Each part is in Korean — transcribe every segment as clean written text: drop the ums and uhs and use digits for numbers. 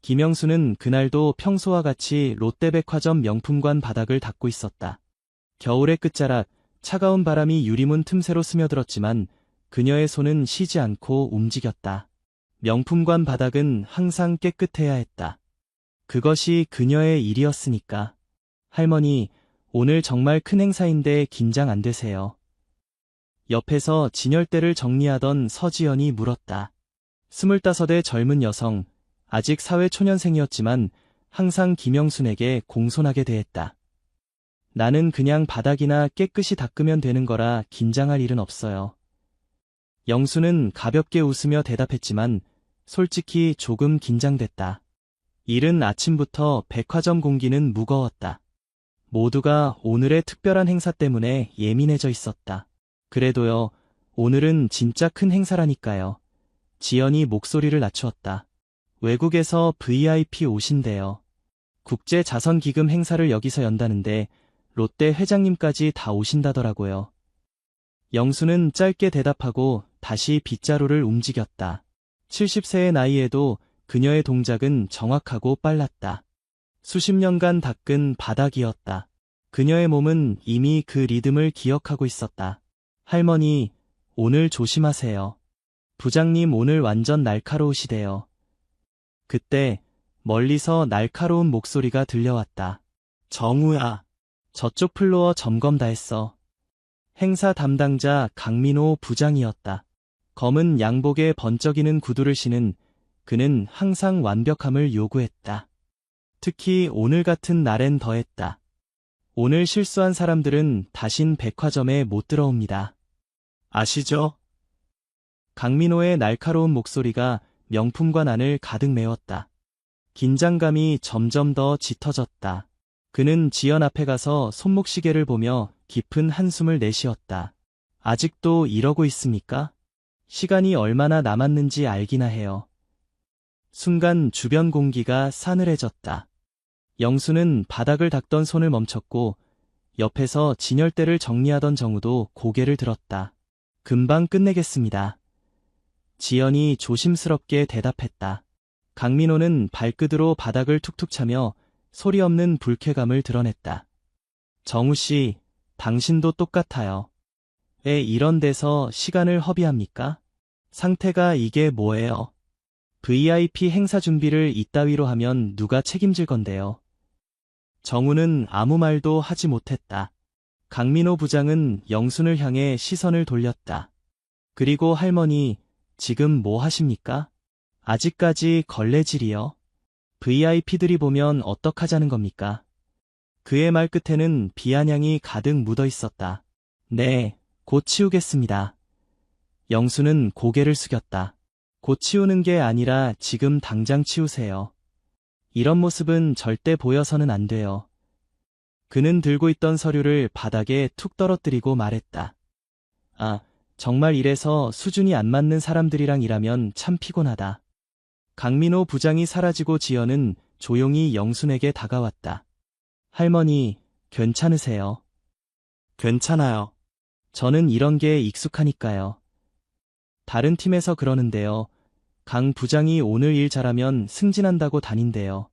김영수는 그날도 평소와 같이 롯데백화점 명품관 바닥을 닦고 있었다. 겨울의 끝자락, 차가운 바람이 유리문 틈새로 스며들었지만 그녀의 손은 쉬지 않고 움직였다. 명품관 바닥은 항상 깨끗해야 했다. 그것이 그녀의 일이었으니까. 할머니, 오늘 정말 큰 행사인데 긴장 안 되세요? 옆에서 진열대를 정리하던 서지연이 물었다. 25의 젊은 여성, 아직 사회초년생이었지만 항상 김영순에게 공손하게 대했다. 나는 그냥 바닥이나 깨끗이 닦으면 되는 거라 긴장할 일은 없어요. 영수는 가볍게 웃으며 대답했지만 솔직히 조금 긴장됐다. 이른 아침부터 백화점 공기는 무거웠다. 모두가 오늘의 특별한 행사 때문에 예민해져 있었다. 그래도요, 오늘은 진짜 큰 행사라니까요. 지연이 목소리를 낮추었다. 외국에서 VIP 오신대요. 국제자선기금 행사를 여기서 연다는데 롯데 회장님까지 다 오신다더라고요. 영수는 짧게 대답하고 다시 빗자루를 움직였다. 70세의 나이에도 그녀의 동작은 정확하고 빨랐다. 수십 년간 닦은 바닥이었다. 그녀의 몸은 이미 그 리듬을 기억하고 있었다. 할머니, 오늘 조심하세요. 부장님 오늘 완전 날카로우시대요. 그때 멀리서 날카로운 목소리가 들려왔다. 정우야, 저쪽 플로어 점검 다 했어. 행사 담당자 강민호 부장이었다. 검은 양복에 번쩍이는 구두를 신은 그는 항상 완벽함을 요구했다. 특히 오늘 같은 날엔 더했다. 오늘 실수한 사람들은 다신 백화점에 못 들어옵니다. 아시죠? 강민호의 날카로운 목소리가 명품관 안을 가득 메웠다. 긴장감이 점점 더 짙어졌다. 그는 지연 앞에 가서 손목시계를 보며 깊은 한숨을 내쉬었다. 아직도 이러고 있습니까? 시간이 얼마나 남았는지 알기나 해요. 순간 주변 공기가 싸늘해졌다. 영수는 바닥을 닦던 손을 멈췄고 옆에서 진열대를 정리하던 정우도 고개를 들었다. 금방 끝내겠습니다. 지연이 조심스럽게 대답했다. 강민호는 발끝으로 바닥을 툭툭 차며 소리 없는 불쾌감을 드러냈다. 정우 씨, 당신도 똑같아요. 왜 이런 데서 시간을 허비합니까? 상태가 이게 뭐예요? VIP 행사 준비를 이따위로 하면 누가 책임질 건데요. 정우는 아무 말도 하지 못했다. 강민호 부장은 영순을 향해 시선을 돌렸다. 그리고 할머니, 지금 뭐 하십니까? 아직까지 걸레질이요? VIP들이 보면 어떡하자는 겁니까? 그의 말 끝에는 비아냥이 가득 묻어 있었다. 네, 곧 치우겠습니다. 영수는 고개를 숙였다. 곧 치우는 게 아니라 지금 당장 치우세요. 이런 모습은 절대 보여서는 안 돼요. 그는 들고 있던 서류를 바닥에 툭 떨어뜨리고 말했다. 아, 정말 이래서 수준이 안 맞는 사람들이랑 일하면 참 피곤하다. 강민호 부장이 사라지고 지연은 조용히 영순에게 다가왔다. 할머니, 괜찮으세요? 괜찮아요. 저는 이런 게 익숙하니까요. 다른 팀에서 그러는데요. 강 부장이 오늘 일 잘하면 승진한다고 다닌대요.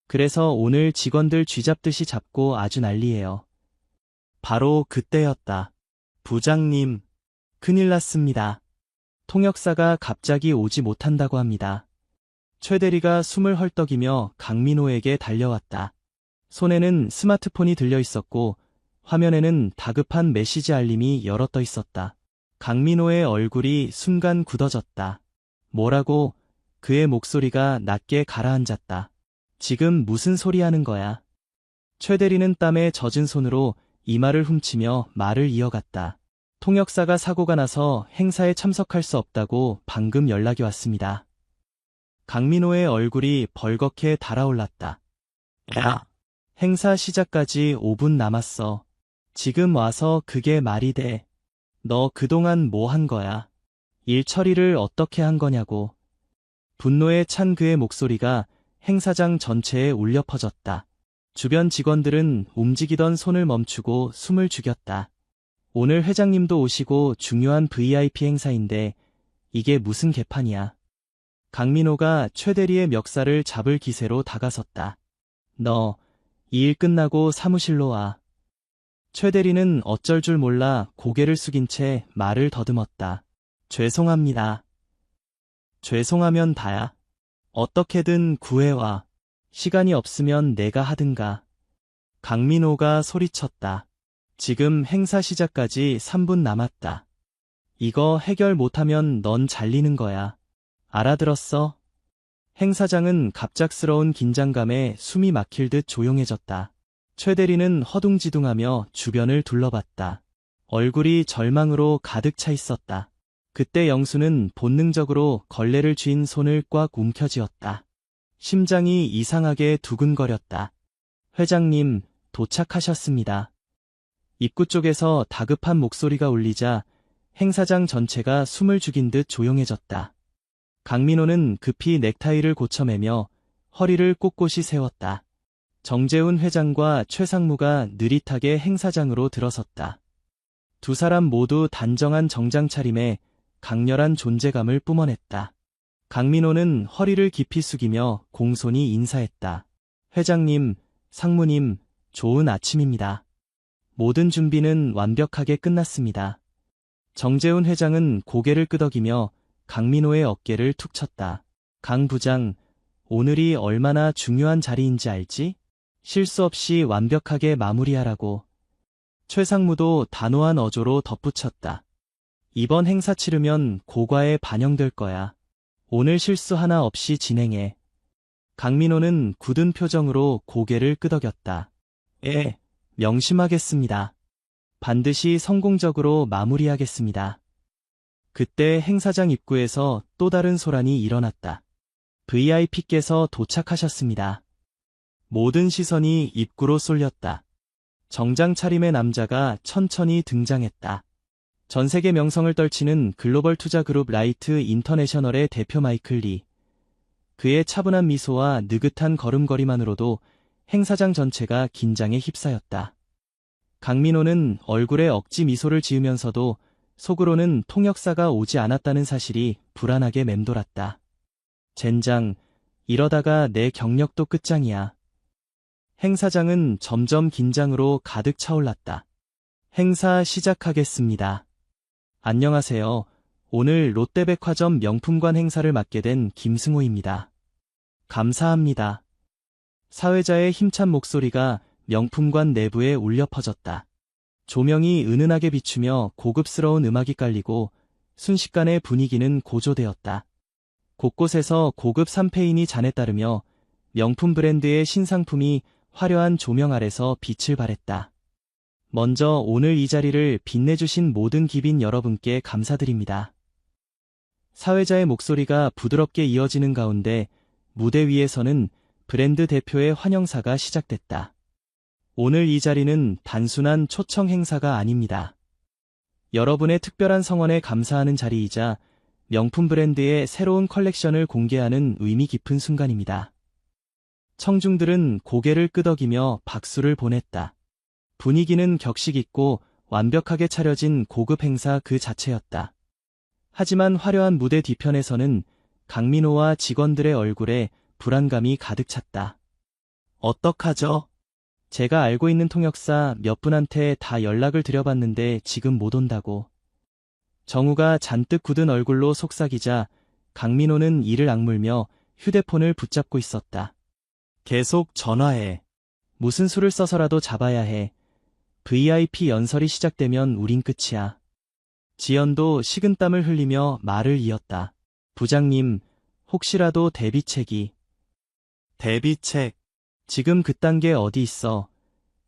그래서 오늘 직원들 쥐잡듯이 잡고 아주 난리예요. 바로 그때였다. 부장님, 큰일 났습니다. 통역사가 갑자기 오지 못한다고 합니다. 최 대리가 숨을 헐떡이며 강민호에게 달려왔다. 손에는 스마트폰이 들려 있었고 화면에는 다급한 메시지 알림이 여러 떠 있었다. 강민호의 얼굴이 순간 굳어졌다. 뭐라고? 그의 목소리가 낮게 가라앉았다. 지금 무슨 소리 하는 거야? 최 대리는 땀에 젖은 손으로 이마를 훔치며 말을 이어갔다. 통역사가 사고가 나서 행사에 참석할 수 없다고 방금 연락이 왔습니다. 강민호의 얼굴이 벌겋게 달아올랐다. 야, 행사 시작까지 5분 남았어. 지금 와서 그게 말이 돼. 너 그동안 뭐 한 거야? 일 처리를 어떻게 한 거냐고. 분노에 찬 그의 목소리가 행사장 전체에 울려 퍼졌다. 주변 직원들은 움직이던 손을 멈추고 숨을 죽였다. 오늘 회장님도 오시고 중요한 VIP 행사인데 이게 무슨 개판이야. 강민호가 최 대리의 멱살을 잡을 기세로 다가섰다. 너, 이 일 끝나고 사무실로 와. 최 대리는 어쩔 줄 몰라 고개를 숙인 채 말을 더듬었다. 죄송합니다. 죄송하면 다야. 어떻게든 구해와. 시간이 없으면 내가 하든가. 강민호가 소리쳤다. 지금 행사 시작까지 3분 남았다. 이거 해결 못하면 넌 잘리는 거야. 알아들었어? 행사장은 갑작스러운 긴장감에 숨이 막힐 듯 조용해졌다. 최 대리는 허둥지둥하며 주변을 둘러봤다. 얼굴이 절망으로 가득 차 있었다. 그때 영수는 본능적으로 걸레를 쥔 손을 꽉 움켜쥐었다. 심장이 이상하게 두근거렸다. 회장님, 도착하셨습니다. 입구 쪽에서 다급한 목소리가 울리자 행사장 전체가 숨을 죽인 듯 조용해졌다. 강민호는 급히 넥타이를 고쳐매며 허리를 꼿꼿이 세웠다. 정재훈 회장과 최상무가 느릿하게 행사장으로 들어섰다. 두 사람 모두 단정한 정장 차림에 강렬한 존재감을 뿜어냈다. 강민호는 허리를 깊이 숙이며 공손히 인사했다. 회장님, 상무님, 좋은 아침입니다. 모든 준비는 완벽하게 끝났습니다. 정재훈 회장은 고개를 끄덕이며 강민호의 어깨를 툭 쳤다. 강 부장, 오늘이 얼마나 중요한 자리인지 알지? 실수 없이 완벽하게 마무리하라고. 최상무도 단호한 어조로 덧붙였다. 이번 행사 치르면 고과에 반영될 거야. 오늘 실수 하나 없이 진행해. 강민호는 굳은 표정으로 고개를 끄덕였다. 예, 명심하겠습니다. 반드시 성공적으로 마무리하겠습니다. 그때 행사장 입구에서 또 다른 소란이 일어났다. VIP께서 도착하셨습니다. 모든 시선이 입구로 쏠렸다. 정장 차림의 남자가 천천히 등장했다. 전 세계 명성을 떨치는 글로벌 투자그룹 라이트 인터내셔널의 대표 마이클 리. 그의 차분한 미소와 느긋한 걸음걸이만으로도 행사장 전체가 긴장에 휩싸였다. 강민호는 얼굴에 억지 미소를 지으면서도 속으로는 통역사가 오지 않았다는 사실이 불안하게 맴돌았다. 젠장, 이러다가 내 경력도 끝장이야. 행사장은 점점 긴장으로 가득 차올랐다. 행사 시작하겠습니다. 안녕하세요. 오늘 롯데백화점 명품관 행사를 맡게 된 김승호입니다. 감사합니다. 사회자의 힘찬 목소리가 명품관 내부에 울려 퍼졌다. 조명이 은은하게 비추며 고급스러운 음악이 깔리고 순식간에 분위기는 고조되었다. 곳곳에서 고급 샴페인이 잔에 따르며 명품 브랜드의 신상품이 화려한 조명 아래서 빛을 발했다. 먼저 오늘 이 자리를 빛내주신 모든 기빈 여러분께 감사드립니다. 사회자의 목소리가 부드럽게 이어지는 가운데 무대 위에서는 브랜드 대표의 환영사가 시작됐다. 오늘 이 자리는 단순한 초청 행사가 아닙니다. 여러분의 특별한 성원에 감사하는 자리이자 명품 브랜드의 새로운 컬렉션을 공개하는 의미 깊은 순간입니다. 청중들은 고개를 끄덕이며 박수를 보냈다. 분위기는 격식 있고 완벽하게 차려진 고급 행사 그 자체였다. 하지만 화려한 무대 뒤편에서는 강민호와 직원들의 얼굴에 불안감이 가득 찼다. 어떡하죠? 제가 알고 있는 통역사 몇 분한테 다 연락을 드려봤는데 지금 못 온다고. 정우가 잔뜩 굳은 얼굴로 속삭이자 강민호는 이를 악물며 휴대폰을 붙잡고 있었다. 계속 전화해. 무슨 수를 써서라도 잡아야 해. VIP 연설이 시작되면 우린 끝이야. 지연도 식은땀을 흘리며 말을 이었다. 부장님, 혹시라도 데뷔책이. 데뷔책. 지금 그딴 게 어디 있어.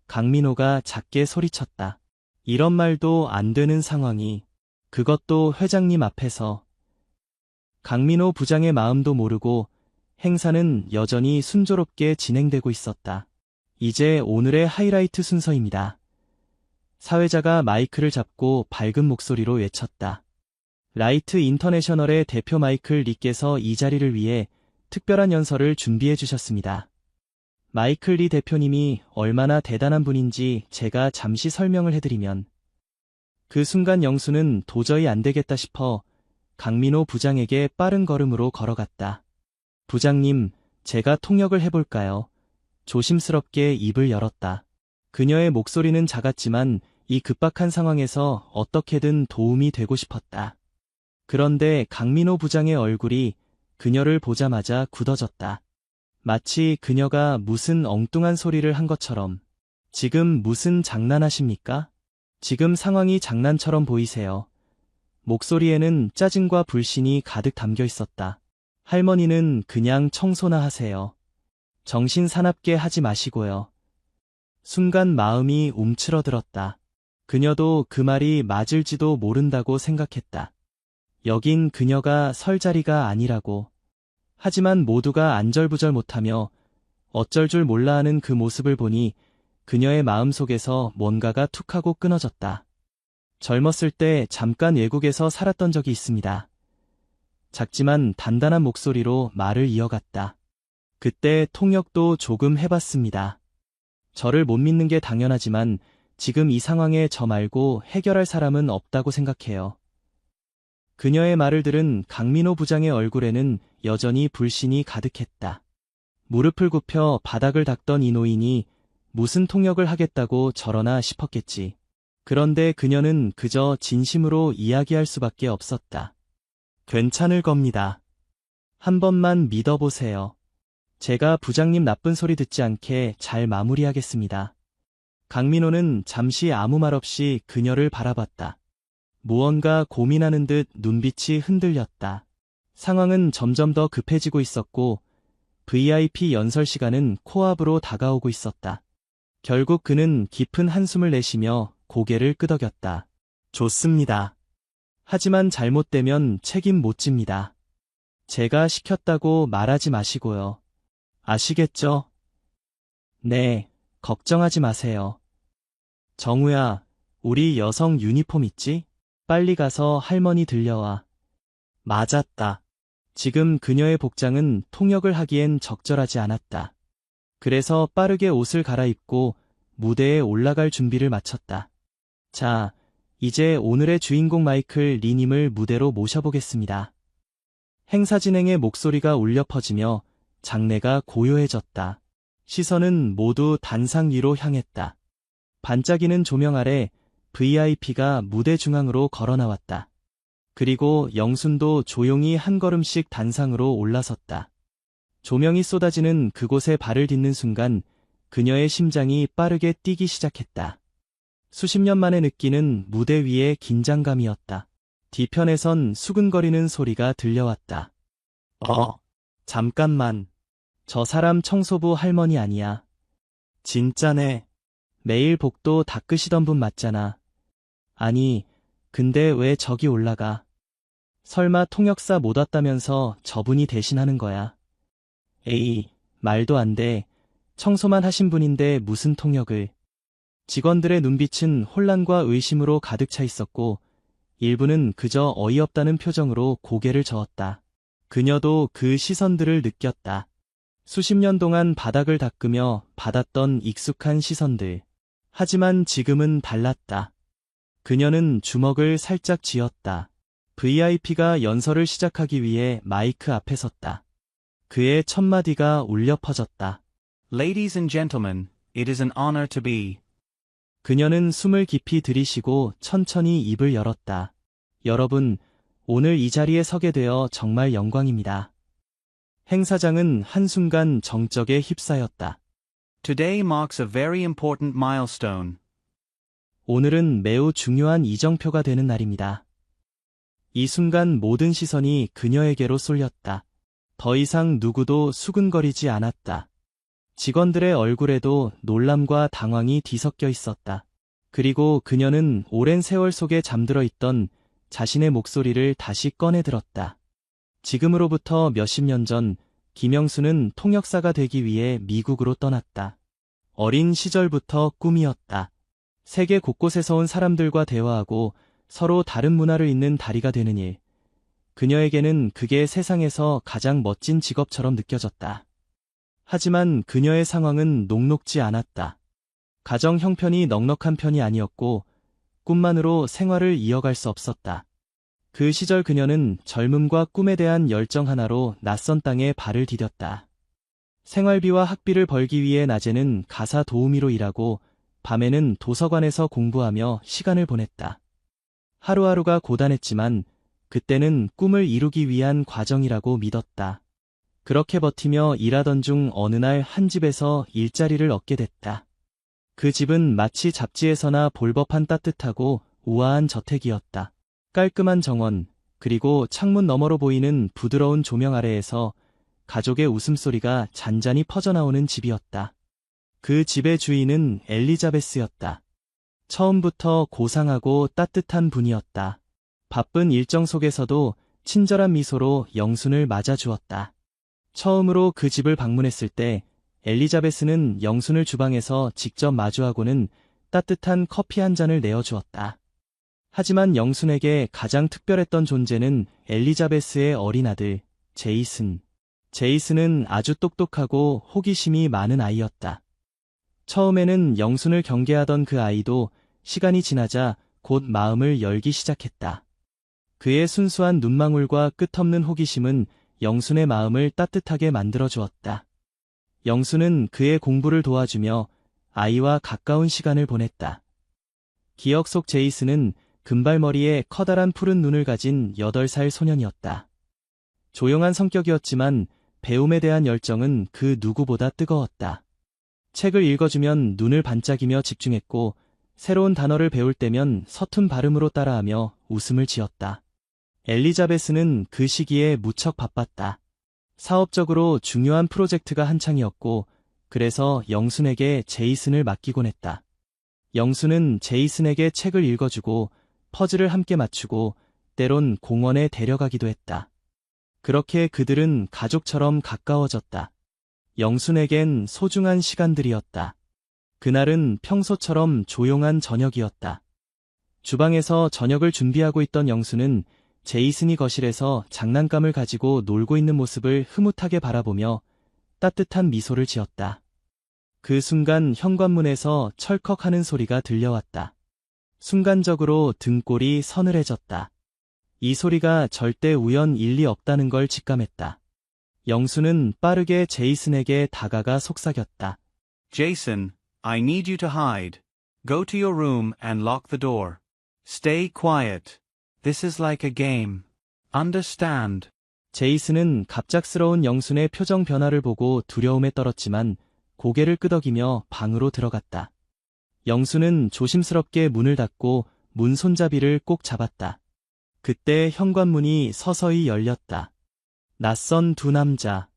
강민호가 작게 소리쳤다. 이런 말도 안 되는 상황이. 그것도 회장님 앞에서. 강민호 부장의 마음도 모르고 행사는 여전히 순조롭게 진행되고 있었다. 이제 오늘의 하이라이트 순서입니다. 사회자가 마이크를 잡고 밝은 목소리로 외쳤다. 라이트 인터내셔널의 대표 마이클 리께서 이 자리를 위해 특별한 연설을 준비해 주셨습니다. 마이클 리 대표님이 얼마나 대단한 분인지 제가 잠시 설명을 해드리면 그 순간 영수는 도저히 안 되겠다 싶어 강민호 부장에게 빠른 걸음으로 걸어갔다. 부장님, 제가 통역을 해볼까요? 조심스럽게 입을 열었다. 그녀의 목소리는 작았지만 이 급박한 상황에서 어떻게든 도움이 되고 싶었다. 그런데 강민호 부장의 얼굴이 그녀를 보자마자 굳어졌다. 마치 그녀가 무슨 엉뚱한 소리를 한 것처럼. 지금 무슨 장난하십니까? 지금 상황이 장난처럼 보이세요. 목소리에는 짜증과 불신이 가득 담겨 있었다. 할머니는 그냥 청소나 하세요. 정신 사납게 하지 마시고요. 순간 마음이 움츠러들었다. 그녀도 그 말이 맞을지도 모른다고 생각했다. 여긴 그녀가 설 자리가 아니라고. 하지만 모두가 안절부절 못하며 어쩔 줄 몰라 하는 그 모습을 보니 그녀의 마음속에서 뭔가가 툭하고 끊어졌다. 젊었을 때 잠깐 외국에서 살았던 적이 있습니다. 작지만 단단한 목소리로 말을 이어갔다. 그때 통역도 조금 해봤습니다. 저를 못 믿는 게 당연하지만 지금 이 상황에 저 말고 해결할 사람은 없다고 생각해요. 그녀의 말을 들은 강민호 부장의 얼굴에는 여전히 불신이 가득했다. 무릎을 굽혀 바닥을 닦던 이 노인이 무슨 통역을 하겠다고 저러나 싶었겠지. 그런데 그녀는 그저 진심으로 이야기할 수밖에 없었다. 괜찮을 겁니다. 한 번만 믿어보세요. 제가 부장님 나쁜 소리 듣지 않게 잘 마무리하겠습니다. 강민호는 잠시 아무 말 없이 그녀를 바라봤다. 무언가 고민하는 듯 눈빛이 흔들렸다. 상황은 점점 더 급해지고 있었고 VIP 연설 시간은 코앞으로 다가오고 있었다. 결국 그는 깊은 한숨을 내쉬며 고개를 끄덕였다. 좋습니다. 하지만 잘못되면 책임 못 집니다. 제가 시켰다고 말하지 마시고요. 아시겠죠? 네, 걱정하지 마세요. 정우야, 우리 여성 유니폼 있지? 빨리 가서 할머니 들려와. 맞았다. 지금 그녀의 복장은 통역을 하기엔 적절하지 않았다. 그래서 빠르게 옷을 갈아입고 무대에 올라갈 준비를 마쳤다. 자, 이제 오늘의 주인공 마이클 리님을 무대로 모셔보겠습니다. 행사 진행의 목소리가 울려 퍼지며 장내가 고요해졌다. 시선은 모두 단상 위로 향했다. 반짝이는 조명 아래 VIP가 무대 중앙으로 걸어 나왔다. 그리고 영순도 조용히 한 걸음씩 단상으로 올라섰다. 조명이 쏟아지는 그곳에 발을 딛는 순간 그녀의 심장이 빠르게 뛰기 시작했다. 수십 년 만에 느끼는 무대 위의 긴장감이었다. 뒤편에선 수근거리는 소리가 들려왔다. 잠깐만. 저 사람 청소부 할머니 아니야. 진짜네. 매일 복도 닦으시던 분 맞잖아. 아니, 근데 왜 저기 올라가? 설마 통역사 못 왔다면서 저분이 대신하는 거야? 에이, 말도 안 돼. 청소만 하신 분인데 무슨 통역을. 직원들의 눈빛은 혼란과 의심으로 가득 차 있었고 일부는 그저 어이없다는 표정으로 고개를 저었다. 그녀도 그 시선들을 느꼈다. 수십 년 동안 바닥을 닦으며 받았던 익숙한 시선들. 하지만 지금은 달랐다. 그녀는 주먹을 살짝 쥐었다. VIP가 연설을 시작하기 위해 마이크 앞에 섰다. 그의 첫 마디가 울려 퍼졌다. Ladies and gentlemen, it is an honor to be. 그녀는 숨을 깊이 들이쉬고 천천히 입을 열었다. 여러분, 오늘 이 자리에 서게 되어 정말 영광입니다. 행사장은 한순간 정적에 휩싸였다. Today marks a very important milestone. 오늘은 매우 중요한 이정표가 되는 날입니다. 이 순간 모든 시선이 그녀에게로 쏠렸다. 더 이상 누구도 수근거리지 않았다. 직원들의 얼굴에도 놀람과 당황이 뒤섞여 있었다. 그리고 그녀는 오랜 세월 속에 잠들어 있던 자신의 목소리를 다시 꺼내 들었다. 지금으로부터 몇십 년 전 김영수는 통역사가 되기 위해 미국으로 떠났다. 어린 시절부터 꿈이었다. 세계 곳곳에서 온 사람들과 대화하고 서로 다른 문화를 잇는 다리가 되는 일. 그녀에게는 그게 세상에서 가장 멋진 직업처럼 느껴졌다. 하지만 그녀의 상황은 녹록지 않았다. 가정 형편이 넉넉한 편이 아니었고 꿈만으로 생활을 이어갈 수 없었다. 그 시절 그녀는 젊음과 꿈에 대한 열정 하나로 낯선 땅에 발을 디뎠다. 생활비와 학비를 벌기 위해 낮에는 가사 도우미로 일하고 밤에는 도서관에서 공부하며 시간을 보냈다. 하루하루가 고단했지만 그때는 꿈을 이루기 위한 과정이라고 믿었다. 그렇게 버티며 일하던 중 어느 날 한 집에서 일자리를 얻게 됐다. 그 집은 마치 잡지에서나 볼 법한 따뜻하고 우아한 저택이었다. 깔끔한 정원, 그리고 창문 너머로 보이는 부드러운 조명 아래에서 가족의 웃음소리가 잔잔히 퍼져나오는 집이었다. 그 집의 주인은 엘리자베스였다. 처음부터 고상하고 따뜻한 분이었다. 바쁜 일정 속에서도 친절한 미소로 영순을 맞아주었다. 처음으로 그 집을 방문했을 때 엘리자베스는 영순을 주방에서 직접 마주하고는 따뜻한 커피 한 잔을 내어주었다. 하지만 영순에게 가장 특별했던 존재는 엘리자베스의 어린 아들, 제이슨. 제이슨은 아주 똑똑하고 호기심이 많은 아이였다. 처음에는 영순을 경계하던 그 아이도 시간이 지나자 곧 마음을 열기 시작했다. 그의 순수한 눈망울과 끝없는 호기심은 영순의 마음을 따뜻하게 만들어 주었다. 영순은 그의 공부를 도와주며 아이와 가까운 시간을 보냈다. 기억 속 제이슨은 금발머리에 커다란 푸른 눈을 가진 8살 소년이었다. 조용한 성격이었지만 배움에 대한 열정은 그 누구보다 뜨거웠다. 책을 읽어주면 눈을 반짝이며 집중했고 새로운 단어를 배울 때면 서툰 발음으로 따라하며 웃음을 지었다. 엘리자베스는 그 시기에 무척 바빴다. 사업적으로 중요한 프로젝트가 한창이었고 그래서 영순에게 제이슨을 맡기곤 했다. 영순은 제이슨에게 책을 읽어주고 퍼즐을 함께 맞추고 때론 공원에 데려가기도 했다. 그렇게 그들은 가족처럼 가까워졌다. 영순에겐 소중한 시간들이었다. 그날은 평소처럼 조용한 저녁이었다. 주방에서 저녁을 준비하고 있던 영순은 제이슨이 거실에서 장난감을 가지고 놀고 있는 모습을 흐뭇하게 바라보며 따뜻한 미소를 지었다. 그 순간 현관문에서 철컥하는 소리가 들려왔다. 순간적으로 등골이 서늘해졌다. 이 소리가 절대 우연 일리 없다는 걸 직감했다. 영수는 빠르게 제이슨에게 다가가 속삭였다. Jason, I need you to hide. Go to your room and lock the door. Stay quiet. This is like a game. Understand? 제이슨은 갑작스러운 영순의 표정 변화를 보고 두려움에 떨었지만 고개를 끄덕이며 방으로 들어갔다. 영순은 조심스럽게 문을 닫고 문 손잡이를 꼭 잡았다. 그때 현관문이 서서히 열렸다. 낯선 두 남자.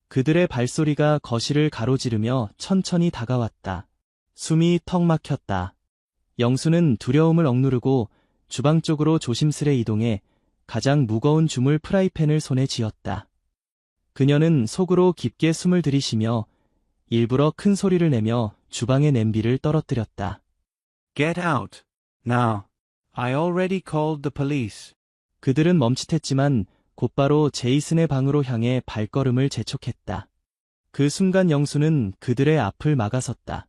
그들의 발소리가 거실을 가로지르며 천천히 다가왔다. 숨이 턱 막혔다. 영순은 두려움을 억누르고 주방 쪽으로 조심스레 이동해 가장 무거운 주물 프라이팬을 손에 쥐었다. 그녀는 속으로 깊게 숨을 들이쉬며 일부러 큰 소리를 내며 주방의 냄비를 떨어뜨렸다. Get out. Now. I already called the police. 그들은 멈칫했지만 곧바로 제이슨의 방으로 향해 발걸음을 재촉했다. 그 순간 영수는 그들의 앞을 막아섰다.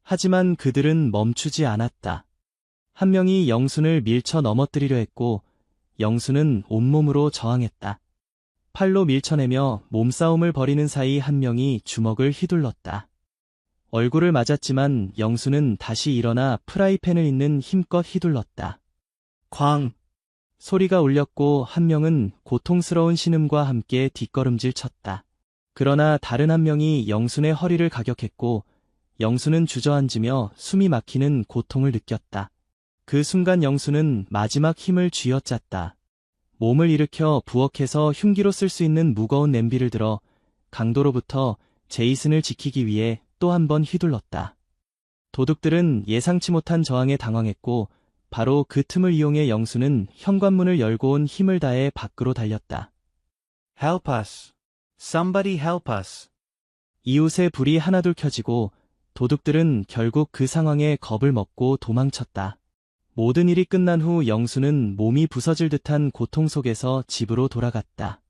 하지만 그들은 멈추지 않았다. 한 명이 영순을 밀쳐 넘어뜨리려 했고 영수는 온몸으로 저항했다. 팔로 밀쳐내며 몸싸움을 벌이는 사이 한 명이 주먹을 휘둘렀다. 얼굴을 맞았지만 영수는 다시 일어나 프라이팬을 있는 힘껏 휘둘렀다. 쾅! 소리가 울렸고 한 명은 고통스러운 신음과 함께 뒷걸음질 쳤다. 그러나 다른 한 명이 영순의 허리를 가격했고 영수는 주저앉으며 숨이 막히는 고통을 느꼈다. 그 순간 영수는 마지막 힘을 쥐어짰다. 몸을 일으켜 부엌에서 흉기로 쓸 수 있는 무거운 냄비를 들어 강도로부터 제이슨을 지키기 위해 또 한 번 휘둘렀다. 도둑들은 예상치 못한 저항에 당황했고 바로 그 틈을 이용해 영수는 현관문을 열고 온 힘을 다해 밖으로 달렸다. Help us. Somebody help us. 이웃의 불이 하나둘 켜지고 도둑들은 결국 그 상황에 겁을 먹고 도망쳤다. 모든 일이 끝난 후 영수는 몸이 부서질 듯한 고통 속에서 집으로 돌아갔다.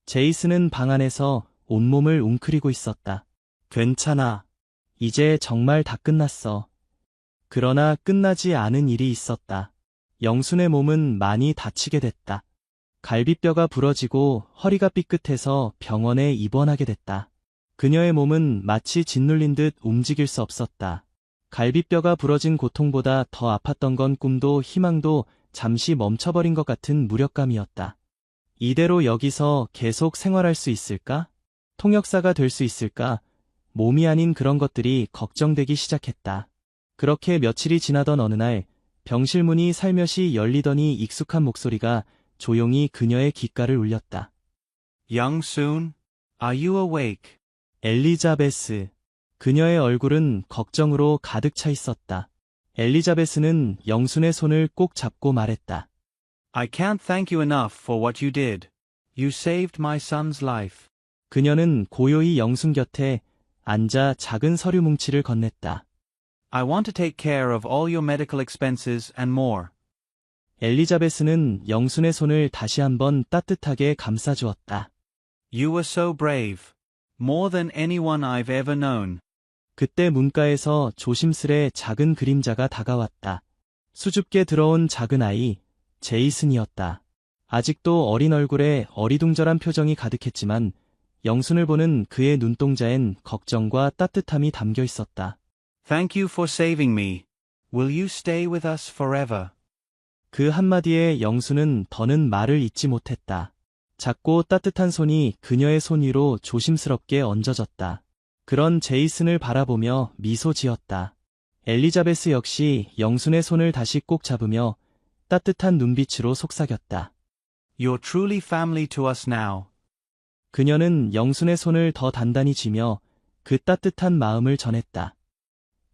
제이슨은 방 안에서 온몸을 웅크리고 있었다. 괜찮아. 이제 정말 다 끝났어. 그러나 끝나지 않은 일이 있었다. 영순의 몸은 많이 다치게 됐다. 갈비뼈가 부러지고 허리가 삐끗해서 병원에 입원하게 됐다. 그녀의 몸은 마치 짓눌린 듯 움직일 수 없었다. 갈비뼈가 부러진 고통보다 더 아팠던 건 꿈도 희망도 잠시 멈춰버린 것 같은 무력감이었다. 이대로 여기서 계속 생활할 수 있을까? 통역사가 될 수 있을까? 몸이 아닌 그런 것들이 걱정되기 시작했다. 그렇게 며칠이 지나던 어느 날 병실 문이 살며시 열리더니 익숙한 목소리가 조용히 그녀의 귓가를 울렸다. Young-soon, are you awake? 엘리자베스. 그녀의 얼굴은 걱정으로 가득 차 있었다. 엘리자베스는 영순의 손을 꼭 잡고 말했다. I can't thank you enough for what you did. You saved my son's life. 그녀는 고요히 영순 곁에 앉아 작은 서류 뭉치를 건넸다. I want to take care of all your medical expenses and more. 엘리자베스는 영순의 손을 다시 한번 따뜻하게 감싸주었다. You were so brave. More than anyone I've ever known. 그때 문가에서 조심스레 작은 그림자가 다가왔다. 수줍게 들어온 작은 아이, 제이슨이었다. 아직도 어린 얼굴에 어리둥절한 표정이 가득했지만 영순을 보는 그의 눈동자엔 걱정과 따뜻함이 담겨 있었다. Thank you for saving me. Will you stay with us forever? 그 한마디에 영순은 더는 말을 잇지 못했다. 작고 따뜻한 손이 그녀의 손 위로 조심스럽게 얹어졌다. 그런 제이슨을 바라보며 미소 지었다. 엘리자베스 역시 영순의 손을 다시 꼭 잡으며 따뜻한 눈빛으로 속삭였다. You're truly family to us now. 그녀는 영순의 손을 더 단단히 쥐며 그 따뜻한 마음을 전했다.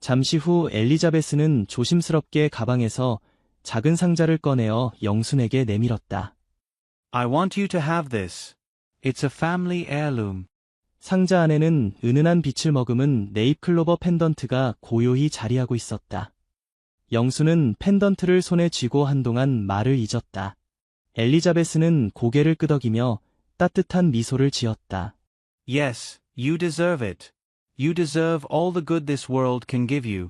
잠시 후 엘리자베스는 조심스럽게 가방에서 작은 상자를 꺼내어 영순에게 내밀었다. I want you to have this. It's a family heirloom. 상자 안에는 은은한 빛을 머금은 네잎클로버 펜던트가 고요히 자리하고 있었다. 영순은 펜던트를 손에 쥐고 한동안 말을 잊었다. 엘리자베스는 고개를 끄덕이며 따뜻한 미소를 지었다. Yes, you deserve it. You deserve all the good this world can give you.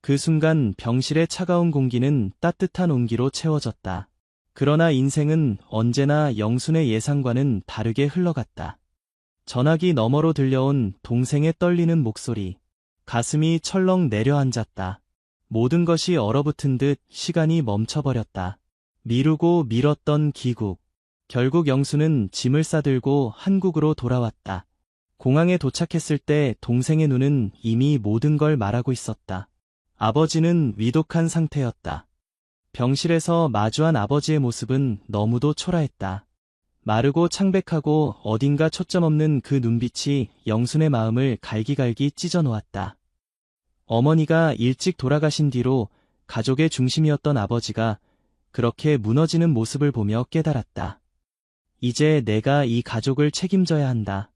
그 순간 병실의 차가운 공기는 따뜻한 온기로 채워졌다. 그러나 인생은 언제나 영순의 예상과는 다르게 흘러갔다. 전화기 너머로 들려온 동생의 떨리는 목소리. 가슴이 철렁 내려앉았다. 모든 것이 얼어붙은 듯 시간이 멈춰버렸다. 미루고 미뤘던 귀국. 결국 영순은 짐을 싸들고 한국으로 돌아왔다. 공항에 도착했을 때 동생의 눈은 이미 모든 걸 말하고 있었다. 아버지는 위독한 상태였다. 병실에서 마주한 아버지의 모습은 너무도 초라했다. 마르고 창백하고 어딘가 초점 없는 그 눈빛이 영순의 마음을 갈기갈기 찢어놓았다. 어머니가 일찍 돌아가신 뒤로 가족의 중심이었던 아버지가 그렇게 무너지는 모습을 보며 깨달았다. 이제 내가 이 가족을 책임져야 한다.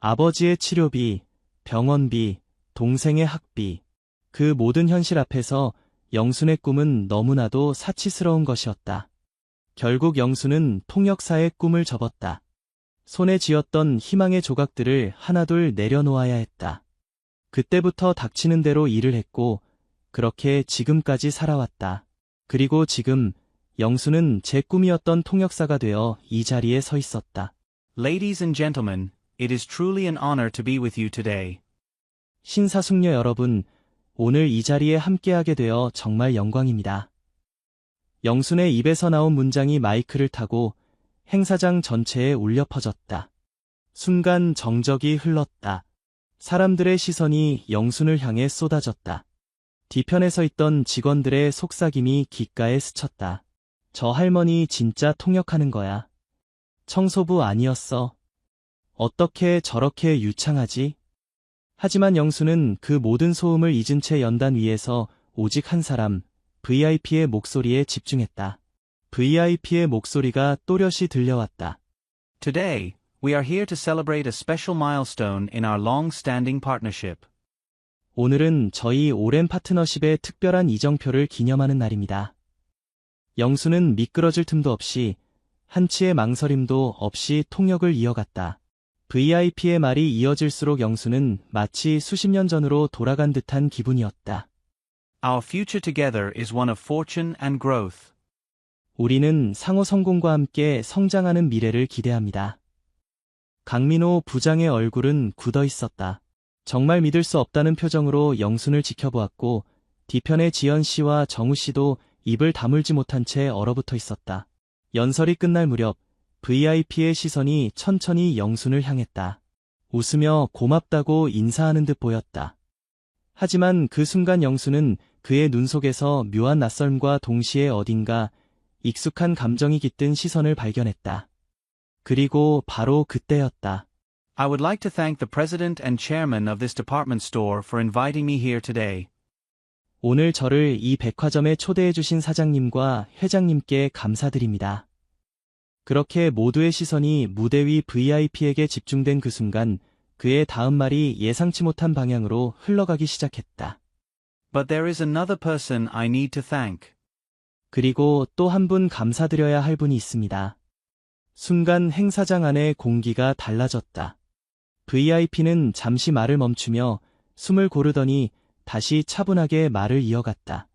아버지의 치료비, 병원비, 동생의 학비, 그 모든 현실 앞에서 영순의 꿈은 너무나도 사치스러운 것이었다. 결국 영순은 통역사의 꿈을 접었다. 손에 쥐었던 희망의 조각들을 하나둘 내려놓아야 했다. 그때부터 닥치는 대로 일을 했고 그렇게 지금까지 살아왔다. 그리고 지금 영순은 제 꿈이었던 통역사가 되어 이 자리에 서 있었다. Ladies and gentlemen, it is truly an honor to be with you today. 신사숙녀 여러분, 오늘 이 자리에 함께하게 되어 정말 영광입니다. 영순의 입에서 나온 문장이 마이크를 타고 행사장 전체에 울려 퍼졌다. 순간 정적이 흘렀다. 사람들의 시선이 영순을 향해 쏟아졌다. 뒤편에 서 있던 직원들의 속삭임이 귓가에 스쳤다. 저 할머니 진짜 통역하는 거야. 청소부 아니었어. 어떻게 저렇게 유창하지? 하지만 영순은 그 모든 소음을 잊은 채 연단 위에서 오직 한 사람, VIP의 목소리에 집중했다. VIP의 목소리가 또렷이 들려왔다. Today, we are here to celebrate a special milestone in our long-standing partnership. 오늘은 저희 오랜 파트너십의 특별한 이정표를 기념하는 날입니다. 영순은 미끄러질 틈도 없이 한치의 망설임도 없이 통역을 이어갔다. VIP의 말이 이어질수록 영순은 마치 수십 년 전으로 돌아간 듯한 기분이었다. Our future together is one of fortune and growth. 우리는 상호 성공과 함께 성장하는 미래를 기대합니다. 강민호 부장의 얼굴은 굳어 있었다. 정말 믿을 수 없다는 표정으로 영순을 지켜보았고 뒤편의 지연 씨와 정우 씨도 입을 다물지 못한 채 얼어붙어 있었다. 연설이 끝날 무렵 VIP의 시선이 천천히 영순을 향했다. 웃으며 고맙다고 인사하는 듯 보였다. 하지만 그 순간 영순은 그의 눈 속에서 묘한 낯설음과 동시에 어딘가 익숙한 감정이 깃든 시선을 발견했다. 그리고 바로 그때였다. I would like to thank the president and chairman of this department store for inviting me here today. 오늘 저를 이 백화점에 초대해 주신 사장님과 회장님께 감사드립니다. 그렇게 모두의 시선이 무대 위 VIP에게 집중된 그 순간 그의 다음 말이 예상치 못한 방향으로 흘러가기 시작했다. But there is another person I need to thank. 그리고 또 한 분 감사드려야 할 분이 있습니다. 순간 행사장 안의 공기가 달라졌다. VIP는 잠시 말을 멈추며 숨을 고르더니 다시 차분하게 말을 이어갔다.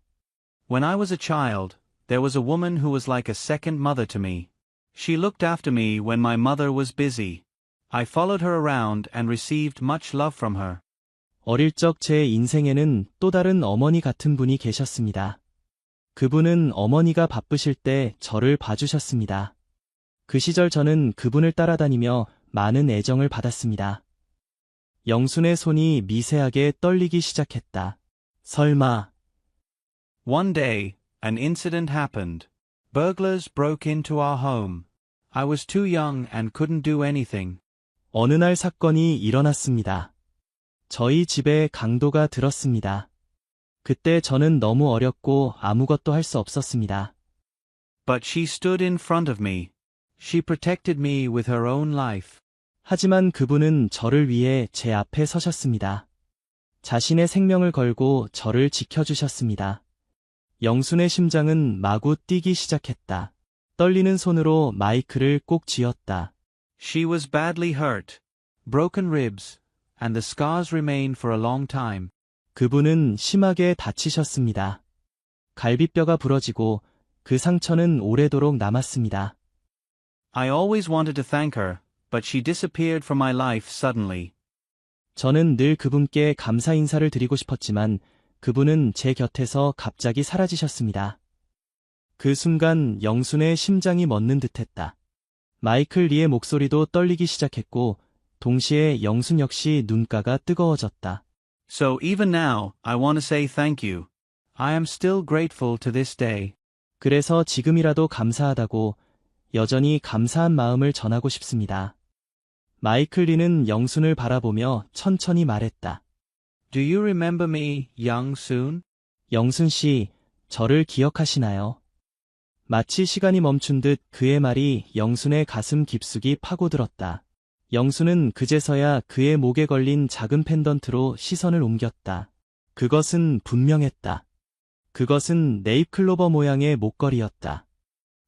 When I was a child, there was a woman who was like a second mother to me. She looked after me when my mother was busy. I followed her around and received much love from her. 어릴 적 제 인생에는 또 다른 어머니 같은 분이 계셨습니다. 그분은 어머니가 바쁘실 때 저를 봐주셨습니다. 그 시절 저는 그분을 따라다니며 많은 애정을 받았습니다. 영순의 손이 미세하게 떨리기 시작했다. 설마. One day, an incident happened. Burglars broke into our home. I was too young and couldn't do anything. 어느 날 사건이 일어났습니다. 저희 집에 강도가 들었습니다. 그때 저는 너무 어렸고 아무것도 할 수 없었습니다. But she stood in front of me. She protected me with her own life. 하지만 그분은 저를 위해 제 앞에 서셨습니다. 자신의 생명을 걸고 저를 지켜주셨습니다. 영순의 심장은 마구 뛰기 시작했다. 떨리는 손으로 마이크를 꼭 쥐었다. She was badly hurt. Broken ribs. And the scars remained for a long time. 그분은 심하게 다치셨습니다. 갈비뼈가 부러지고 그 상처는 오래도록 남았습니다. I always wanted to thank her, but she disappeared from my life suddenly. 저는 늘 그분께 감사 인사를 드리고 싶었지만 그분은 제 곁에서 갑자기 사라지셨습니다. 그 순간 영순의 심장이 멎는 듯했다. 마이클 리의 목소리도 떨리기 시작했고 동시에 영순 역시 눈가가 뜨거워졌다. So even now, I want to say thank you. I am still grateful to this day. 그래서 지금이라도 감사하다고 여전히 감사한 마음을 전하고 싶습니다. 마이클 리는 영순을 바라보며 천천히 말했다. Do you remember me, young Soon? 영순 씨, 저를 기억하시나요? 마치 시간이 멈춘 듯 그의 말이 영순의 가슴 깊숙이 파고들었다. 영순은 그제서야 그의 목에 걸린 작은 펜던트로 시선을 옮겼다. 그것은 분명했다. 그것은 네잎클로버 모양의 목걸이였다.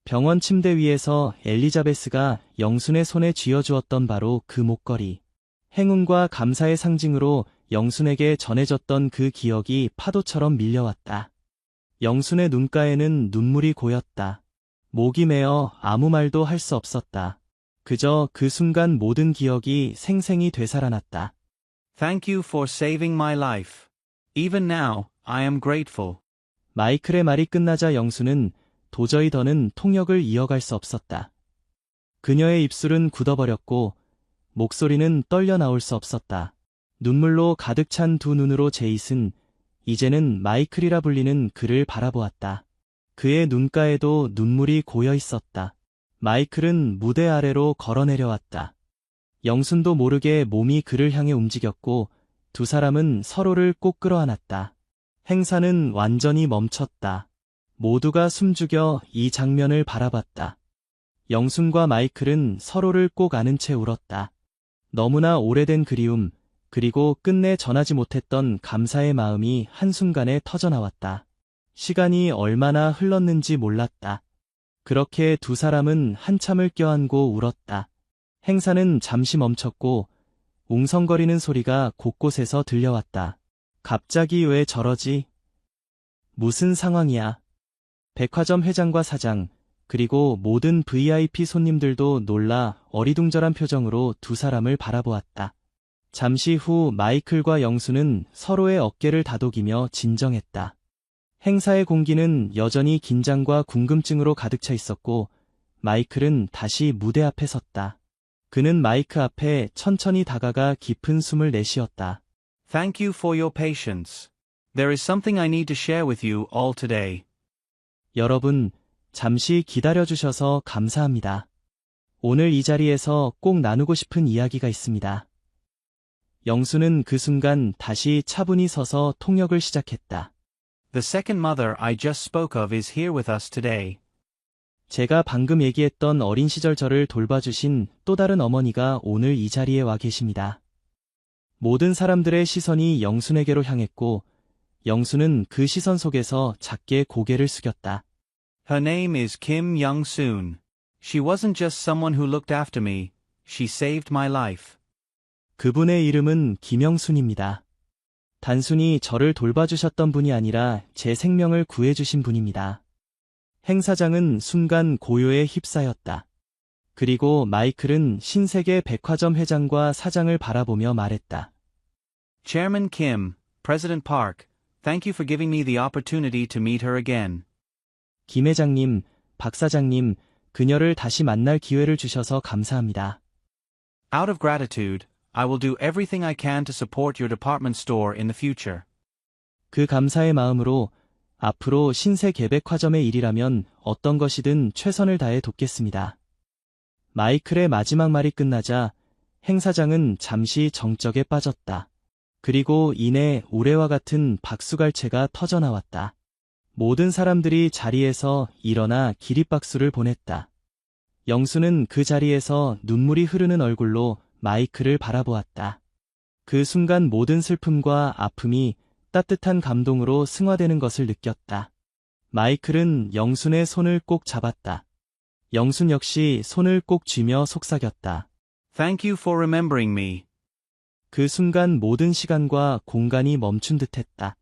병원 침대 위에서 엘리자베스가 영순의 손에 쥐어주었던 바로 그 목걸이. 행운과 감사의 상징으로 영순에게 전해졌던 그 기억이 파도처럼 밀려왔다. 영순의 눈가에는 눈물이 고였다. 목이 메어 아무 말도 할 수 없었다. 그저 그 순간 모든 기억이 생생히 되살아났다. Thank you for saving my life. Even now, I am grateful. 마이클의 말이 끝나자 영순은 도저히 더는 통역을 이어갈 수 없었다. 그녀의 입술은 굳어버렸고 목소리는 떨려 나올 수 없었다. 눈물로 가득 찬 두 눈으로 제잇은 이제는 마이클이라 불리는 그를 바라보았다. 그의 눈가에도 눈물이 고여 있었다. 마이클은 무대 아래로 걸어 내려왔다. 영순도 모르게 몸이 그를 향해 움직였고 두 사람은 서로를 꼭 끌어안았다. 행사는 완전히 멈췄다. 모두가 숨죽여 이 장면을 바라봤다. 영순과 마이클은 서로를 꼭 안은 채 울었다. 너무나 오래된 그리움, 그리고 끝내 전하지 못했던 감사의 마음이 한순간에 터져나왔다. 시간이 얼마나 흘렀는지 몰랐다. 그렇게 두 사람은 한참을 껴안고 울었다. 행사는 잠시 멈췄고 웅성거리는 소리가 곳곳에서 들려왔다. 갑자기 왜 저러지? 무슨 상황이야? 백화점 회장과 사장, 그리고 모든 VIP 손님들도 놀라 어리둥절한 표정으로 두 사람을 바라보았다. 잠시 후 마이클과 영수는 서로의 어깨를 다독이며 진정했다. 행사의 공기는 여전히 긴장과 궁금증으로 가득 차 있었고, 마이클은 다시 무대 앞에 섰다. 그는 마이크 앞에 천천히 다가가 깊은 숨을 내쉬었다. Thank you for your patience. There is something I need to share with you all today. 여러분, 잠시 기다려주셔서 감사합니다. 오늘 이 자리에서 꼭 나누고 싶은 이야기가 있습니다. 영수는 그 순간 다시 차분히 서서 통역을 시작했다. The second mother I just spoke of is here with us today. 제가 방금 얘기했던 어린 시절 저를 돌봐주신 또 다른 어머니가 오늘 이 자리에 와 계십니다. 모든 사람들의 시선이 영순에게로 향했고, 영수는 그 시선 속에서 작게 고개를 숙였다. Her name is Kim Young-soon. She wasn't just someone who looked after me, she saved my life. 그분의 이름은 김영순입니다. 단순히 저를 돌봐주셨던 분이 아니라 제 생명을 구해주신 분입니다. 행사장은 순간 고요에 휩싸였다. 그리고 마이클은 신세계 백화점 회장과 사장을 바라보며 말했다. Chairman Kim, President Park, thank you for giving me the opportunity to meet her again. 김 회장님, 박 사장님, 그녀를 다시 만날 기회를 주셔서 감사합니다. Out of gratitude, I will do everything I can to support your department store in the future. 그 감사의 마음으로 앞으로 신세계백화점의 일이라면 어떤 것이든 최선을 다해 돕겠습니다. 마이클의 마지막 말이 끝나자 행사장은 잠시 정적에 빠졌다. 그리고 이내 우레와 같은 박수갈채가 터져나왔다. 모든 사람들이 자리에서 일어나 기립박수를 보냈다. 영수는 그 자리에서 눈물이 흐르는 얼굴로 마이클을 바라보았다. 그 순간 모든 슬픔과 아픔이 따뜻한 감동으로 승화되는 것을 느꼈다. 마이클은 영순의 손을 꼭 잡았다. 영순 역시 손을 꼭 쥐며 속삭였다. Thank you for remembering me. 그 순간 모든 시간과 공간이 멈춘 듯했다.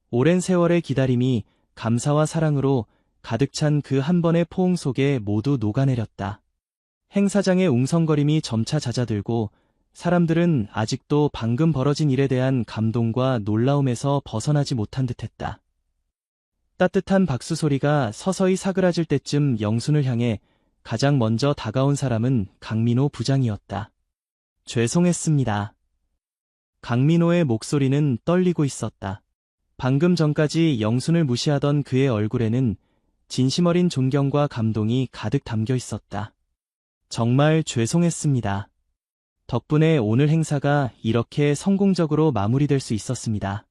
오랜 세월의 기다림이 감사와 사랑으로 가득 찬 그 한 번의 포옹 속에 모두 녹아내렸다. 행사장의 웅성거림이 점차 잦아들고 사람들은 아직도 방금 벌어진 일에 대한 감동과 놀라움에서 벗어나지 못한 듯했다. 따뜻한 박수 소리가 서서히 사그라질 때쯤 영순을 향해 가장 먼저 다가온 사람은 강민호 부장이었다. 죄송했습니다. 강민호의 목소리는 떨리고 있었다. 방금 전까지 영순을 무시하던 그의 얼굴에는 진심 어린 존경과 감동이 가득 담겨 있었다. 정말 죄송했습니다. 덕분에 오늘 행사가 이렇게 성공적으로 마무리될 수 있었습니다.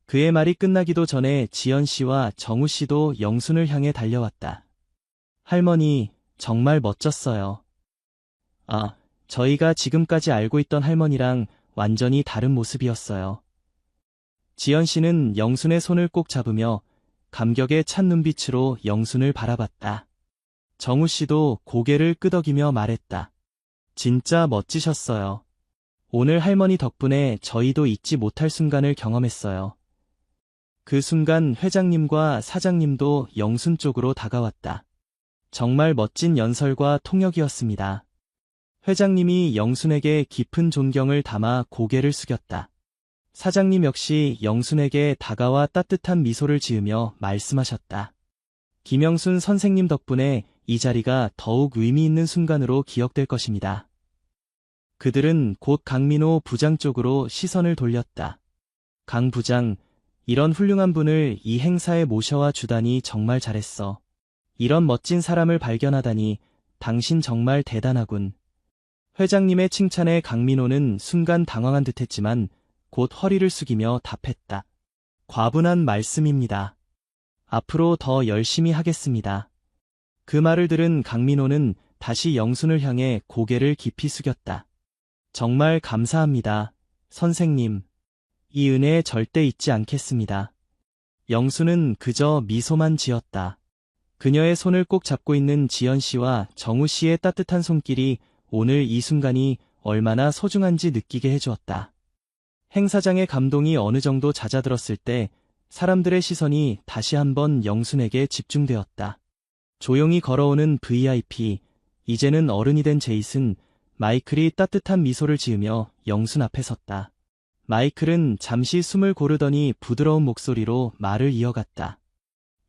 그의 말이 끝나기도 전에 지연 씨와 정우 씨도 영순을 향해 달려왔다. 할머니, 정말 멋졌어요. 아, 저희가 지금까지 알고 있던 할머니랑 완전히 다른 모습이었어요. 지연 씨는 영순의 손을 꼭 잡으며 감격에 찬 눈빛으로 영순을 바라봤다. 정우 씨도 고개를 끄덕이며 말했다. 진짜 멋지셨어요. 오늘 할머니 덕분에 저희도 잊지 못할 순간을 경험했어요. 그 순간 회장님과 사장님도 영순 쪽으로 다가왔다. 정말 멋진 연설과 통역이었습니다. 회장님이 영순에게 깊은 존경을 담아 고개를 숙였다. 사장님 역시 영순에게 다가와 따뜻한 미소를 지으며 말씀하셨다. 김영순 선생님 덕분에 이 자리가 더욱 의미 있는 순간으로 기억될 것입니다. 그들은 곧 강민호 부장 쪽으로 시선을 돌렸다. 강 부장, 이런 훌륭한 분을 이 행사에 모셔와 주다니 정말 잘했어. 이런 멋진 사람을 발견하다니 당신 정말 대단하군. 회장님의 칭찬에 강민호는 순간 당황한 듯했지만 곧 허리를 숙이며 답했다. 과분한 말씀입니다. 앞으로 더 열심히 하겠습니다. 그 말을 들은 강민호는 다시 영순을 향해 고개를 깊이 숙였다. 정말 감사합니다, 선생님. 이 은혜 절대 잊지 않겠습니다. 영순은 그저 미소만 지었다. 그녀의 손을 꼭 잡고 있는 지연 씨와 정우 씨의 따뜻한 손길이 오늘 이 순간이 얼마나 소중한지 느끼게 해주었다. 행사장의 감동이 어느 정도 잦아들었을 때 사람들의 시선이 다시 한번 영순에게 집중되었다. 조용히 걸어오는 VIP, 이제는 어른이 된 제이슨, 마이클이 따뜻한 미소를 지으며 영순 앞에 섰다. 마이클은 잠시 숨을 고르더니 부드러운 목소리로 말을 이어갔다.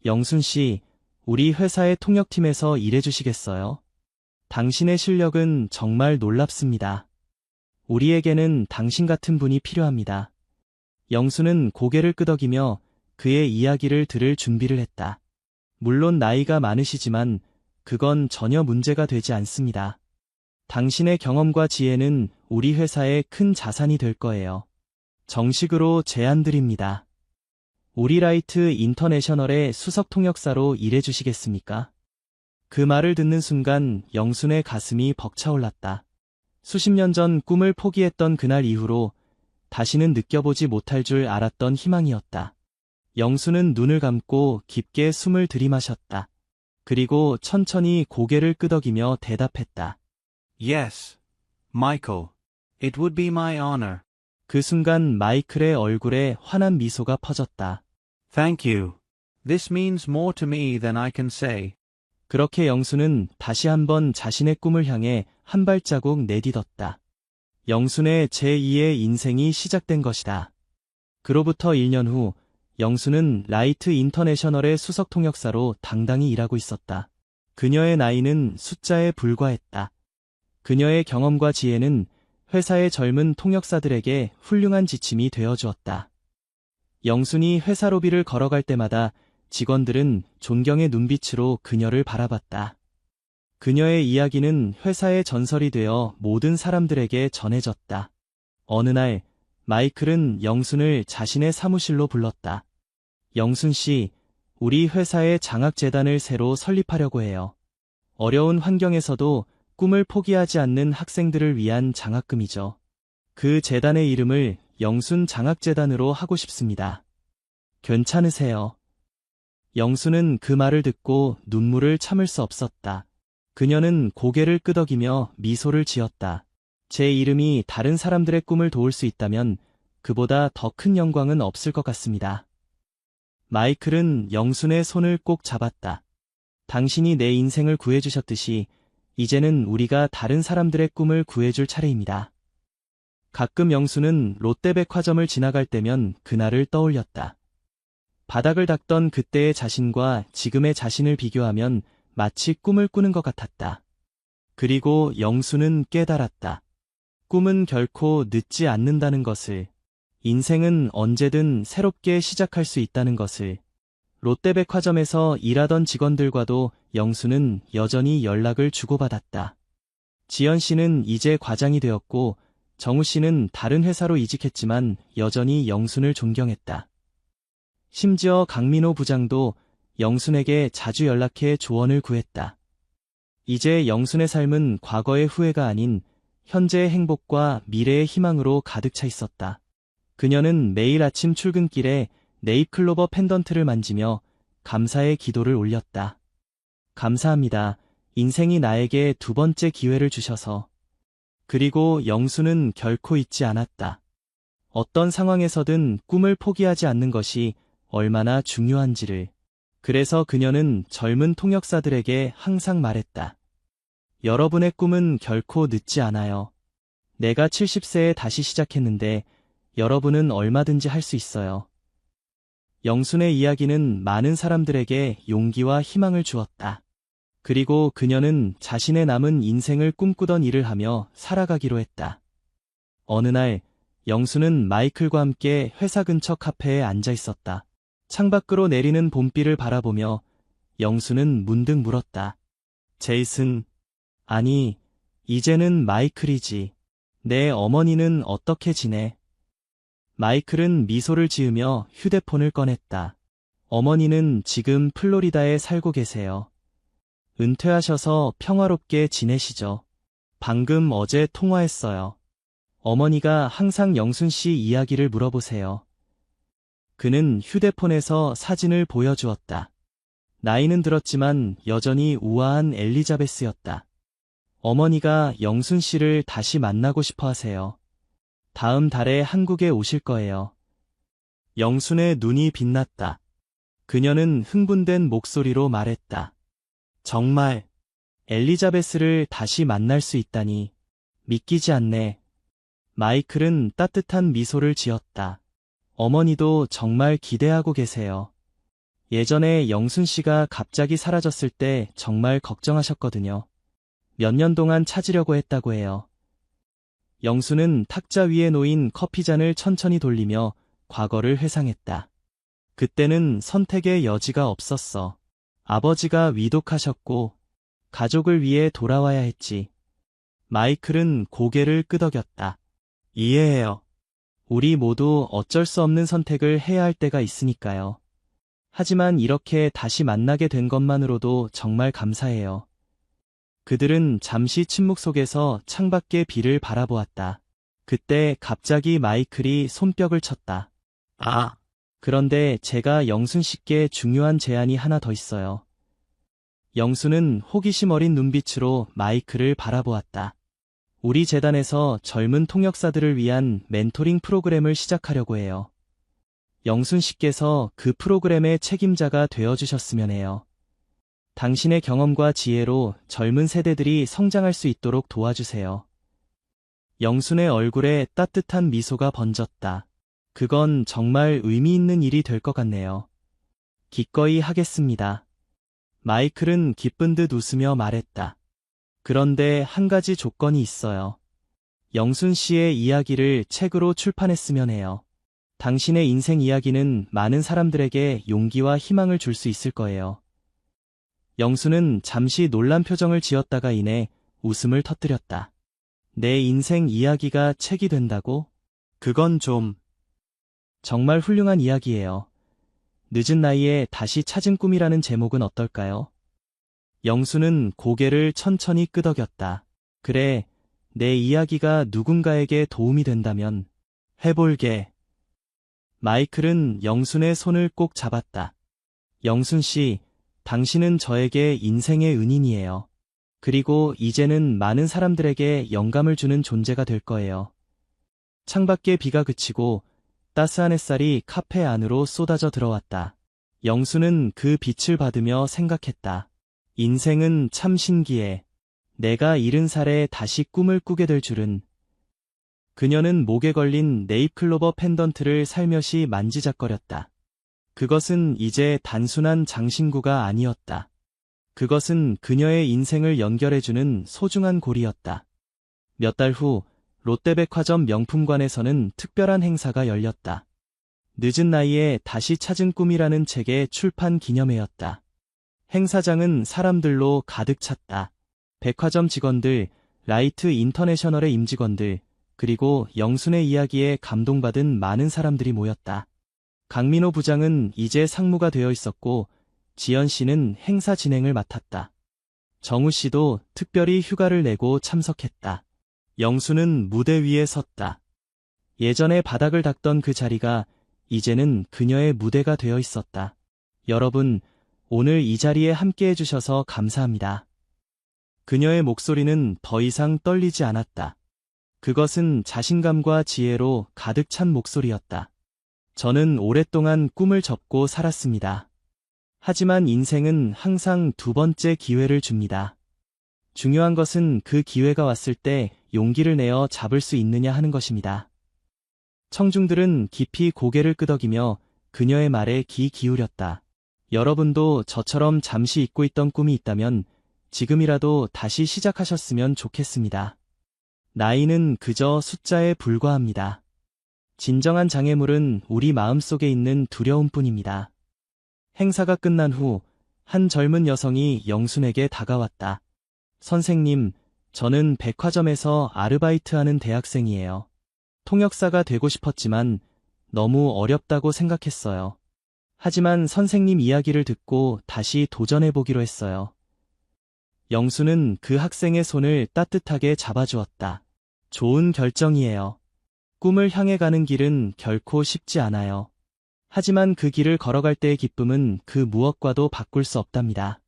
영순 씨, 우리 회사의 통역팀에서 일해주시겠어요? 당신의 실력은 정말 놀랍습니다. 우리에게는 당신 같은 분이 필요합니다. 영순은 고개를 끄덕이며 그의 이야기를 들을 준비를 했다. 물론 나이가 많으시지만 그건 전혀 문제가 되지 않습니다. 당신의 경험과 지혜는 우리 회사의 큰 자산이 될 거예요. 정식으로 제안드립니다. 우리라이트 인터내셔널의 수석 통역사로 일해주시겠습니까? 그 말을 듣는 순간 영순의 가슴이 벅차올랐다. 수십 년 전 꿈을 포기했던 그날 이후로 다시는 느껴보지 못할 줄 알았던 희망이었다. 영순은 눈을 감고 깊게 숨을 들이마셨다. 그리고 천천히 고개를 끄덕이며 대답했다. Yes, Michael. It would be my honor. 그 순간 마이클의 얼굴에 환한 미소가 퍼졌다. Thank you. This means more to me than I can say. 그렇게 영순은 다시 한번 자신의 꿈을 향해 한 발자국 내딛었다. 영순의 제2의 인생이 시작된 것이다. 그로부터 1년 후, 영순은 라이트 인터내셔널의 수석 통역사로 당당히 일하고 있었다. 그녀의 나이는 숫자에 불과했다. 그녀의 경험과 지혜는 회사의 젊은 통역사들에게 훌륭한 지침이 되어주었다. 영순이 회사 로비를 걸어갈 때마다 직원들은 존경의 눈빛으로 그녀를 바라봤다. 그녀의 이야기는 회사의 전설이 되어 모든 사람들에게 전해졌다. 어느 날, 마이클은 영순을 자신의 사무실로 불렀다. 영순 씨, 우리 회사의 장학재단을 새로 설립하려고 해요. 어려운 환경에서도 꿈을 포기하지 않는 학생들을 위한 장학금이죠. 그 재단의 이름을 영순 장학재단으로 하고 싶습니다. 괜찮으세요? 영순은 그 말을 듣고 눈물을 참을 수 없었다. 그녀는 고개를 끄덕이며 미소를 지었다. 제 이름이 다른 사람들의 꿈을 도울 수 있다면 그보다 더 큰 영광은 없을 것 같습니다. 마이클은 영순의 손을 꼭 잡았다. 당신이 내 인생을 구해주셨듯이 이제는 우리가 다른 사람들의 꿈을 구해줄 차례입니다. 가끔 영순은 롯데백화점을 지나갈 때면 그날을 떠올렸다. 바닥을 닦던 그때의 자신과 지금의 자신을 비교하면 마치 꿈을 꾸는 것 같았다. 그리고 영순은 깨달았다. 꿈은 결코 늦지 않는다는 것을, 인생은 언제든 새롭게 시작할 수 있다는 것을. 롯데백화점에서 일하던 직원들과도 영순은 여전히 연락을 주고받았다. 지연 씨는 이제 과장이 되었고 정우 씨는 다른 회사로 이직했지만 여전히 영순을 존경했다. 심지어 강민호 부장도 영순에게 자주 연락해 조언을 구했다. 이제 영순의 삶은 과거의 후회가 아닌 현재의 행복과 미래의 희망으로 가득 차 있었다. 그녀는 매일 아침 출근길에 네잎클로버 펜던트를 만지며 감사의 기도를 올렸다. 감사합니다. 인생이 나에게 두 번째 기회를 주셔서. 그리고 영순은 결코 잊지 않았다. 어떤 상황에서든 꿈을 포기하지 않는 것이 얼마나 중요한지를. 그래서 그녀는 젊은 통역사들에게 항상 말했다. 여러분의 꿈은 결코 늦지 않아요. 내가 70세에 다시 시작했는데 여러분은 얼마든지 할 수 있어요. 영순의 이야기는 많은 사람들에게 용기와 희망을 주었다. 그리고 그녀는 자신의 남은 인생을 꿈꾸던 일을 하며 살아가기로 했다. 어느 날, 영순은 마이클과 함께 회사 근처 카페에 앉아 있었다. 창밖으로 내리는 봄비를 바라보며 영순은 문득 물었다. 제이슨, 아니, 이제는 마이클이지. 내 어머니는 어떻게 지내? 마이클은 미소를 지으며 휴대폰을 꺼냈다. 어머니는 지금 플로리다에 살고 계세요. 은퇴하셔서 평화롭게 지내시죠. 방금 어제 통화했어요. 어머니가 항상 영순 씨 이야기를 물어보세요. 그는 휴대폰에서 사진을 보여주었다. 나이는 들었지만 여전히 우아한 엘리자베스였다. 어머니가 영순 씨를 다시 만나고 싶어 하세요. 다음 달에 한국에 오실 거예요. 영순의 눈이 빛났다. 그녀는 흥분된 목소리로 말했다. 정말 엘리자베스를 다시 만날 수 있다니 믿기지 않네. 마이클은 따뜻한 미소를 지었다. 어머니도 정말 기대하고 계세요. 예전에 영순 씨가 갑자기 사라졌을 때 정말 걱정하셨거든요. 몇 년 동안 찾으려고 했다고 해요. 영수는 탁자 위에 놓인 커피잔을 천천히 돌리며 과거를 회상했다. 그때는 선택의 여지가 없었어. 아버지가 위독하셨고 가족을 위해 돌아와야 했지. 마이클은 고개를 끄덕였다. 이해해요. 우리 모두 어쩔 수 없는 선택을 해야 할 때가 있으니까요. 하지만 이렇게 다시 만나게 된 것만으로도 정말 감사해요. 그들은 잠시 침묵 속에서 창밖의 비를 바라보았다. 그때 갑자기 마이클이 손뼉을 쳤다. 아, 그런데 제가 영순 씨께 중요한 제안이 하나 더 있어요. 영순은 호기심 어린 눈빛으로 마이클을 바라보았다. 우리 재단에서 젊은 통역사들을 위한 멘토링 프로그램을 시작하려고 해요. 영순 씨께서 그 프로그램의 책임자가 되어주셨으면 해요. 당신의 경험과 지혜로 젊은 세대들이 성장할 수 있도록 도와주세요. 영순의 얼굴에 따뜻한 미소가 번졌다. 그건 정말 의미 있는 일이 될 것 같네요. 기꺼이 하겠습니다. 마이클은 기쁜 듯 웃으며 말했다. 그런데 한 가지 조건이 있어요. 영순 씨의 이야기를 책으로 출판했으면 해요. 당신의 인생 이야기는 많은 사람들에게 용기와 희망을 줄 수 있을 거예요. 영수는 잠시 놀란 표정을 지었다가 이내 웃음을 터뜨렸다. 내 인생 이야기가 책이 된다고? 그건 좀... 정말 훌륭한 이야기예요. 늦은 나이에 다시 찾은 꿈이라는 제목은 어떨까요? 영수는 고개를 천천히 끄덕였다. 그래, 내 이야기가 누군가에게 도움이 된다면 해볼게. 마이클은 영순의 손을 꼭 잡았다. 영순 씨, 당신은 저에게 인생의 은인이에요. 그리고 이제는 많은 사람들에게 영감을 주는 존재가 될 거예요. 창밖에 비가 그치고 따스한 햇살이 카페 안으로 쏟아져 들어왔다. 영수는 그 빛을 받으며 생각했다. 인생은 참 신기해. 내가 70살에 다시 꿈을 꾸게 될 줄은. 그녀는 목에 걸린 네잎클로버 펜던트를 살며시 만지작거렸다. 그것은 이제 단순한 장신구가 아니었다. 그것은 그녀의 인생을 연결해주는 소중한 고리였다. 몇 달 후 롯데백화점 명품관에서는 특별한 행사가 열렸다. 늦은 나이에 다시 찾은 꿈이라는 책의 출판 기념회였다. 행사장은 사람들로 가득 찼다. 백화점 직원들, 라이트 인터내셔널의 임직원들, 그리고 영순의 이야기에 감동받은 많은 사람들이 모였다. 강민호 부장은 이제 상무가 되어 있었고 지연 씨는 행사 진행을 맡았다. 정우 씨도 특별히 휴가를 내고 참석했다. 영수는 무대 위에 섰다. 예전에 바닥을 닦던 그 자리가 이제는 그녀의 무대가 되어 있었다. 여러분, 오늘 이 자리에 함께 해주셔서 감사합니다. 그녀의 목소리는 더 이상 떨리지 않았다. 그것은 자신감과 지혜로 가득 찬 목소리였다. 저는 오랫동안 꿈을 접고 살았습니다. 하지만 인생은 항상 두 번째 기회를 줍니다. 중요한 것은 그 기회가 왔을 때 용기를 내어 잡을 수 있느냐 하는 것입니다. 청중들은 깊이 고개를 끄덕이며 그녀의 말에 귀 기울였다. 여러분도 저처럼 잠시 잊고 있던 꿈이 있다면 지금이라도 다시 시작하셨으면 좋겠습니다. 나이는 그저 숫자에 불과합니다. 진정한 장애물은 우리 마음속에 있는 두려움뿐입니다. 행사가 끝난 후 한 젊은 여성이 영순에게 다가왔다. 선생님, 저는 백화점에서 아르바이트하는 대학생이에요. 통역사가 되고 싶었지만 너무 어렵다고 생각했어요. 하지만 선생님 이야기를 듣고 다시 도전해보기로 했어요. 영수는 그 학생의 손을 따뜻하게 잡아주었다. 좋은 결정이에요. 꿈을 향해 가는 길은 결코 쉽지 않아요. 하지만 그 길을 걸어갈 때의 기쁨은 그 무엇과도 바꿀 수 없답니다.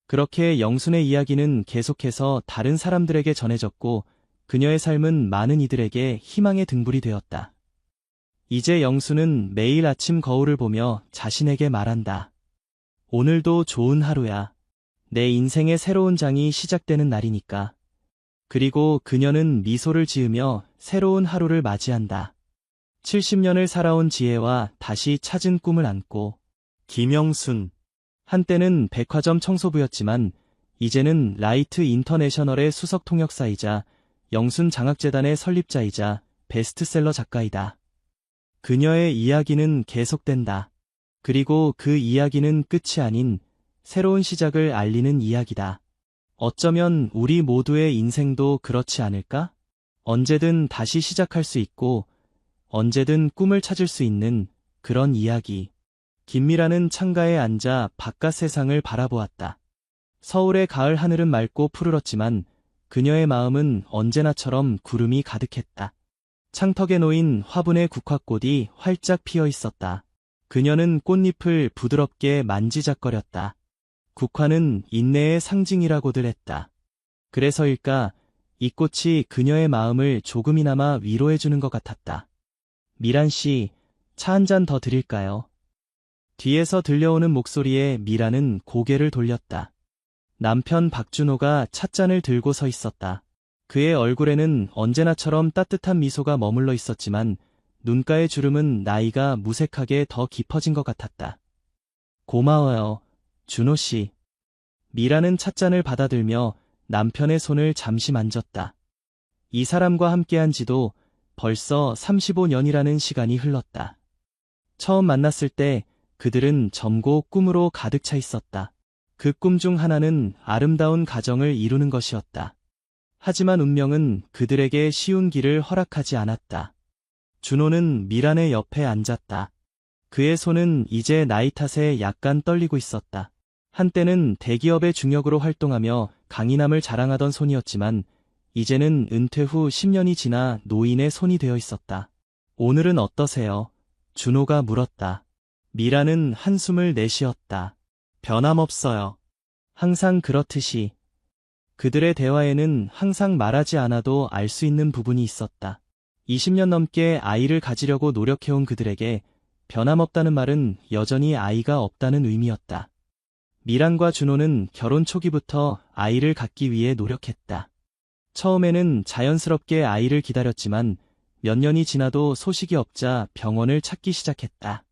그렇게 영순의 이야기는 계속해서 다른 사람들에게 전해졌고 그녀의 삶은 많은 이들에게 희망의 등불이 되었다. 이제 영순은 매일 아침 거울을 보며 자신에게 말한다. 오늘도 좋은 하루야. 내 인생의 새로운 장이 시작되는 날이니까. 그리고 그녀는 미소를 지으며 새로운 하루를 맞이한다. 70년을 살아온 지혜와 다시 찾은 꿈을 안고. 김영순. 한때는 백화점 청소부였지만 이제는 라이트 인터내셔널의 수석 통역사이자 영순 장학재단의 설립자이자 베스트셀러 작가이다. 그녀의 이야기는 계속된다. 그리고 그 이야기는 끝이 아닌 새로운 시작을 알리는 이야기다. 어쩌면 우리 모두의 인생도 그렇지 않을까? 언제든 다시 시작할 수 있고 언제든 꿈을 찾을 수 있는 그런 이야기. 김미라는 창가에 앉아 바깥 세상을 바라보았다. 서울의 가을 하늘은 맑고 푸르렀지만 그녀의 마음은 언제나처럼 구름이 가득했다. 창턱에 놓인 화분의 국화꽃이 활짝 피어 있었다. 그녀는 꽃잎을 부드럽게 만지작거렸다. 국화는 인내의 상징이라고들 했다. 그래서일까 이 꽃이 그녀의 마음을 조금이나마 위로해주는 것 같았다. 미란 씨, 차 한 잔 더 드릴까요? 뒤에서 들려오는 목소리에 미라는 고개를 돌렸다. 남편 박준호가 찻잔을 들고 서 있었다. 그의 얼굴에는 언제나처럼 따뜻한 미소가 머물러 있었지만 눈가의 주름은 나이가 무색하게 더 깊어진 것 같았다. 고마워요, 준호 씨. 미라는 찻잔을 받아들며 남편의 손을 잠시 만졌다. 이 사람과 함께한 지도 벌써 35년이라는 시간이 흘렀다. 처음 만났을 때 그들은 젊고 꿈으로 가득 차 있었다. 그 꿈 중 하나는 아름다운 가정을 이루는 것이었다. 하지만 운명은 그들에게 쉬운 길을 허락하지 않았다. 준호는 미란의 옆에 앉았다. 그의 손은 이제 나이 탓에 약간 떨리고 있었다. 한때는 대기업의 중역으로 활동하며 강인함을 자랑하던 손이었지만 이제는 은퇴 후 10년이 지나 노인의 손이 되어 있었다. 오늘은 어떠세요? 준호가 물었다. 미라는 한숨을 내쉬었다. 변함없어요. 항상 그렇듯이. 그들의 대화에는 항상 말하지 않아도 알 수 있는 부분이 있었다. 20년 넘게 아이를 가지려고 노력해온 그들에게 변함없다는 말은 여전히 아이가 없다는 의미였다. 미란과 준호는 결혼 초기부터 아이를 갖기 위해 노력했다. 처음에는 자연스럽게 아이를 기다렸지만 몇 년이 지나도 소식이 없자 병원을 찾기 시작했다.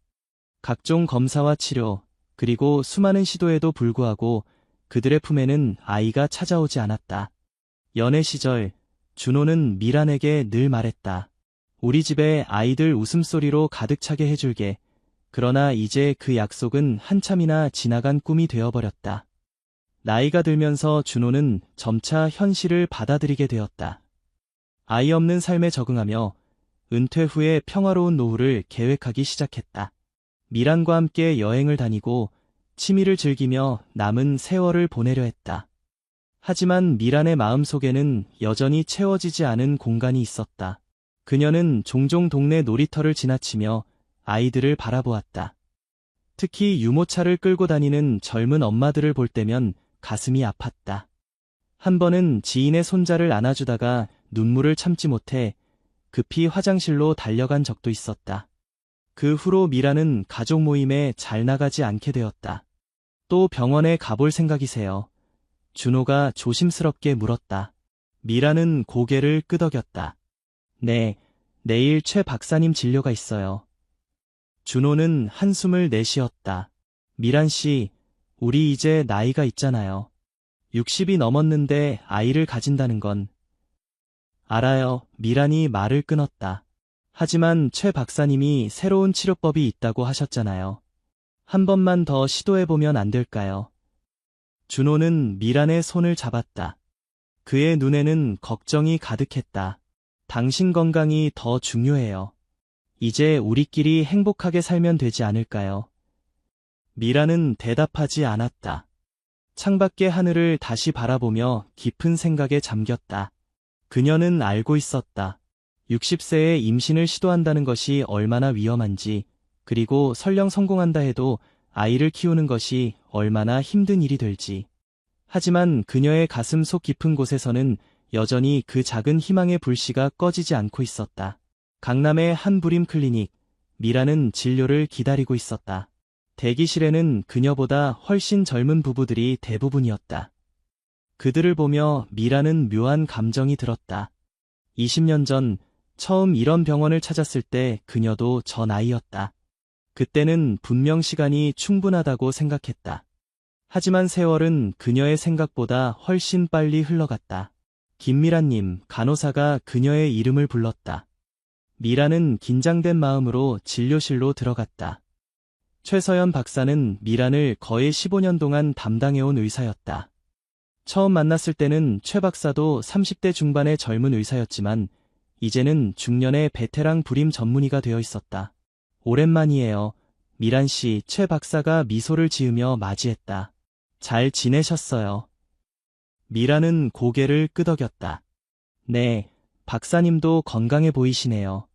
각종 검사와 치료, 그리고 수많은 시도에도 불구하고 그들의 품에는 아이가 찾아오지 않았다. 연애 시절, 준호는 미란에게 늘 말했다. 우리 집에 아이들 웃음소리로 가득 차게 해줄게. 그러나 이제 그 약속은 한참이나 지나간 꿈이 되어버렸다. 나이가 들면서 준호는 점차 현실을 받아들이게 되었다. 아이 없는 삶에 적응하며 은퇴 후에 평화로운 노후를 계획하기 시작했다. 미란과 함께 여행을 다니고 취미를 즐기며 남은 세월을 보내려 했다. 하지만 미란의 마음속에는 여전히 채워지지 않은 공간이 있었다. 그녀는 종종 동네 놀이터를 지나치며 아이들을 바라보았다. 특히 유모차를 끌고 다니는 젊은 엄마들을 볼 때면 가슴이 아팠다. 한 번은 지인의 손자를 안아주다가 눈물을 참지 못해 급히 화장실로 달려간 적도 있었다. 그 후로 미라는 가족 모임에 잘 나가지 않게 되었다. 또 병원에 가볼 생각이세요? 준호가 조심스럽게 물었다. 미라는 고개를 끄덕였다. 네, 내일 최 박사님 진료가 있어요. 준호는 한숨을 내쉬었다. 미란 씨, 우리 이제 나이가 있잖아요. 60이 넘었는데 아이를 가진다는 건. 알아요. 미란이 말을 끊었다. 하지만 최 박사님이 새로운 치료법이 있다고 하셨잖아요. 한 번만 더 시도해보면 안 될까요? 준호는 미란의 손을 잡았다. 그의 눈에는 걱정이 가득했다. 당신 건강이 더 중요해요. 이제 우리끼리 행복하게 살면 되지 않을까요? 미란은 대답하지 않았다. 창밖의 하늘을 다시 바라보며 깊은 생각에 잠겼다. 그녀는 알고 있었다. 60세에 임신을 시도한다는 것이 얼마나 위험한지, 그리고 설령 성공한다 해도 아이를 키우는 것이 얼마나 힘든 일이 될지. 하지만 그녀의 가슴 속 깊은 곳에서는 여전히 그 작은 희망의 불씨가 꺼지지 않고 있었다. 강남의 한 부림 클리닉, 미라는 진료를 기다리고 있었다. 대기실에는 그녀보다 훨씬 젊은 부부들이 대부분이었다. 그들을 보며 미라는 묘한 감정이 들었다. 20년 전 처음 이런 병원을 찾았을 때 그녀도 저 나이였다. 그때는 분명 시간이 충분하다고 생각했다. 하지만 세월은 그녀의 생각보다 훨씬 빨리 흘러갔다. 김미라님, 간호사가 그녀의 이름을 불렀다. 미라는 긴장된 마음으로 진료실로 들어갔다. 최서연 박사는 미란을 거의 15년 동안 담당해온 의사였다. 처음 만났을 때는 최 박사도 30대 중반의 젊은 의사였지만 이제는 중년의 베테랑 불임 전문의가 되어 있었다. 오랜만이에요. 미란 씨, 최 박사가 미소를 지으며 맞이했다. 잘 지내셨어요? 미란은 고개를 끄덕였다. 네, 박사님도 건강해 보이시네요.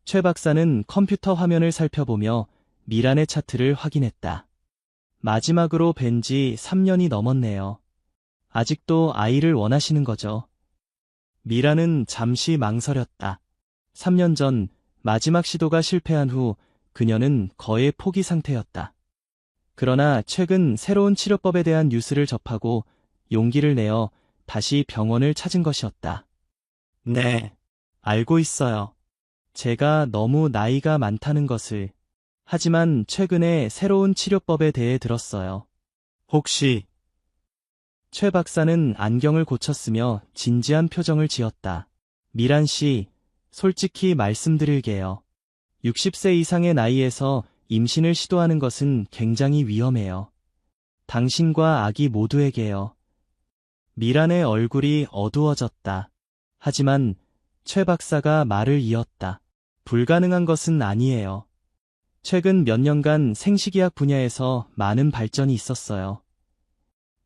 최 박사는 컴퓨터 화면을 살펴보며 미란의 차트를 확인했다. 마지막으로 뵌 지 3년이 넘었네요. 아직도 아이를 원하시는 거죠? 미란은 잠시 망설였다. 3년 전 마지막 시도가 실패한 후 그녀는 거의 포기 상태였다. 그러나 최근 새로운 치료법에 대한 뉴스를 접하고 용기를 내어 다시 병원을 찾은 것이었다. 네, 알고 있어요. 제가 너무 나이가 많다는 것을. 하지만 최근에 새로운 치료법에 대해 들었어요. 혹시 최 박사는 안경을 고쳤으며 진지한 표정을 지었다. 미란 씨, 솔직히 말씀드릴게요. 60세 이상의 나이에서 임신을 시도하는 것은 굉장히 위험해요. 당신과 아기 모두에게요. 미란의 얼굴이 어두워졌다. 하지만 최 박사가 말을 이었다. 불가능한 것은 아니에요. 최근 몇 년간 생식의학 분야에서 많은 발전이 있었어요.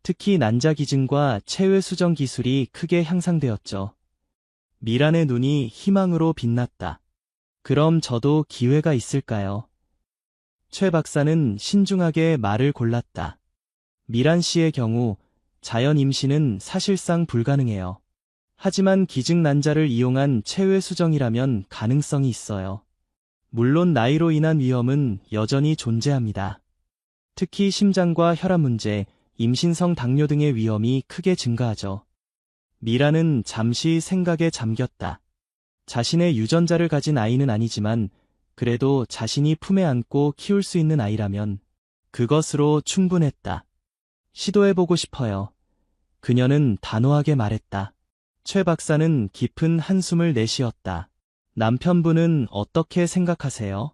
특히 난자 기증과 체외 수정 기술이 크게 향상되었죠. 미란의 눈이 희망으로 빛났다. 그럼 저도 기회가 있을까요? 최 박사는 신중하게 말을 골랐다. 미란 씨의 경우 자연 임신은 사실상 불가능해요. 하지만 기증 난자를 이용한 체외 수정이라면 가능성이 있어요. 물론 나이로 인한 위험은 여전히 존재합니다. 특히 심장과 혈압 문제, 임신성 당뇨 등의 위험이 크게 증가하죠. 미라는 잠시 생각에 잠겼다. 자신의 유전자를 가진 아이는 아니지만 그래도 자신이 품에 안고 키울 수 있는 아이라면 그것으로 충분했다. 시도해보고 싶어요. 그녀는 단호하게 말했다. 최 박사는 깊은 한숨을 내쉬었다. 남편분은 어떻게 생각하세요?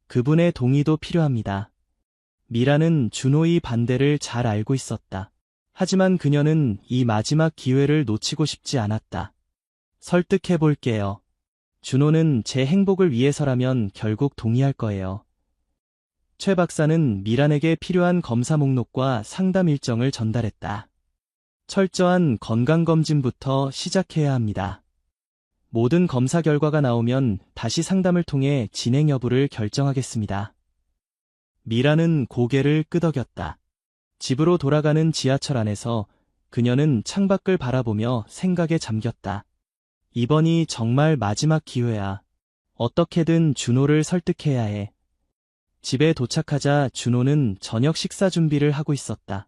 그분의 동의도 필요합니다. 미라는 준호의 반대를 잘 알고 있었다. 하지만 그녀는 이 마지막 기회를 놓치고 싶지 않았다. 설득해볼게요. 준호는 제 행복을 위해서라면 결국 동의할 거예요. 최 박사는 미란에게 필요한 검사 목록과 상담 일정을 전달했다. 철저한 건강검진부터 시작해야 합니다. 모든 검사 결과가 나오면 다시 상담을 통해 진행 여부를 결정하겠습니다. 미라는 고개를 끄덕였다. 집으로 돌아가는 지하철 안에서 그녀는 창밖을 바라보며 생각에 잠겼다. 이번이 정말 마지막 기회야. 어떻게든 준호를 설득해야 해. 집에 도착하자 준호는 저녁 식사 준비를 하고 있었다.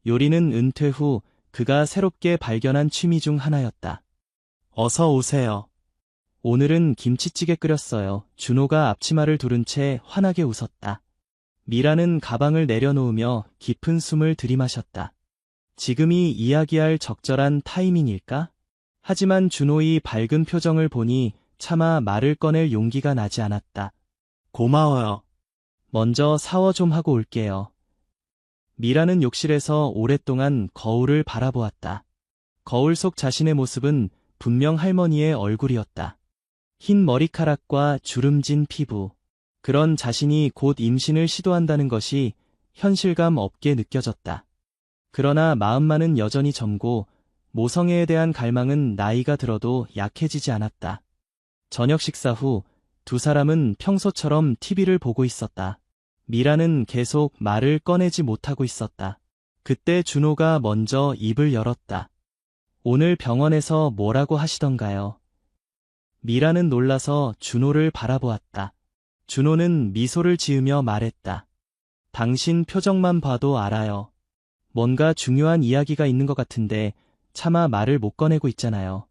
요리는 은퇴 후 그가 새롭게 발견한 취미 중 하나였다. 어서 오세요. 오늘은 김치찌개 끓였어요. 준호가 앞치마를 두른 채 환하게 웃었다. 미라는 가방을 내려놓으며 깊은 숨을 들이마셨다. 지금이 이야기할 적절한 타이밍일까? 하지만 준호의 밝은 표정을 보니 차마 말을 꺼낼 용기가 나지 않았다. 고마워요. 먼저 샤워 좀 하고 올게요. 미라는 욕실에서 오랫동안 거울을 바라보았다. 거울 속 자신의 모습은 분명 할머니의 얼굴이었다. 흰 머리카락과 주름진 피부. 그런 자신이 곧 임신을 시도한다는 것이 현실감 없게 느껴졌다. 그러나 마음만은 여전히 젊고 모성애에 대한 갈망은 나이가 들어도 약해지지 않았다. 저녁 식사 후 두 사람은 평소처럼 TV를 보고 있었다. 미라는 계속 말을 꺼내지 못하고 있었다. 그때 준호가 먼저 입을 열었다. 오늘 병원에서 뭐라고 하시던가요? 미라는 놀라서 준호를 바라보았다. 준호는 미소를 지으며 말했다. 당신 표정만 봐도 알아요. 뭔가 중요한 이야기가 있는 것 같은데 차마 말을 못 꺼내고 있잖아요.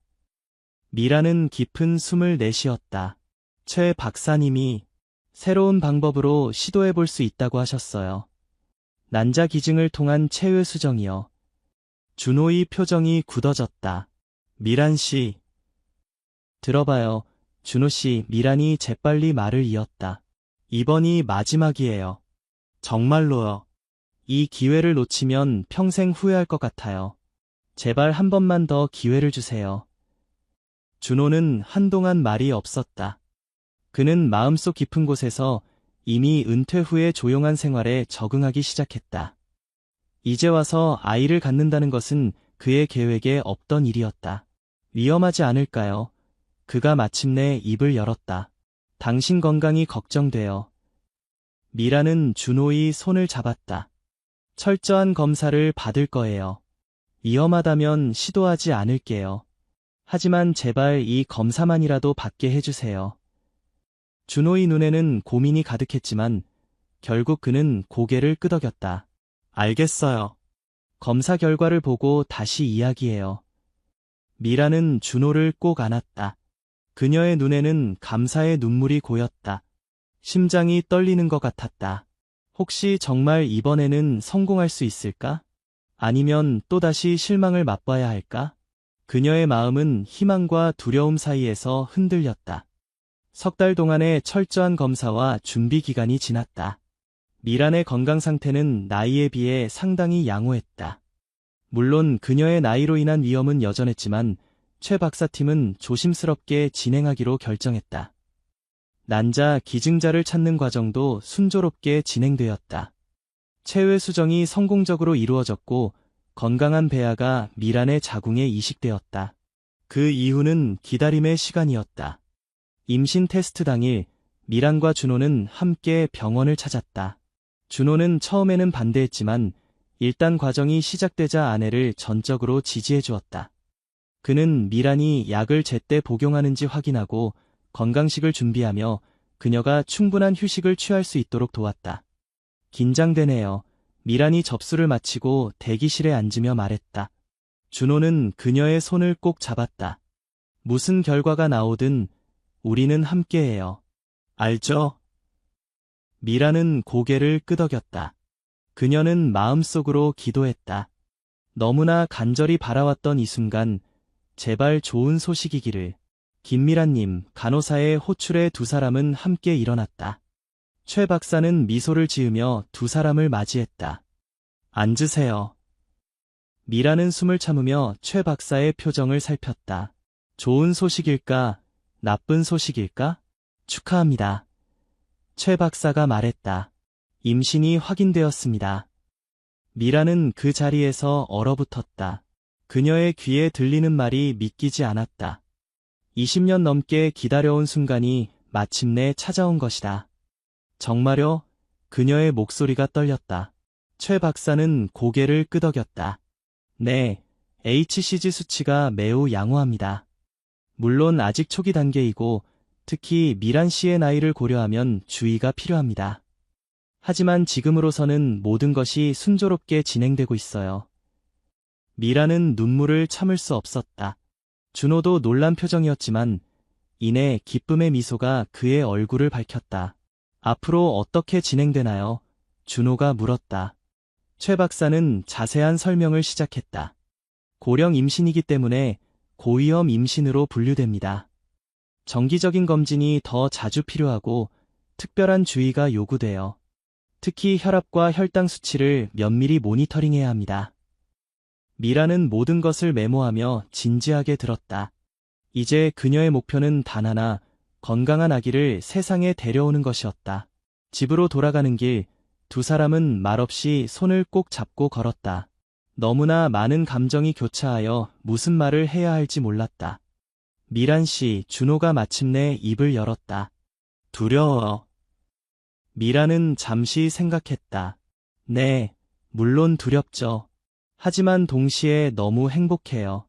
미라는 깊은 숨을 내쉬었다. 최 박사님이 새로운 방법으로 시도해 볼 수 있다고 하셨어요. 난자 기증을 통한 체외 수정이요. 준호의 표정이 굳어졌다. 미란 씨. 들어봐요. 준호 씨, 미란이 재빨리 말을 이었다. 이번이 마지막이에요. 정말로요. 이 기회를 놓치면 평생 후회할 것 같아요. 제발 한 번만 더 기회를 주세요. 준호는 한동안 말이 없었다. 그는 마음속 깊은 곳에서 이미 은퇴 후의 조용한 생활에 적응하기 시작했다. 이제 와서 아이를 갖는다는 것은 그의 계획에 없던 일이었다. 위험하지 않을까요? 그가 마침내 입을 열었다. 당신 건강이 걱정돼요. 미라는 준호의 손을 잡았다. 철저한 검사를 받을 거예요. 위험하다면 시도하지 않을게요. 하지만 제발 이 검사만이라도 받게 해주세요. 준호의 눈에는 고민이 가득했지만 결국 그는 고개를 끄덕였다. 알겠어요. 검사 결과를 보고 다시 이야기해요. 미라는 준호를 꼭 안았다. 그녀의 눈에는 감사의 눈물이 고였다. 심장이 떨리는 것 같았다. 혹시 정말 이번에는 성공할 수 있을까? 아니면 또다시 실망을 맛봐야 할까? 그녀의 마음은 희망과 두려움 사이에서 흔들렸다. 석 달 동안의 철저한 검사와 준비 기간이 지났다. 미란의 건강 상태는 나이에 비해 상당히 양호했다. 물론 그녀의 나이로 인한 위험은 여전했지만 최 박사팀은 조심스럽게 진행하기로 결정했다. 난자 기증자를 찾는 과정도 순조롭게 진행되었다. 체외 수정이 성공적으로 이루어졌고 건강한 배아가 미란의 자궁에 이식되었다. 그 이후는 기다림의 시간이었다. 임신 테스트 당일 미란과 준호는 함께 병원을 찾았다. 준호는 처음에는 반대했지만 일단 과정이 시작되자 아내를 전적으로 지지해 주었다. 그는 미란이 약을 제때 복용하는지 확인하고 건강식을 준비하며 그녀가 충분한 휴식을 취할 수 있도록 도왔다. 긴장되네요. 미란이 접수를 마치고 대기실에 앉으며 말했다. 준호는 그녀의 손을 꼭 잡았다. 무슨 결과가 나오든 우리는 함께해요. 알죠? 미라는 고개를 끄덕였다. 그녀는 마음속으로 기도했다. 너무나 간절히 바라왔던 이 순간, 제발 좋은 소식이기를. 김미란님, 간호사의 호출에 두 사람은 함께 일어났다. 최 박사는 미소를 지으며 두 사람을 맞이했다. 앉으세요. 미라는 숨을 참으며 최 박사의 표정을 살폈다. 좋은 소식일까? 나쁜 소식일까? 축하합니다. 최 박사가 말했다. 임신이 확인되었습니다. 미라는 그 자리에서 얼어붙었다. 그녀의 귀에 들리는 말이 믿기지 않았다. 20년 넘게 기다려온 순간이 마침내 찾아온 것이다. 정말요? 그녀의 목소리가 떨렸다. 최 박사는 고개를 끄덕였다. 네, HCG 수치가 매우 양호합니다. 물론 아직 초기 단계이고 특히 미란 씨의 나이를 고려하면 주의가 필요합니다. 하지만 지금으로서는 모든 것이 순조롭게 진행되고 있어요. 미라는 눈물을 참을 수 없었다. 준호도 놀란 표정이었지만 이내 기쁨의 미소가 그의 얼굴을 밝혔다. 앞으로 어떻게 진행되나요? 준호가 물었다. 최 박사는 자세한 설명을 시작했다. 고령 임신이기 때문에 고위험 임신으로 분류됩니다. 정기적인 검진이 더 자주 필요하고 특별한 주의가 요구돼요. 특히 혈압과 혈당 수치를 면밀히 모니터링해야 합니다. 미라는 모든 것을 메모하며 진지하게 들었다. 이제 그녀의 목표는 단 하나, 건강한 아기를 세상에 데려오는 것이었다. 집으로 돌아가는 길, 두 사람은 말없이 손을 꼭 잡고 걸었다. 너무나 많은 감정이 교차하여 무슨 말을 해야 할지 몰랐다. 미란 씨, 준호가 마침내 입을 열었다. 두려워. 미라는 잠시 생각했다. 네, 물론 두렵죠. 하지만 동시에 너무 행복해요.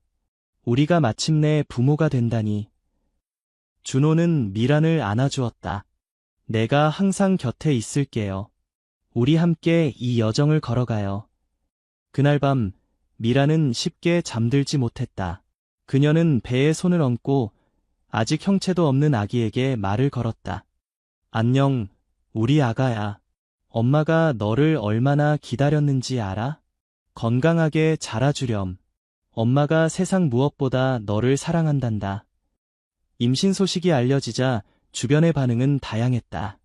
우리가 마침내 부모가 된다니. 준호는 미란을 안아주었다. 내가 항상 곁에 있을게요. 우리 함께 이 여정을 걸어가요. 그날 밤, 미라는 쉽게 잠들지 못했다. 그녀는 배에 손을 얹고 아직 형체도 없는 아기에게 말을 걸었다. 안녕, 우리 아가야. 엄마가 너를 얼마나 기다렸는지 알아? 건강하게 자라주렴. 엄마가 세상 무엇보다 너를 사랑한단다. 임신 소식이 알려지자 주변의 반응은 다양했다.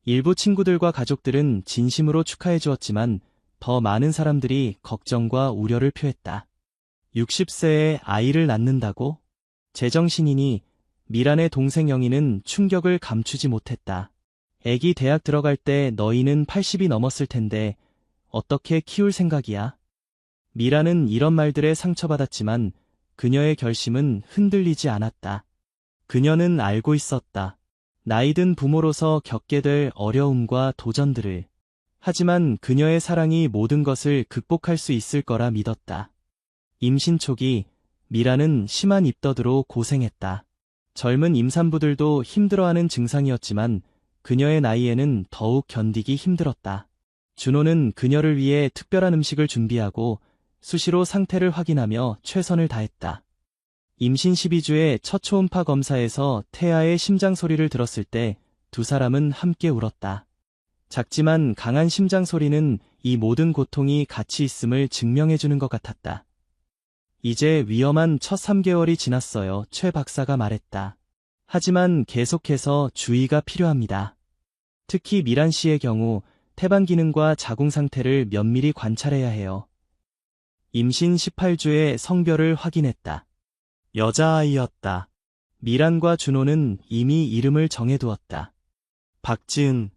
일부 친구들과 가족들은 진심으로 축하해 주었지만 더 많은 사람들이 걱정과 우려를 표했다. 60세에 아이를 낳는다고? 제정신이니? 미란의 동생 영희는 충격을 감추지 못했다. 애기 대학 들어갈 때 너희는 80이 넘었을 텐데 어떻게 키울 생각이야? 미라는 이런 말들에 상처받았지만 그녀의 결심은 흔들리지 않았다. 그녀는 알고 있었다. 나이든 부모로서 겪게 될 어려움과 도전들을. 하지만 그녀의 사랑이 모든 것을 극복할 수 있을 거라 믿었다. 임신 초기, 미라는 심한 입덧으로 고생했다. 젊은 임산부들도 힘들어하는 증상이었지만 그녀의 나이에는 더욱 견디기 힘들었다. 준호는 그녀를 위해 특별한 음식을 준비하고 수시로 상태를 확인하며 최선을 다했다. 임신 12주의 첫 초음파 검사에서 태아의 심장 소리를 들었을 때 두 사람은 함께 울었다. 작지만 강한 심장 소리는 이 모든 고통이 같이 있음을 증명해주는 것 같았다. 이제 위험한 첫 3개월이 지났어요. 최 박사가 말했다. 하지만 계속해서 주의가 필요합니다. 특히 미란 씨의 경우 태반 기능과 자궁 상태를 면밀히 관찰해야 해요. 임신 18주에 성별을 확인했다. 여자아이였다. 미란과 준호는 이미 이름을 정해두었다. 박지은.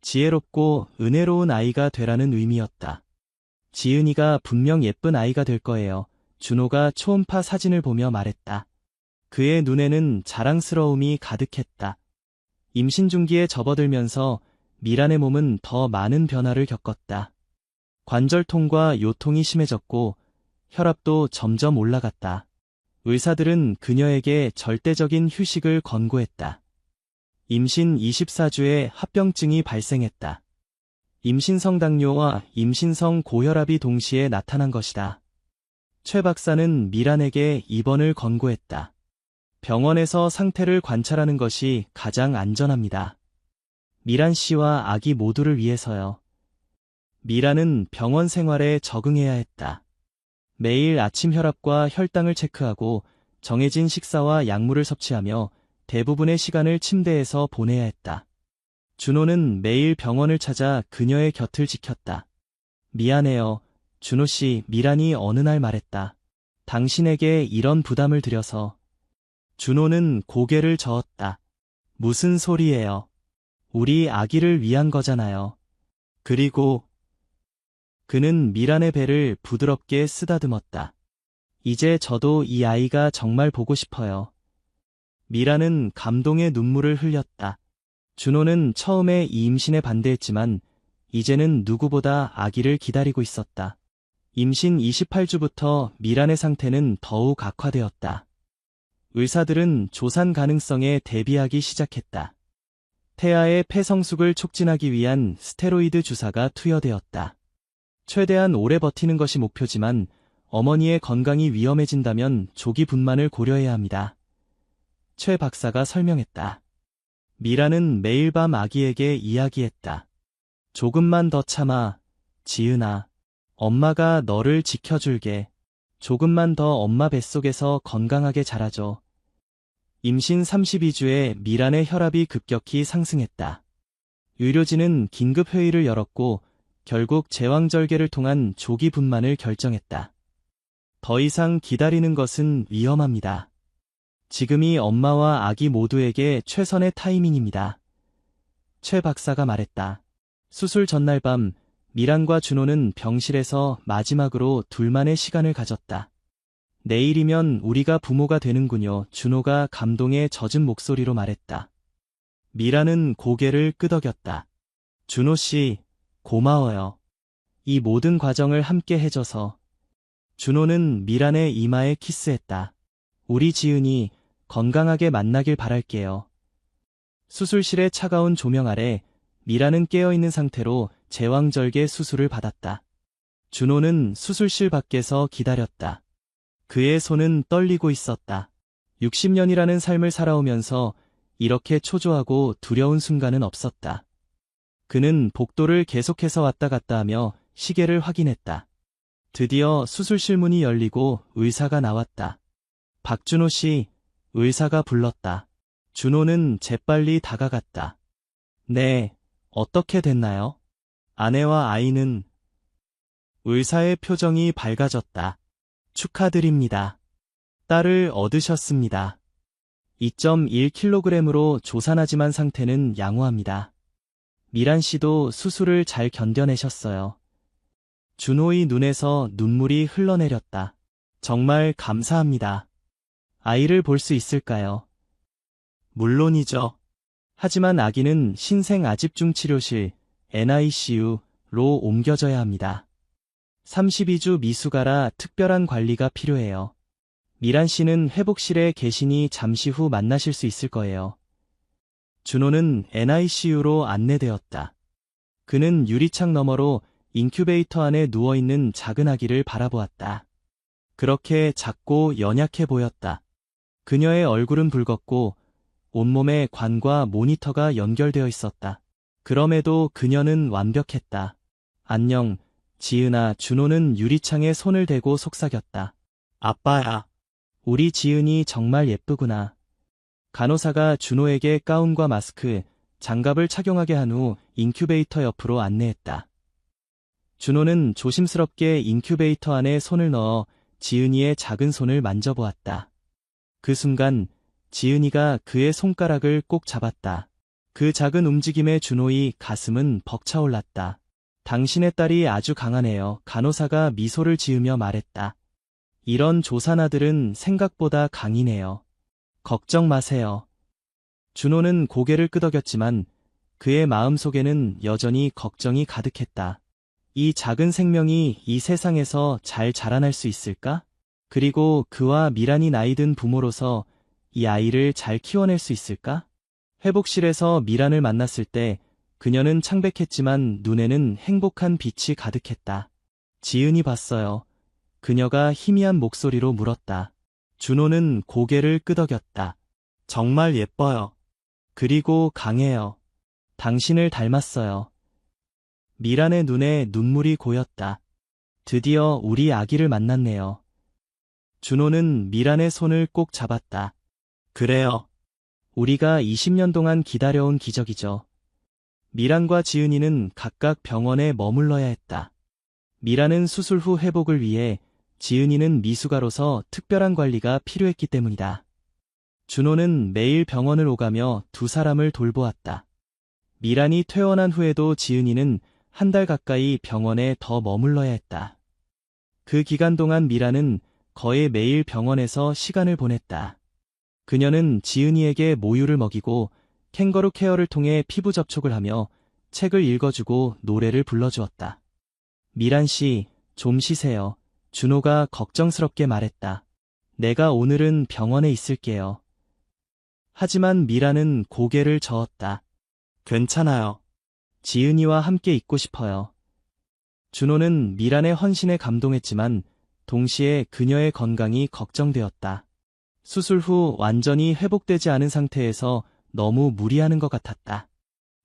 지혜롭고 은혜로운 아이가 되라는 의미였다. 지은이가 분명 예쁜 아이가 될 거예요. 준호가 초음파 사진을 보며 말했다. 그의 눈에는 자랑스러움이 가득했다. 임신 중기에 접어들면서 미란의 몸은 더 많은 변화를 겪었다. 관절통과 요통이 심해졌고 혈압도 점점 올라갔다. 의사들은 그녀에게 절대적인 휴식을 권고했다. 임신 24주에 합병증이 발생했다. 임신성 당뇨와 임신성 고혈압이 동시에 나타난 것이다. 최 박사는 미란에게 입원을 권고했다. 병원에서 상태를 관찰하는 것이 가장 안전합니다. 미란 씨와 아기 모두를 위해서요. 미란은 병원 생활에 적응해야 했다. 매일 아침 혈압과 혈당을 체크하고 정해진 식사와 약물을 섭취하며 대부분의 시간을 침대에서 보내야 했다. 준호는 매일 병원을 찾아 그녀의 곁을 지켰다. 미안해요, 준호 씨. 미란이 어느 날 말했다. 당신에게 이런 부담을 드려서. 준호는 고개를 저었다. 무슨 소리예요? 우리 아기를 위한 거잖아요. 그리고 그는 미란의 배를 부드럽게 쓰다듬었다. 이제 저도 이 아이가 정말 보고 싶어요. 미란은 감동의 눈물을 흘렸다. 준호는 처음에 이 임신에 반대했지만 이제는 누구보다 아기를 기다리고 있었다. 임신 28주부터 미란의 상태는 더욱 악화되었다. 의사들은 조산 가능성에 대비하기 시작했다. 태아의 폐성숙을 촉진하기 위한 스테로이드 주사가 투여되었다. 최대한 오래 버티는 것이 목표지만 어머니의 건강이 위험해진다면 조기 분만을 고려해야 합니다. 최 박사가 설명했다. 미라는 매일 밤 아기에게 이야기했다. 조금만 더 참아, 지은아. 엄마가 너를 지켜줄게. 조금만 더 엄마 뱃속에서 건강하게 자라줘. 임신 32주에 미란의 혈압이 급격히 상승했다. 의료진은 긴급 회의를 열었고 결국 제왕절개를 통한 조기 분만을 결정했다. 더 이상 기다리는 것은 위험합니다. 지금이 엄마와 아기 모두에게 최선의 타이밍입니다. 최 박사가 말했다. 수술 전날 밤 미란과 준호는 병실에서 마지막으로 둘만의 시간을 가졌다. 내일이면 우리가 부모가 되는군요. 준호가 감동에 젖은 목소리로 말했다. 미란은 고개를 끄덕였다. 준호 씨, 고마워요. 이 모든 과정을 함께 해줘서. 준호는 미란의 이마에 키스했다. 우리 지은이 건강하게 만나길 바랄게요. 수술실의 차가운 조명 아래 미라는 깨어있는 상태로 제왕절개 수술을 받았다. 준호는 수술실 밖에서 기다렸다. 그의 손은 떨리고 있었다. 60년이라는 삶을 살아오면서 이렇게 초조하고 두려운 순간은 없었다. 그는 복도를 계속해서 왔다 갔다 하며 시계를 확인했다. 드디어 수술실 문이 열리고 의사가 나왔다. 박준호 씨, 의사가 불렀다. 준호는 재빨리 다가갔다. 네, 어떻게 됐나요? 아내와 아이는? 의사의 표정이 밝아졌다. 축하드립니다. 딸을 얻으셨습니다. 2.1kg으로 조산하지만 상태는 양호합니다. 미란 씨도 수술을 잘 견뎌내셨어요. 준호의 눈에서 눈물이 흘러내렸다. 정말 감사합니다. 아이를 볼 수 있을까요? 물론이죠. 하지만 아기는 신생 아집중 치료실 NICU로 옮겨져야 합니다. 32주 미숙아라 특별한 관리가 필요해요. 미란 씨는 회복실에 계시니 잠시 후 만나실 수 있을 거예요. 준호는 NICU로 안내되었다. 그는 유리창 너머로 인큐베이터 안에 누워있는 작은 아기를 바라보았다. 그렇게 작고 연약해 보였다. 그녀의 얼굴은 붉었고 온몸에 관과 모니터가 연결되어 있었다. 그럼에도 그녀는 완벽했다. 안녕, 지은아. 준호는 유리창에 손을 대고 속삭였다. 아빠야. 우리 지은이 정말 예쁘구나. 간호사가 준호에게 가운과 마스크, 장갑을 착용하게 한 후 인큐베이터 옆으로 안내했다. 준호는 조심스럽게 인큐베이터 안에 손을 넣어 지은이의 작은 손을 만져보았다. 그 순간 지은이가 그의 손가락을 꼭 잡았다. 그 작은 움직임에 준호의 가슴은 벅차올랐다. 당신의 딸이 아주 강하네요. 간호사가 미소를 지으며 말했다. 이런 조산아들은 생각보다 강이네요. 걱정 마세요. 준호는 고개를 끄덕였지만 그의 마음속에는 여전히 걱정이 가득했다. 이 작은 생명이 이 세상에서 잘 자라날 수 있을까? 그리고 그와 미란이 나이든 부모로서 이 아이를 잘 키워낼 수 있을까? 회복실에서 미란을 만났을 때 그녀는 창백했지만 눈에는 행복한 빛이 가득했다. 지은이 봤어요. 그녀가 희미한 목소리로 물었다. 준호는 고개를 끄덕였다. 정말 예뻐요. 그리고 강해요. 당신을 닮았어요. 미란의 눈에 눈물이 고였다. 드디어 우리 아기를 만났네요. 준호는 미란의 손을 꼭 잡았다. 그래요. 우리가 20년 동안 기다려온 기적이죠. 미란과 지은이는 각각 병원에 머물러야 했다. 미란은 수술 후 회복을 위해, 지은이는 미숙아로서 특별한 관리가 필요했기 때문이다. 준호는 매일 병원을 오가며 두 사람을 돌보았다. 미란이 퇴원한 후에도 지은이는 한 달 가까이 병원에 더 머물러야 했다. 그 기간 동안 미란은 거의 매일 병원에서 시간을 보냈다. 그녀는 지은이에게 모유를 먹이고 캥거루 케어를 통해 피부 접촉을 하며 책을 읽어주고 노래를 불러주었다. 미란 씨, 좀 쉬세요. 준호가 걱정스럽게 말했다. 내가 오늘은 병원에 있을게요. 하지만 미란은 고개를 저었다. 괜찮아요. 지은이와 함께 있고 싶어요. 준호는 미란의 헌신에 감동했지만 동시에 그녀의 건강이 걱정되었다. 수술 후 완전히 회복되지 않은 상태에서 너무 무리하는 것 같았다.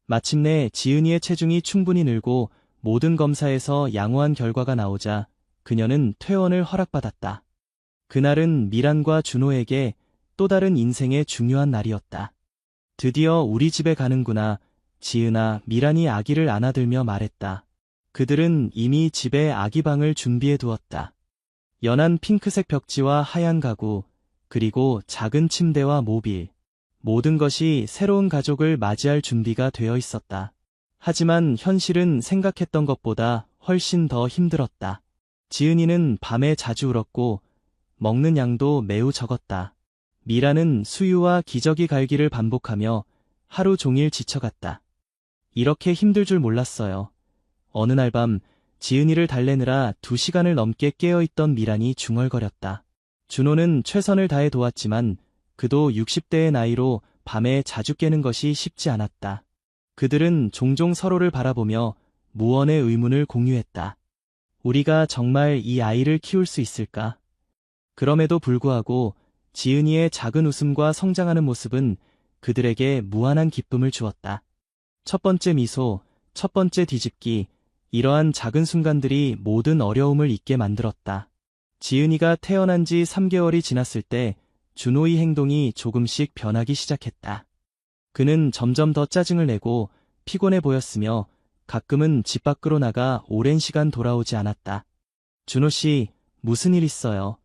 마침내 지은이의 체중이 충분히 늘고 모든 검사에서 양호한 결과가 나오자 그녀는 퇴원을 허락받았다. 그날은 미란과 준호에게 또 다른 인생의 중요한 날이었다. 드디어 우리 집에 가는구나. 지은아, 미란이 아기를 안아들며 말했다. 그들은 이미 집에 아기방을 준비해 두었다. 연한 핑크색 벽지와 하얀 가구, 그리고 작은 침대와 모빌. 모든 것이 새로운 가족을 맞이할 준비가 되어 있었다. 하지만 현실은 생각했던 것보다 훨씬 더 힘들었다. 지은이는 밤에 자주 울었고 먹는 양도 매우 적었다. 미라는 수유와 기저귀 갈기를 반복하며 하루 종일 지쳐갔다. 이렇게 힘들 줄 몰랐어요. 어느 날 밤 지은이를 달래느라 2시간을 넘게 깨어있던 미란이 중얼거렸다. 준호는 최선을 다해 도왔지만 그도 60대의 나이로 밤에 자주 깨는 것이 쉽지 않았다. 그들은 종종 서로를 바라보며 무언의 의문을 공유했다. 우리가 정말 이 아이를 키울 수 있을까? 그럼에도 불구하고 지은이의 작은 웃음과 성장하는 모습은 그들에게 무한한 기쁨을 주었다. 첫 번째 미소, 첫 번째 뒤집기, 이러한 작은 순간들이 모든 어려움을 잊게 만들었다. 지은이가 태어난 지 3개월이 지났을 때 준호의 행동이 조금씩 변하기 시작했다. 그는 점점 더 짜증을 내고 피곤해 보였으며 가끔은 집 밖으로 나가 오랜 시간 돌아오지 않았다. 준호 씨, 무슨 일 있어요?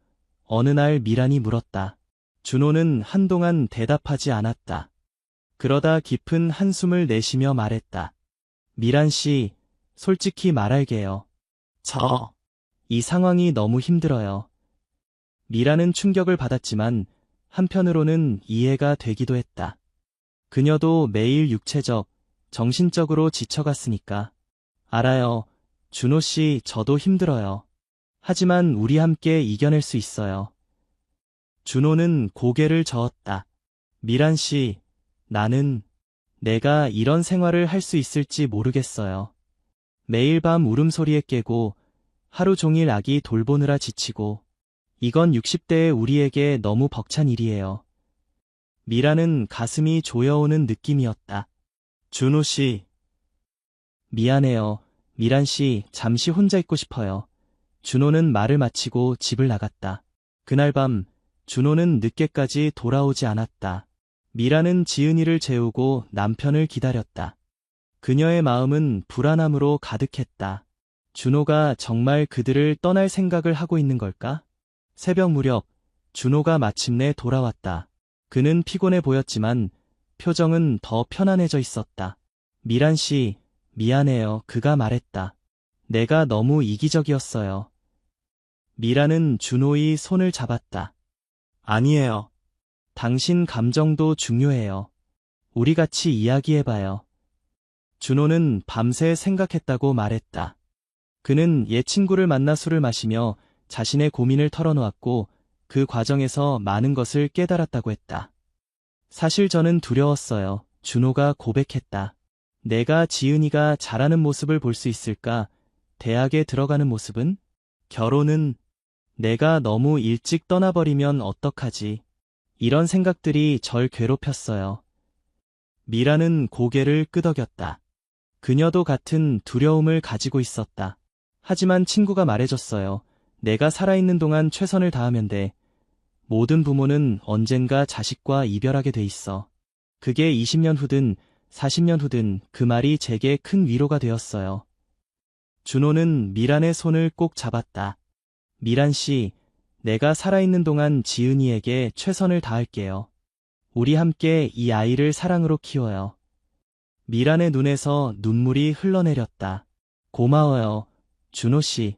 어느 날 미란이 물었다. 준호는 한동안 대답하지 않았다. 그러다 깊은 한숨을 내쉬며 말했다. 미란 씨, 솔직히 말할게요. 이 상황이 너무 힘들어요. 미란은 충격을 받았지만 한편으로는 이해가 되기도 했다. 그녀도 매일 육체적, 정신적으로 지쳐갔으니까. 알아요. 준호 씨, 저도 힘들어요. 하지만 우리 함께 이겨낼 수 있어요. 준호는 고개를 저었다. 미란 씨, 내가 이런 생활을 할 수 있을지 모르겠어요. 매일 밤 울음소리에 깨고 하루 종일 아기 돌보느라 지치고 이건 60대의 우리에게 너무 벅찬 일이에요. 미라는 가슴이 조여오는 느낌이었다. 준호 씨. 미안해요. 미란 씨, 잠시 혼자 있고 싶어요. 준호는 말을 마치고 집을 나갔다. 그날 밤 준호는 늦게까지 돌아오지 않았다. 미라는 지은이를 재우고 남편을 기다렸다. 그녀의 마음은 불안함으로 가득했다. 준호가 정말 그들을 떠날 생각을 하고 있는 걸까? 새벽 무렵 준호가 마침내 돌아왔다. 그는 피곤해 보였지만 표정은 더 편안해져 있었다. 미란 씨, 미안해요. 그가 말했다. 내가 너무 이기적이었어요. 미라는 준호의 손을 잡았다. 아니에요. 당신 감정도 중요해요. 우리 같이 이야기해봐요. 준호는 밤새 생각했다고 말했다. 그는 옛 친구를 만나 술을 마시며 자신의 고민을 털어놓았고 그 과정에서 많은 것을 깨달았다고 했다. 사실 저는 두려웠어요. 준호가 고백했다. 내가 지은이가 잘하는 모습을 볼 수 있을까? 대학에 들어가는 모습은? 결혼은? 내가 너무 일찍 떠나버리면 어떡하지? 이런 생각들이 절 괴롭혔어요. 미라는 고개를 끄덕였다. 그녀도 같은 두려움을 가지고 있었다. 하지만 친구가 말해줬어요. 내가 살아있는 동안 최선을 다하면 돼. 모든 부모는 언젠가 자식과 이별하게 돼 있어. 그게 20년 후든 40년 후든 그 말이 제게 큰 위로가 되었어요. 준호는 미란의 손을 꼭 잡았다. 미란 씨, 내가 살아있는 동안 지은이에게 최선을 다할게요. 우리 함께 이 아이를 사랑으로 키워요. 미란의 눈에서 눈물이 흘러내렸다. 고마워요, 준호 씨.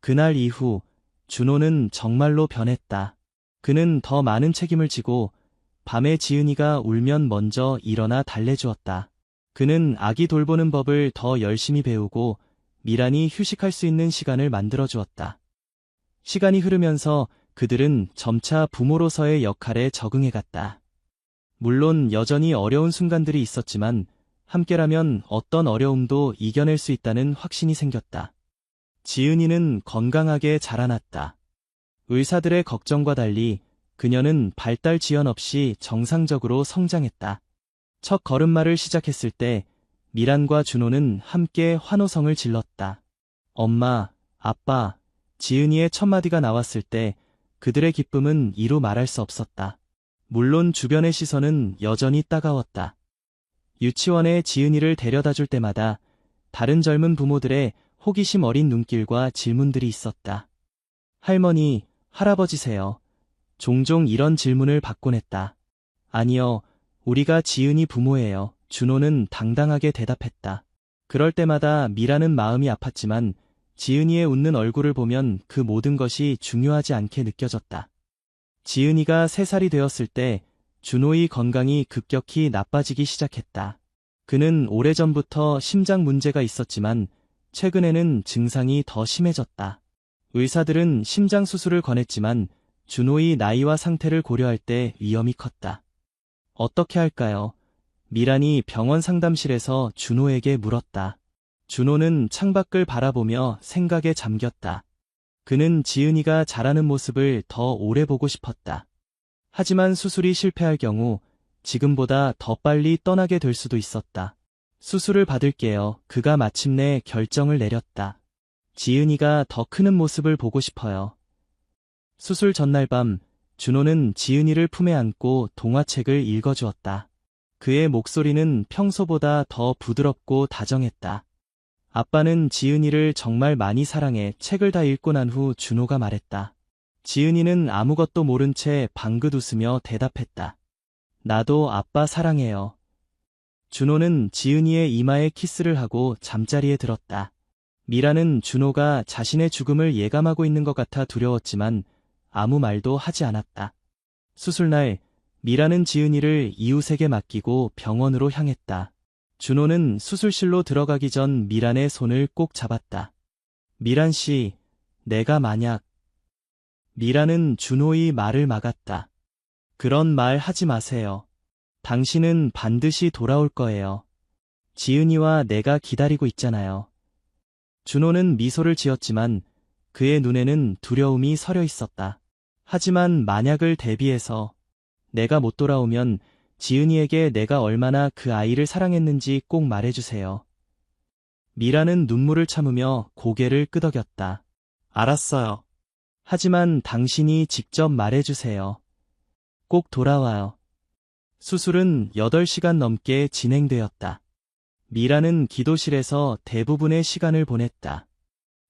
그날 이후 준호는 정말로 변했다. 그는 더 많은 책임을 지고 밤에 지은이가 울면 먼저 일어나 달래주었다. 그는 아기 돌보는 법을 더 열심히 배우고 미란이 휴식할 수 있는 시간을 만들어 주었다. 시간이 흐르면서 그들은 점차 부모로서의 역할에 적응해갔다. 물론 여전히 어려운 순간들이 있었지만 함께라면 어떤 어려움도 이겨낼 수 있다는 확신이 생겼다. 지은이는 건강하게 자라났다. 의사들의 걱정과 달리 그녀는 발달 지연 없이 정상적으로 성장했다. 첫 걸음마를 시작했을 때 미란과 준호는 함께 환호성을 질렀다. 엄마, 아빠, 지은이의 첫 마디가 나왔을 때 그들의 기쁨은 이루 말할 수 없었다. 물론 주변의 시선은 여전히 따가웠다. 유치원에 지은이를 데려다 줄 때마다 다른 젊은 부모들의 호기심 어린 눈길과 질문들이 있었다. 할머니, 할아버지세요. 종종 이런 질문을 받곤 했다. 아니요, 우리가 지은이 부모예요. 준호는 당당하게 대답했다. 그럴 때마다 미라는 마음이 아팠지만 지은이의 웃는 얼굴을 보면 그 모든 것이 중요하지 않게 느껴졌다. 지은이가 3살이 되었을 때 준호의 건강이 급격히 나빠지기 시작했다. 그는 오래전부터 심장 문제가 있었지만 최근에는 증상이 더 심해졌다. 의사들은 심장 수술을 권했지만 준호의 나이와 상태를 고려할 때 위험이 컸다. 어떻게 할까요? 미란이 병원 상담실에서 준호에게 물었다. 준호는 창밖을 바라보며 생각에 잠겼다. 그는 지은이가 자라는 모습을 더 오래 보고 싶었다. 하지만 수술이 실패할 경우 지금보다 더 빨리 떠나게 될 수도 있었다. 수술을 받을게요. 그가 마침내 결정을 내렸다. 지은이가 더 크는 모습을 보고 싶어요. 수술 전날 밤 준호는 지은이를 품에 안고 동화책을 읽어주었다. 그의 목소리는 평소보다 더 부드럽고 다정했다. 아빠는 지은이를 정말 많이 사랑해. 책을 다 읽고 난 후 준호가 말했다. 지은이는 아무것도 모른 채 방긋 웃으며 대답했다. 나도 아빠 사랑해요. 준호는 지은이의 이마에 키스를 하고 잠자리에 들었다. 미라는 준호가 자신의 죽음을 예감하고 있는 것 같아 두려웠지만 아무 말도 하지 않았다. 수술날 미라는 지은이를 이웃에게 맡기고 병원으로 향했다. 준호는 수술실로 들어가기 전 미란의 손을 꼭 잡았다. 미란 씨, 내가 만약... 미란은 준호의 말을 막았다. 그런 말 하지 마세요. 당신은 반드시 돌아올 거예요. 지은이와 내가 기다리고 있잖아요. 준호는 미소를 지었지만 그의 눈에는 두려움이 서려 있었다. 하지만 만약을 대비해서 내가 못 돌아오면 지은이에게 내가 얼마나 그 아이를 사랑했는지 꼭 말해주세요. 미라는 눈물을 참으며 고개를 끄덕였다. 알았어요. 하지만 당신이 직접 말해주세요. 꼭 돌아와요. 수술은 8시간 넘게 진행되었다. 미라는 기도실에서 대부분의 시간을 보냈다.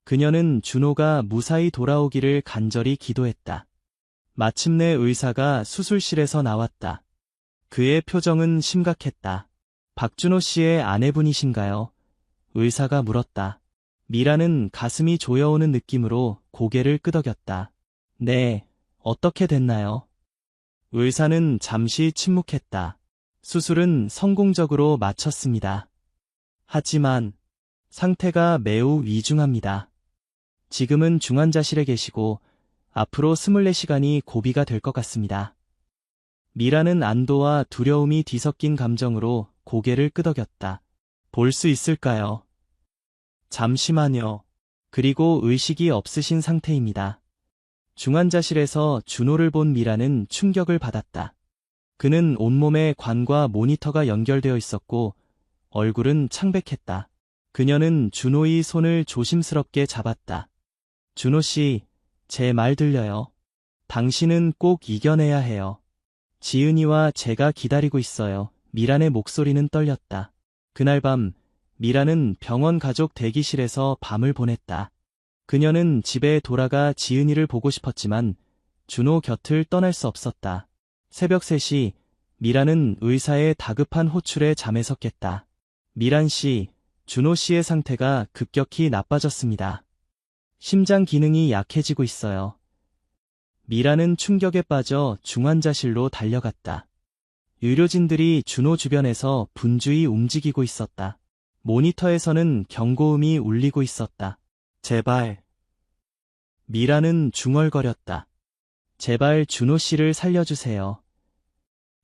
그녀는 준호가 무사히 돌아오기를 간절히 기도했다. 마침내 의사가 수술실에서 나왔다. 그의 표정은 심각했다. 박준호 씨의 아내분이신가요? 의사가 물었다. 미라는 가슴이 조여오는 느낌으로 고개를 끄덕였다. 네, 어떻게 됐나요? 의사는 잠시 침묵했다. 수술은 성공적으로 마쳤습니다. 하지만 상태가 매우 위중합니다. 지금은 중환자실에 계시고 앞으로 24시간이 고비가 될 것 같습니다. 미라는 안도와 두려움이 뒤섞인 감정으로 고개를 끄덕였다. 볼 수 있을까요? 잠시만요. 그리고 의식이 없으신 상태입니다. 중환자실에서 준호를 본 미라는 충격을 받았다. 그는 온몸에 관과 모니터가 연결되어 있었고 얼굴은 창백했다. 그녀는 준호의 손을 조심스럽게 잡았다. 준호 씨, 제 말 들려요. 당신은 꼭 이겨내야 해요. 지은이와 제가 기다리고 있어요. 미란의 목소리는 떨렸다. 그날 밤 미란은 병원 가족 대기실에서 밤을 보냈다. 그녀는 집에 돌아가 지은이를 보고 싶었지만 준호 곁을 떠날 수 없었다. 새벽 3시 미란은 의사의 다급한 호출에 잠에서 깼다. 미란 씨, 준호 씨의 상태가 급격히 나빠졌습니다. 심장 기능이 약해지고 있어요. 미라는 충격에 빠져 중환자실로 달려갔다. 의료진들이 준호 주변에서 분주히 움직이고 있었다. 모니터에서는 경고음이 울리고 있었다. 제발. 미라는 중얼거렸다. 제발 준호 씨를 살려주세요.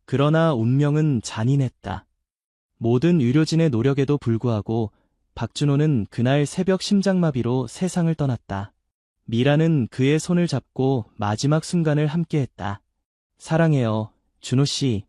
그러나 운명은 잔인했다. 모든 의료진의 노력에도 불구하고 박준호는 그날 새벽 심장마비로 세상을 떠났다. 미라는 그의 손을 잡고 마지막 순간을 함께했다. 사랑해요, 준호 씨.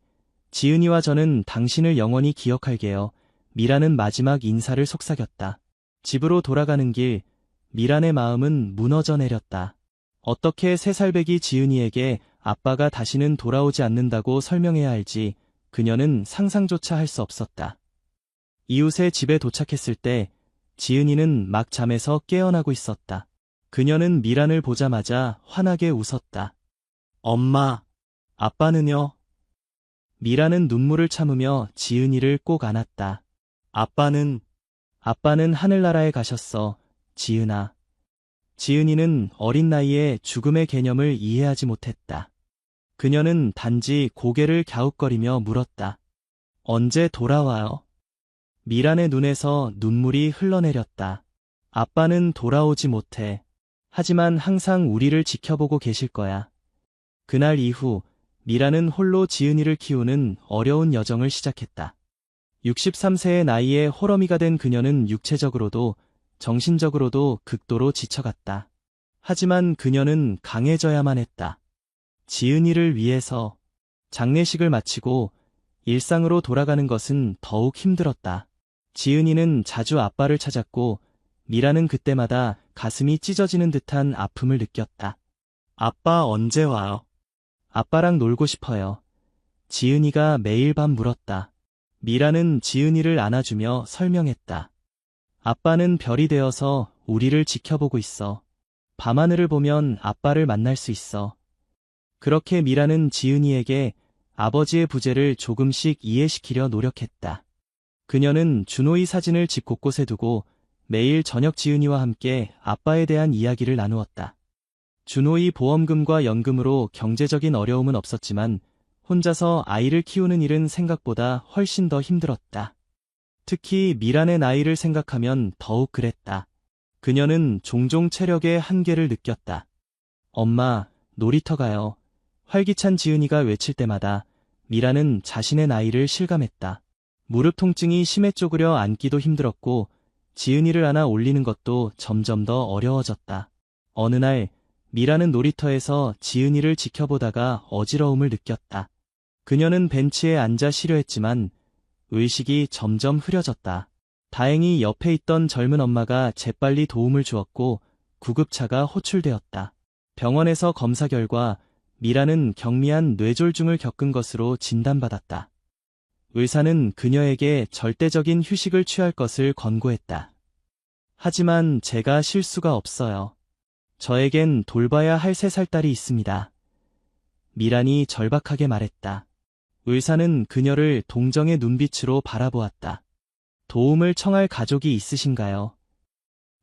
지은이와 저는 당신을 영원히 기억할게요. 미라는 마지막 인사를 속삭였다. 집으로 돌아가는 길, 미란의 마음은 무너져 내렸다. 어떻게 3살배기 지은이에게 아빠가 다시는 돌아오지 않는다고 설명해야 할지 그녀는 상상조차 할 수 없었다. 이웃의 집에 도착했을 때 지은이는 막 잠에서 깨어나고 있었다. 그녀는 미란을 보자마자 환하게 웃었다. 엄마, 아빠는요? 미란은 눈물을 참으며 지은이를 꼭 안았다. 아빠는 하늘나라에 가셨어, 지은아. 지은이는 어린 나이에 죽음의 개념을 이해하지 못했다. 그녀는 단지 고개를 갸웃거리며 물었다. 언제 돌아와요? 미란의 눈에서 눈물이 흘러내렸다. 아빠는 돌아오지 못해. 하지만 항상 우리를 지켜보고 계실 거야. 그날 이후 미란은 홀로 지은이를 키우는 어려운 여정을 시작했다. 63세의 나이에 호러미가 된 그녀는 육체적으로도 정신적으로도 극도로 지쳐갔다. 하지만 그녀는 강해져야만 했다. 지은이를 위해서. 장례식을 마치고 일상으로 돌아가는 것은 더욱 힘들었다. 지은이는 자주 아빠를 찾았고 미라는 그때마다 가슴이 찢어지는 듯한 아픔을 느꼈다. 아빠 언제 와요? 아빠랑 놀고 싶어요. 지은이가 매일 밤 물었다. 미라는 지은이를 안아주며 설명했다. 아빠는 별이 되어서 우리를 지켜보고 있어. 밤하늘을 보면 아빠를 만날 수 있어. 그렇게 미라는 지은이에게 아버지의 부재를 조금씩 이해시키려 노력했다. 그녀는 준호의 사진을 집 곳곳에 두고 매일 저녁 지은이와 함께 아빠에 대한 이야기를 나누었다. 준호의 보험금과 연금으로 경제적인 어려움은 없었지만 혼자서 아이를 키우는 일은 생각보다 훨씬 더 힘들었다. 특히 미란의 나이를 생각하면 더욱 그랬다. 그녀는 종종 체력의 한계를 느꼈다. 엄마, 놀이터 가요. 활기찬 지은이가 외칠 때마다 미라는 자신의 나이를 실감했다. 무릎 통증이 심해 쪼그려 앉기도 힘들었고 지은이를 안아 올리는 것도 점점 더 어려워졌다. 어느 날 미라는 놀이터에서 지은이를 지켜보다가 어지러움을 느꼈다. 그녀는 벤치에 앉아 쉬려 했지만 의식이 점점 흐려졌다. 다행히 옆에 있던 젊은 엄마가 재빨리 도움을 주었고 구급차가 호출되었다. 병원에서 검사 결과 미라는 경미한 뇌졸중을 겪은 것으로 진단받았다. 의사는 그녀에게 절대적인 휴식을 취할 것을 권고했다. 하지만 제가 쉴 수가 없어요. 저에겐 돌봐야 할 3살 딸이 있습니다. 미란이 절박하게 말했다. 의사는 그녀를 동정의 눈빛으로 바라보았다. 도움을 청할 가족이 있으신가요?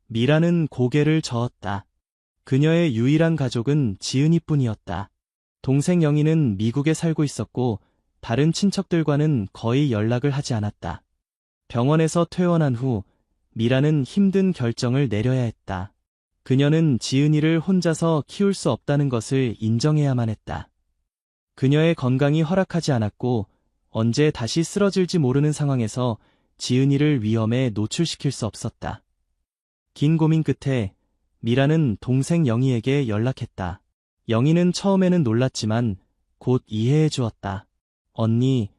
미라는 고개를 저었다. 그녀의 유일한 가족은 지은이뿐이었다. 동생 영희는 미국에 살고 있었고 다른 친척들과는 거의 연락을 하지 않았다. 병원에서 퇴원한 후 미라는 힘든 결정을 내려야 했다. 그녀는 지은이를 혼자서 키울 수 없다는 것을 인정해야만 했다. 그녀의 건강이 허락하지 않았고 언제 다시 쓰러질지 모르는 상황에서 지은이를 위험에 노출시킬 수 없었다. 긴 고민 끝에 미라는 동생 영희에게 연락했다. 영희는 처음에는 놀랐지만 곧 이해해 주었다. 언니,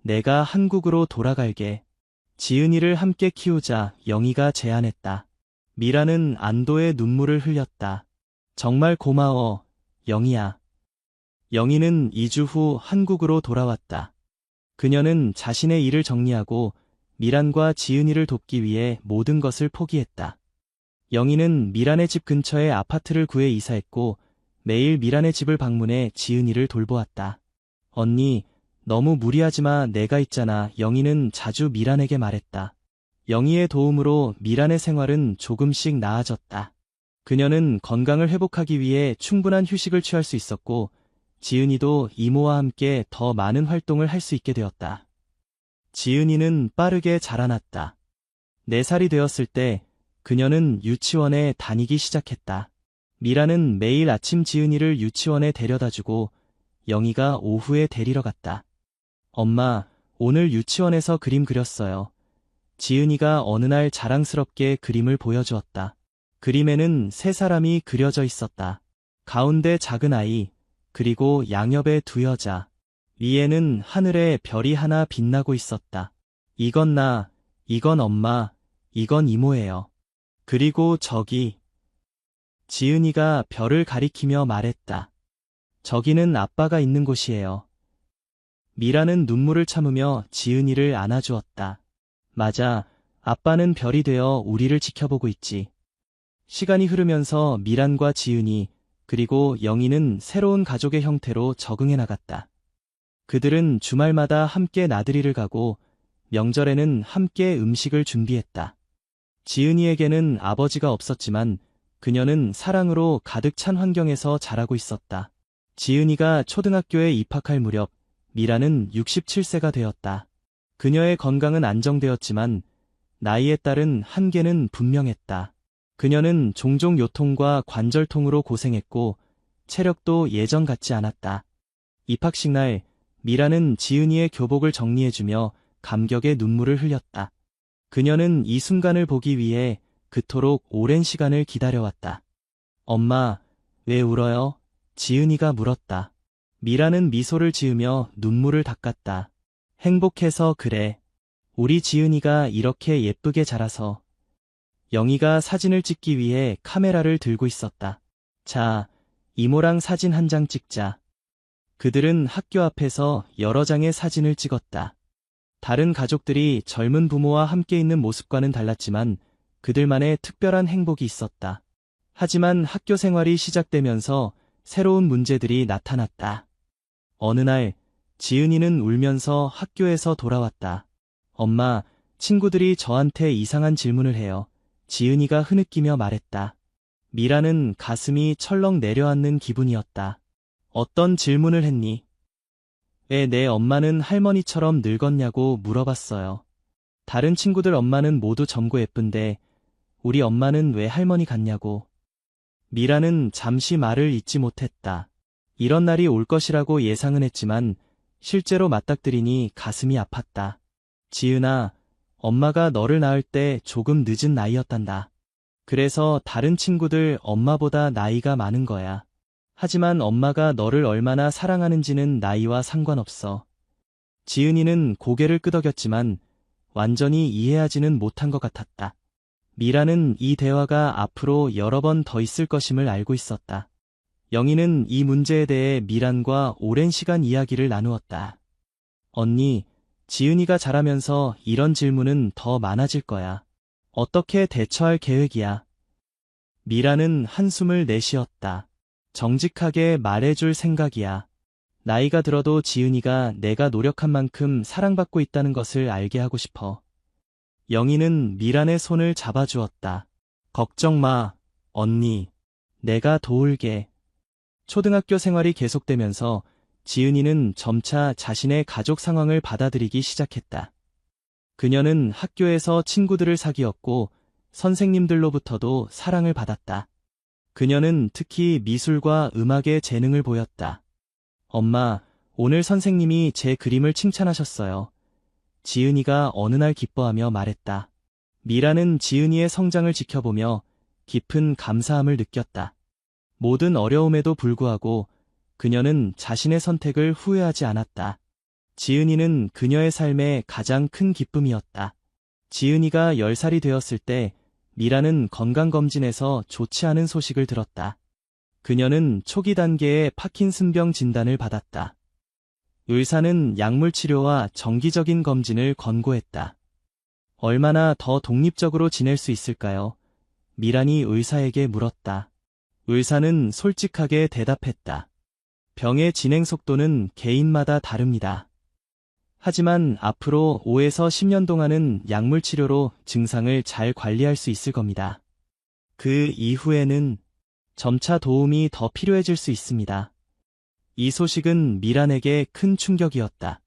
내가 한국으로 돌아갈게. 지은이를 함께 키우자 영희가 제안했다. 미라는 안도의 눈물을 흘렸다. 정말 고마워, 영희야. 영희는 2주 후 한국으로 돌아왔다. 그녀는 자신의 일을 정리하고 미란과 지은이를 돕기 위해 모든 것을 포기했다. 영희는 미란의 집 근처에 아파트를 구해 이사했고 매일 미란의 집을 방문해 지은이를 돌보았다. 언니, 너무 무리하지 마, 내가 있잖아. 영희는 자주 미란에게 말했다. 영희의 도움으로 미란의 생활은 조금씩 나아졌다. 그녀는 건강을 회복하기 위해 충분한 휴식을 취할 수 있었고 지은이도 이모와 함께 더 많은 활동을 할 수 있게 되었다. 지은이는 빠르게 자라났다. 4살이 되었을 때 그녀는 유치원에 다니기 시작했다. 미라는 매일 아침 지은이를 유치원에 데려다주고 영희가 오후에 데리러 갔다. 엄마, 오늘 유치원에서 그림 그렸어요. 지은이가 어느 날 자랑스럽게 그림을 보여주었다. 그림에는 3사람이 그려져 있었다. 가운데 작은 아이, 그리고 양옆에 2 여자. 위에는 하늘에 별이 하나 빛나고 있었다. 이건 나, 이건 엄마, 이건 이모예요. 그리고 저기. 지은이가 별을 가리키며 말했다. 저기는 아빠가 있는 곳이에요. 미라는 눈물을 참으며 지은이를 안아주었다. 맞아, 아빠는 별이 되어 우리를 지켜보고 있지. 시간이 흐르면서 미란과 지은이 그리고 영희는 새로운 가족의 형태로 적응해 나갔다. 그들은 주말마다 함께 나들이를 가고 명절에는 함께 음식을 준비했다. 지은이에게는 아버지가 없었지만 그녀는 사랑으로 가득 찬 환경에서 자라고 있었다. 지은이가 초등학교에 입학할 무렵 미라는 67세가 되었다. 그녀의 건강은 안정되었지만 나이에 따른 한계는 분명했다. 그녀는 종종 요통과 관절통으로 고생했고 체력도 예전 같지 않았다. 입학식 날 미라는 지은이의 교복을 정리해주며 감격의 눈물을 흘렸다. 그녀는 이 순간을 보기 위해 그토록 오랜 시간을 기다려왔다. 엄마, 왜 울어요? 지은이가 물었다. 미라는 미소를 지으며 눈물을 닦았다. 행복해서 그래. 우리 지은이가 이렇게 예쁘게 자라서. 영희가 사진을 찍기 위해 카메라를 들고 있었다. 자, 이모랑 사진 한 장 찍자. 그들은 학교 앞에서 여러 장의 사진을 찍었다. 다른 가족들이 젊은 부모와 함께 있는 모습과는 달랐지만 그들만의 특별한 행복이 있었다. 하지만 학교 생활이 시작되면서 새로운 문제들이 나타났다. 어느 날, 지은이는 울면서 학교에서 돌아왔다. 엄마, 친구들이 저한테 이상한 질문을 해요. 지은이가 흐느끼며 말했다. 미라는 가슴이 철렁 내려앉는 기분이었다. 어떤 질문을 했니? 왜 내 엄마는 할머니처럼 늙었냐고 물어봤어요. 다른 친구들 엄마는 모두 젊고 예쁜데 우리 엄마는 왜 할머니 같냐고. 미라는 잠시 말을 잇지 못했다. 이런 날이 올 것이라고 예상은 했지만 실제로 맞닥뜨리니 가슴이 아팠다. 지은아, 엄마가 너를 낳을 때 조금 늦은 나이였단다. 그래서 다른 친구들 엄마보다 나이가 많은 거야. 하지만 엄마가 너를 얼마나 사랑하는지는 나이와 상관없어. 지은이는 고개를 끄덕였지만 완전히 이해하지는 못한 것 같았다. 미라는 이 대화가 앞으로 여러 번 더 있을 것임을 알고 있었다. 영희는 이 문제에 대해 미란과 오랜 시간 이야기를 나누었다. 언니, 지은이가 자라면서 이런 질문은 더 많아질 거야. 어떻게 대처할 계획이야? 미라는 한숨을 내쉬었다. 정직하게 말해줄 생각이야. 나이가 들어도 지은이가 내가 노력한 만큼 사랑받고 있다는 것을 알게 하고 싶어. 영희는 미란의 손을 잡아주었다. 걱정 마, 언니. 내가 도울게. 초등학교 생활이 계속되면서 지은이는 점차 자신의 가족 상황을 받아들이기 시작했다. 그녀는 학교에서 친구들을 사귀었고 선생님들로부터도 사랑을 받았다. 그녀는 특히 미술과 음악에 재능을 보였다. 엄마, 오늘 선생님이 제 그림을 칭찬하셨어요. 지은이가 어느 날 기뻐하며 말했다. 미라는 지은이의 성장을 지켜보며 깊은 감사함을 느꼈다. 모든 어려움에도 불구하고 그녀는 자신의 선택을 후회하지 않았다. 지은이는 그녀의 삶의 가장 큰 기쁨이었다. 지은이가 10살이 되었을 때 미라는 건강검진에서 좋지 않은 소식을 들었다. 그녀는 초기 단계의 파킨슨병 진단을 받았다. 의사는 약물 치료와 정기적인 검진을 권고했다. 얼마나 더 독립적으로 지낼 수 있을까요? 미란이 의사에게 물었다. 의사는 솔직하게 대답했다. 병의 진행 속도는 개인마다 다릅니다. 하지만 앞으로 5에서 10년 동안은 약물 치료로 증상을 잘 관리할 수 있을 겁니다. 그 이후에는 점차 도움이 더 필요해질 수 있습니다. 이 소식은 미란에게 큰 충격이었다.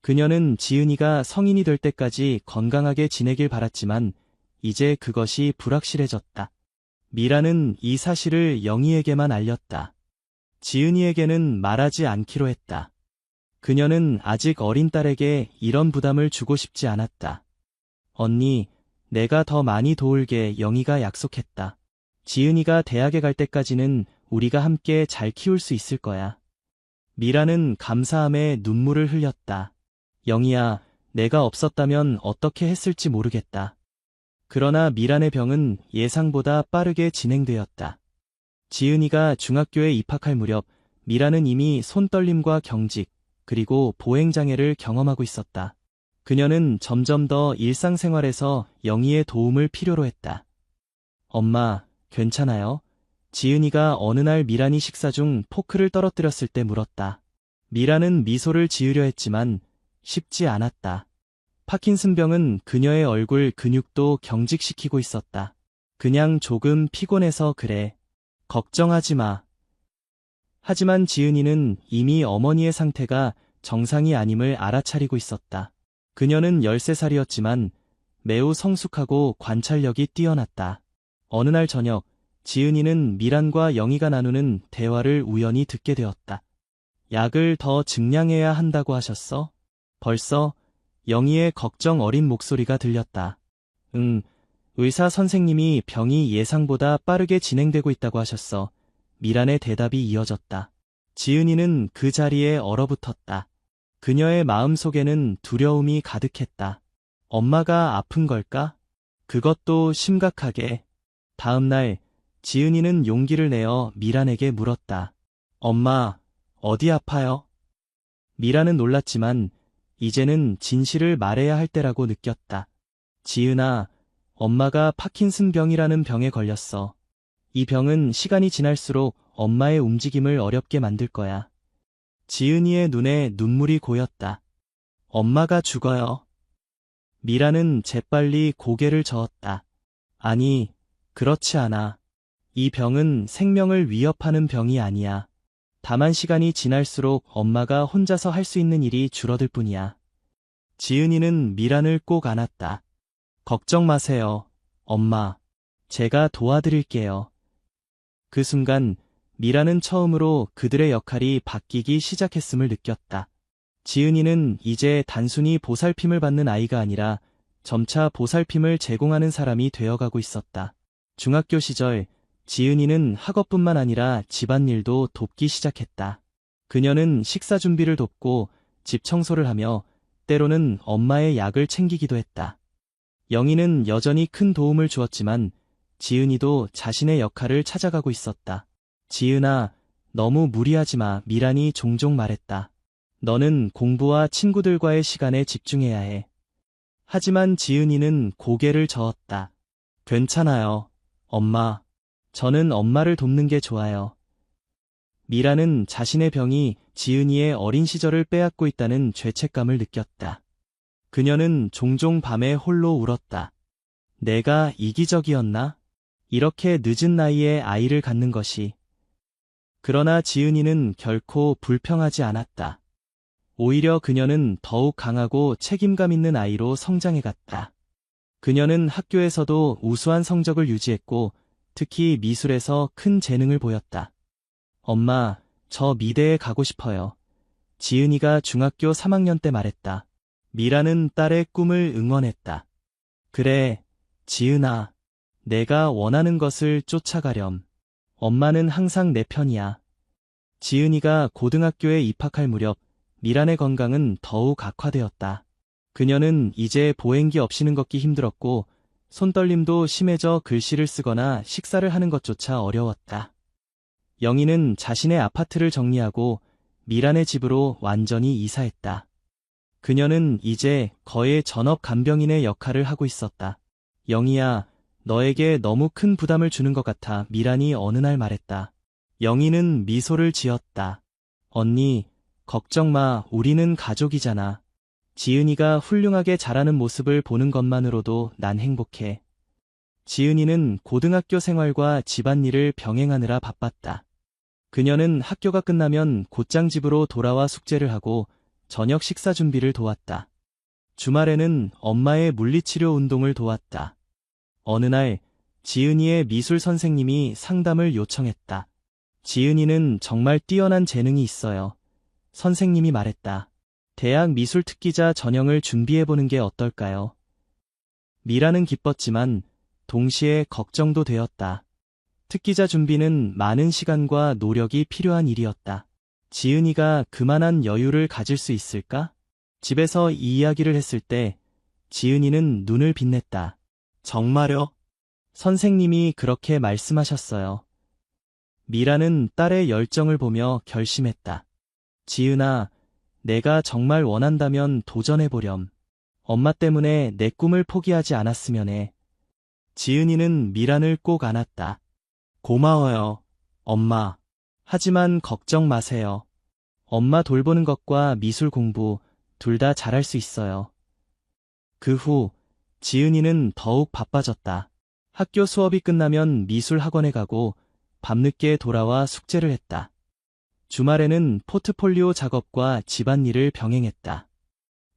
그녀는 지은이가 성인이 될 때까지 건강하게 지내길 바랐지만 이제 그것이 불확실해졌다. 미란은 이 사실을 영희에게만 알렸다. 지은이에게는 말하지 않기로 했다. 그녀는 아직 어린 딸에게 이런 부담을 주고 싶지 않았다. 언니, 내가 더 많이 도울게. 영희가 약속했다. 지은이가 대학에 갈 때까지는 우리가 함께 잘 키울 수 있을 거야. 미라는 감사함에 눈물을 흘렸다. 영희야, 내가 없었다면 어떻게 했을지 모르겠다. 그러나 미란의 병은 예상보다 빠르게 진행되었다. 지은이가 중학교에 입학할 무렵 미란은 이미 손떨림과 경직, 그리고 보행장애를 경험하고 있었다. 그녀는 점점 더 일상생활에서 영희의 도움을 필요로 했다. 엄마, 괜찮아요? 지은이가 어느 날 미란이 식사 중 포크를 떨어뜨렸을 때 물었다. 미란은 미소를 지으려 했지만 쉽지 않았다. 파킨슨병은 그녀의 얼굴 근육도 경직시키고 있었다. 그냥 조금 피곤해서 그래. 걱정하지 마. 하지만 지은이는 이미 어머니의 상태가 정상이 아님을 알아차리고 있었다. 그녀는 13살이었지만 매우 성숙하고 관찰력이 뛰어났다. 어느 날 저녁, 지은이는 미란과 영희가 나누는 대화를 우연히 듣게 되었다. 약을 더 증량해야 한다고 하셨어? 벌써? 영희의 걱정 어린 목소리가 들렸다. 의사 선생님이 병이 예상보다 빠르게 진행되고 있다고 하셨어. 미란의 대답이 이어졌다. 지은이는 그 자리에 얼어붙었다. 그녀의 마음속에는 두려움이 가득했다. 엄마가 아픈 걸까? 그것도 심각하게. 다음 날, 지은이는 용기를 내어 미란에게 물었다. 엄마, 어디 아파요? 미란은 놀랐지만, 이제는 진실을 말해야 할 때라고 느꼈다. 지은아, 엄마가 파킨슨 병이라는 병에 걸렸어. 이 병은 시간이 지날수록 엄마의 움직임을 어렵게 만들 거야. 지은이의 눈에 눈물이 고였다. 엄마가 죽어요. 미라는 재빨리 고개를 저었다. 아니, 그렇지 않아. 이 병은 생명을 위협하는 병이 아니야. 다만 시간이 지날수록 엄마가 혼자서 할 수 있는 일이 줄어들 뿐이야. 지은이는 미란을 꼭 안았다. 걱정 마세요, 엄마. 제가 도와드릴게요. 그 순간 미라는 처음으로 그들의 역할이 바뀌기 시작했음을 느꼈다. 지은이는 이제 단순히 보살핌을 받는 아이가 아니라 점차 보살핌을 제공하는 사람이 되어가고 있었다. 중학교 시절 지은이는 학업뿐만 아니라 집안일도 돕기 시작했다. 그녀는 식사 준비를 돕고 집 청소를 하며 때로는 엄마의 약을 챙기기도 했다. 영희는 여전히 큰 도움을 주었지만 지은이도 자신의 역할을 찾아가고 있었다. 지은아, 너무 무리하지 마. 미란이 종종 말했다. 너는 공부와 친구들과의 시간에 집중해야 해. 하지만 지은이는 고개를 저었다. 괜찮아요, 엄마. 저는 엄마를 돕는 게 좋아요. 미라는 자신의 병이 지은이의 어린 시절을 빼앗고 있다는 죄책감을 느꼈다. 그녀는 종종 밤에 홀로 울었다. 내가 이기적이었나? 이렇게 늦은 나이에 아이를 갖는 것이. 그러나 지은이는 결코 불평하지 않았다. 오히려 그녀는 더욱 강하고 책임감 있는 아이로 성장해갔다. 그녀는 학교에서도 우수한 성적을 유지했고 특히 미술에서 큰 재능을 보였다. 엄마, 저 미대에 가고 싶어요. 지은이가 중학교 3학년 때 말했다. 미라는 딸의 꿈을 응원했다. 그래, 지은아. 내가 원하는 것을 쫓아가렴. 엄마는 항상 내 편이야. 지은이가 고등학교에 입학할 무렵 미란의 건강은 더욱 악화되었다. 그녀는 이제 보행기 없이는 걷기 힘들었고 손떨림도 심해져 글씨를 쓰거나 식사를 하는 것조차 어려웠다. 영희는 자신의 아파트를 정리하고 미란의 집으로 완전히 이사했다. 그녀는 이제 거의 전업 간병인의 역할을 하고 있었다. 영희야, 너에게 너무 큰 부담을 주는 것 같아. 미란이 어느 날 말했다. 영희는 미소를 지었다. 언니, 걱정 마. 우리는 가족이잖아. 지은이가 훌륭하게 자라는 모습을 보는 것만으로도 난 행복해. 지은이는 고등학교 생활과 집안일을 병행하느라 바빴다. 그녀는 학교가 끝나면 곧장 집으로 돌아와 숙제를 하고 저녁 식사 준비를 도왔다. 주말에는 엄마의 물리치료 운동을 도왔다. 어느 날 지은이의 미술 선생님이 상담을 요청했다. 지은이는 정말 뛰어난 재능이 있어요. 선생님이 말했다. 대학 미술 특기자 전형을 준비해보는 게 어떨까요? 미라는 기뻤지만 동시에 걱정도 되었다. 특기자 준비는 많은 시간과 노력이 필요한 일이었다. 지은이가 그만한 여유를 가질 수 있을까? 집에서 이 이야기를 했을 때 지은이는 눈을 빛냈다. 정말요? 선생님이 그렇게 말씀하셨어요. 미라는 딸의 열정을 보며 결심했다. 지은아, 내가 정말 원한다면 도전해보렴. 엄마 때문에 내 꿈을 포기하지 않았으면 해. 지은이는 미란을 꼭 안았다. 고마워요, 엄마. 하지만 걱정 마세요. 엄마 돌보는 것과 미술 공부 둘 다 잘할 수 있어요. 그 후 지은이는 더욱 바빠졌다. 학교 수업이 끝나면 미술 학원에 가고 밤늦게 돌아와 숙제를 했다. 주말에는 포트폴리오 작업과 집안일을 병행했다.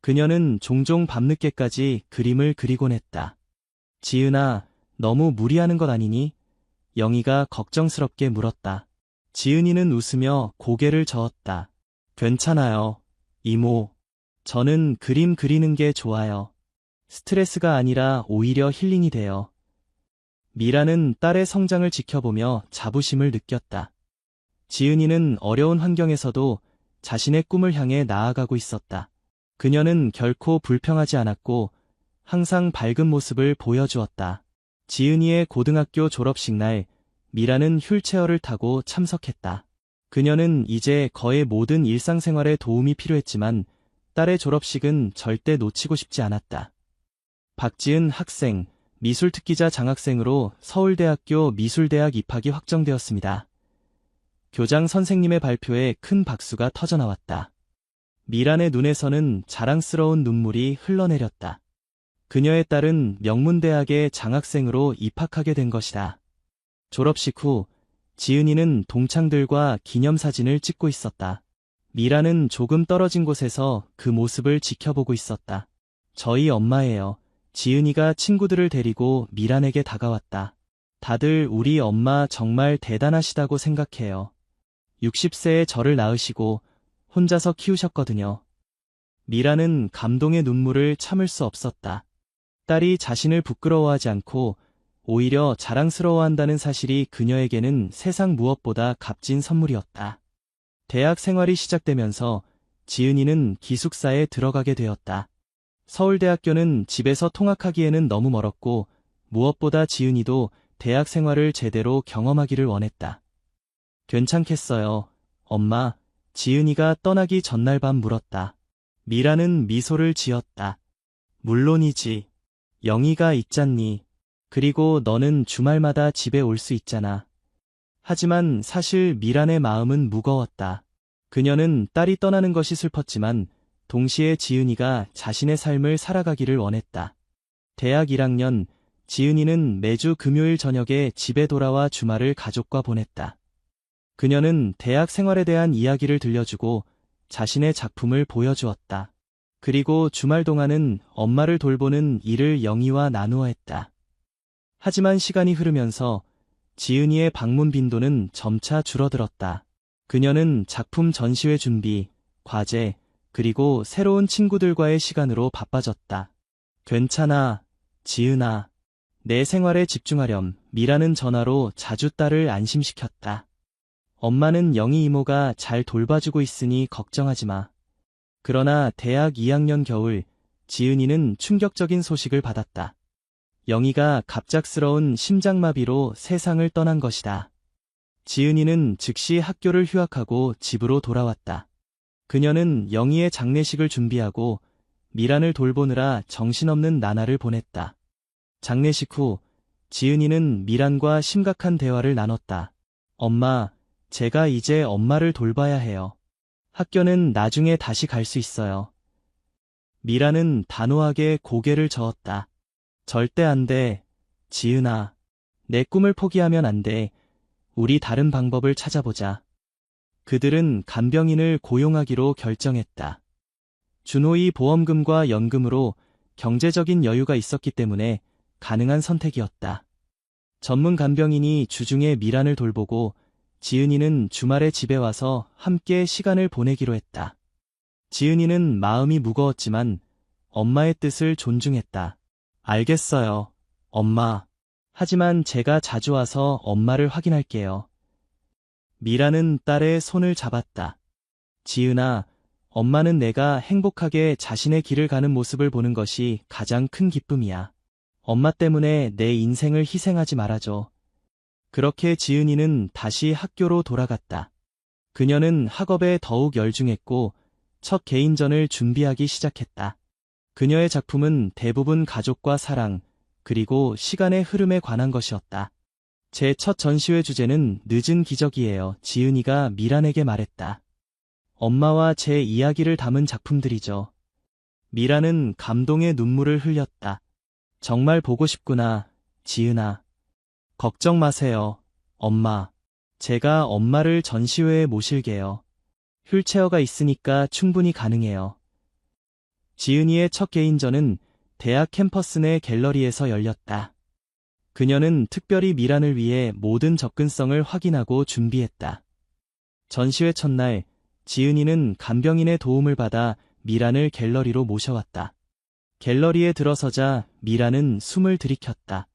그녀는 종종 밤늦게까지 그림을 그리곤 했다. 지은아, 너무 무리하는 것 아니니? 영희가 걱정스럽게 물었다. 지은이는 웃으며 고개를 저었다. 괜찮아요, 이모. 저는 그림 그리는 게 좋아요. 스트레스가 아니라 오히려 힐링이 돼요. 미라는 딸의 성장을 지켜보며 자부심을 느꼈다. 지은이는 어려운 환경에서도 자신의 꿈을 향해 나아가고 있었다. 그녀는 결코 불평하지 않았고 항상 밝은 모습을 보여주었다. 지은이의 고등학교 졸업식 날, 미라는 휠체어를 타고 참석했다. 그녀는 이제 거의 모든 일상생활에 도움이 필요했지만 딸의 졸업식은 절대 놓치고 싶지 않았다. 박지은 학생, 미술특기자 장학생으로 서울대학교 미술대학 입학이 확정되었습니다. 교장 선생님의 발표에 큰 박수가 터져나왔다. 미란의 눈에서는 자랑스러운 눈물이 흘러내렸다. 그녀의 딸은 명문대학의 장학생으로 입학하게 된 것이다. 졸업식 후 지은이는 동창들과 기념사진을 찍고 있었다. 미라는 조금 떨어진 곳에서 그 모습을 지켜보고 있었다. 저희 엄마예요. 지은이가 친구들을 데리고 미란에게 다가왔다. 다들 우리 엄마 정말 대단하시다고 생각해요. 60세에 저를 낳으시고 혼자서 키우셨거든요. 미라는 감동의 눈물을 참을 수 없었다. 딸이 자신을 부끄러워하지 않고 오히려 자랑스러워한다는 사실이 그녀에게는 세상 무엇보다 값진 선물이었다. 대학 생활이 시작되면서 지은이는 기숙사에 들어가게 되었다. 서울대학교는 집에서 통학하기에는 너무 멀었고 무엇보다 지은이도 대학 생활을 제대로 경험하기를 원했다. 괜찮겠어요, 엄마. 지은이가 떠나기 전날 밤 물었다. 미라는 미소를 지었다. 물론이지. 영희가 있잖니. 그리고 너는 주말마다 집에 올 수 있잖아. 하지만 사실 미란의 마음은 무거웠다. 그녀는 딸이 떠나는 것이 슬펐지만 동시에 지은이가 자신의 삶을 살아가기를 원했다. 대학 1학년, 지은이는 매주 금요일 저녁에 집에 돌아와 주말을 가족과 보냈다. 그녀는 대학 생활에 대한 이야기를 들려주고 자신의 작품을 보여주었다. 그리고 주말 동안은 엄마를 돌보는 일을 영희와 나누어 했다. 하지만 시간이 흐르면서 지은이의 방문 빈도는 점차 줄어들었다. 그녀는 작품 전시회 준비, 과제, 그리고 새로운 친구들과의 시간으로 바빠졌다. 괜찮아, 지은아. 내 생활에 집중하렴. 미라는 전화로 자주 딸을 안심시켰다. 엄마는 영희 이모가 잘 돌봐주고 있으니 걱정하지 마. 그러나 대학 2학년 겨울, 지은이는 충격적인 소식을 받았다. 영희가 갑작스러운 심장마비로 세상을 떠난 것이다. 지은이는 즉시 학교를 휴학하고 집으로 돌아왔다. 그녀는 영희의 장례식을 준비하고 미란을 돌보느라 정신없는 나날을 보냈다. 장례식 후 지은이는 미란과 심각한 대화를 나눴다. 엄마, 제가 이제 엄마를 돌봐야 해요. 학교는 나중에 다시 갈 수 있어요. 미란은 단호하게 고개를 저었다. 절대 안 돼, 지은아. 내 꿈을 포기하면 안 돼. 우리 다른 방법을 찾아보자. 그들은 간병인을 고용하기로 결정했다. 준호의 보험금과 연금으로 경제적인 여유가 있었기 때문에 가능한 선택이었다. 전문 간병인이 주중에 미란을 돌보고 지은이는 주말에 집에 와서 함께 시간을 보내기로 했다. 지은이는 마음이 무거웠지만 엄마의 뜻을 존중했다. 알겠어요, 엄마. 하지만 제가 자주 와서 엄마를 확인할게요. 미라는 딸의 손을 잡았다. 지은아, 엄마는 내가 행복하게 자신의 길을 가는 모습을 보는 것이 가장 큰 기쁨이야. 엄마 때문에 내 인생을 희생하지 말아줘. 그렇게 지은이는 다시 학교로 돌아갔다. 그녀는 학업에 더욱 열중했고 첫 개인전을 준비하기 시작했다. 그녀의 작품은 대부분 가족과 사랑, 그리고 시간의 흐름에 관한 것이었다. 제 첫 전시회 주제는 늦은 기적이에요. 지은이가 미란에게 말했다. 엄마와 제 이야기를 담은 작품들이죠. 미란은 감동의 눈물을 흘렸다. 정말 보고 싶구나, 지은아. 걱정 마세요, 엄마. 제가 엄마를 전시회에 모실게요. 휠체어가 있으니까 충분히 가능해요. 지은이의 첫 개인전은 대학 캠퍼스 내 갤러리에서 열렸다. 그녀는 특별히 미란을 위해 모든 접근성을 확인하고 준비했다. 전시회 첫날, 지은이는 간병인의 도움을 받아 미란을 갤러리로 모셔왔다. 갤러리에 들어서자 미란은 숨을 들이켰다.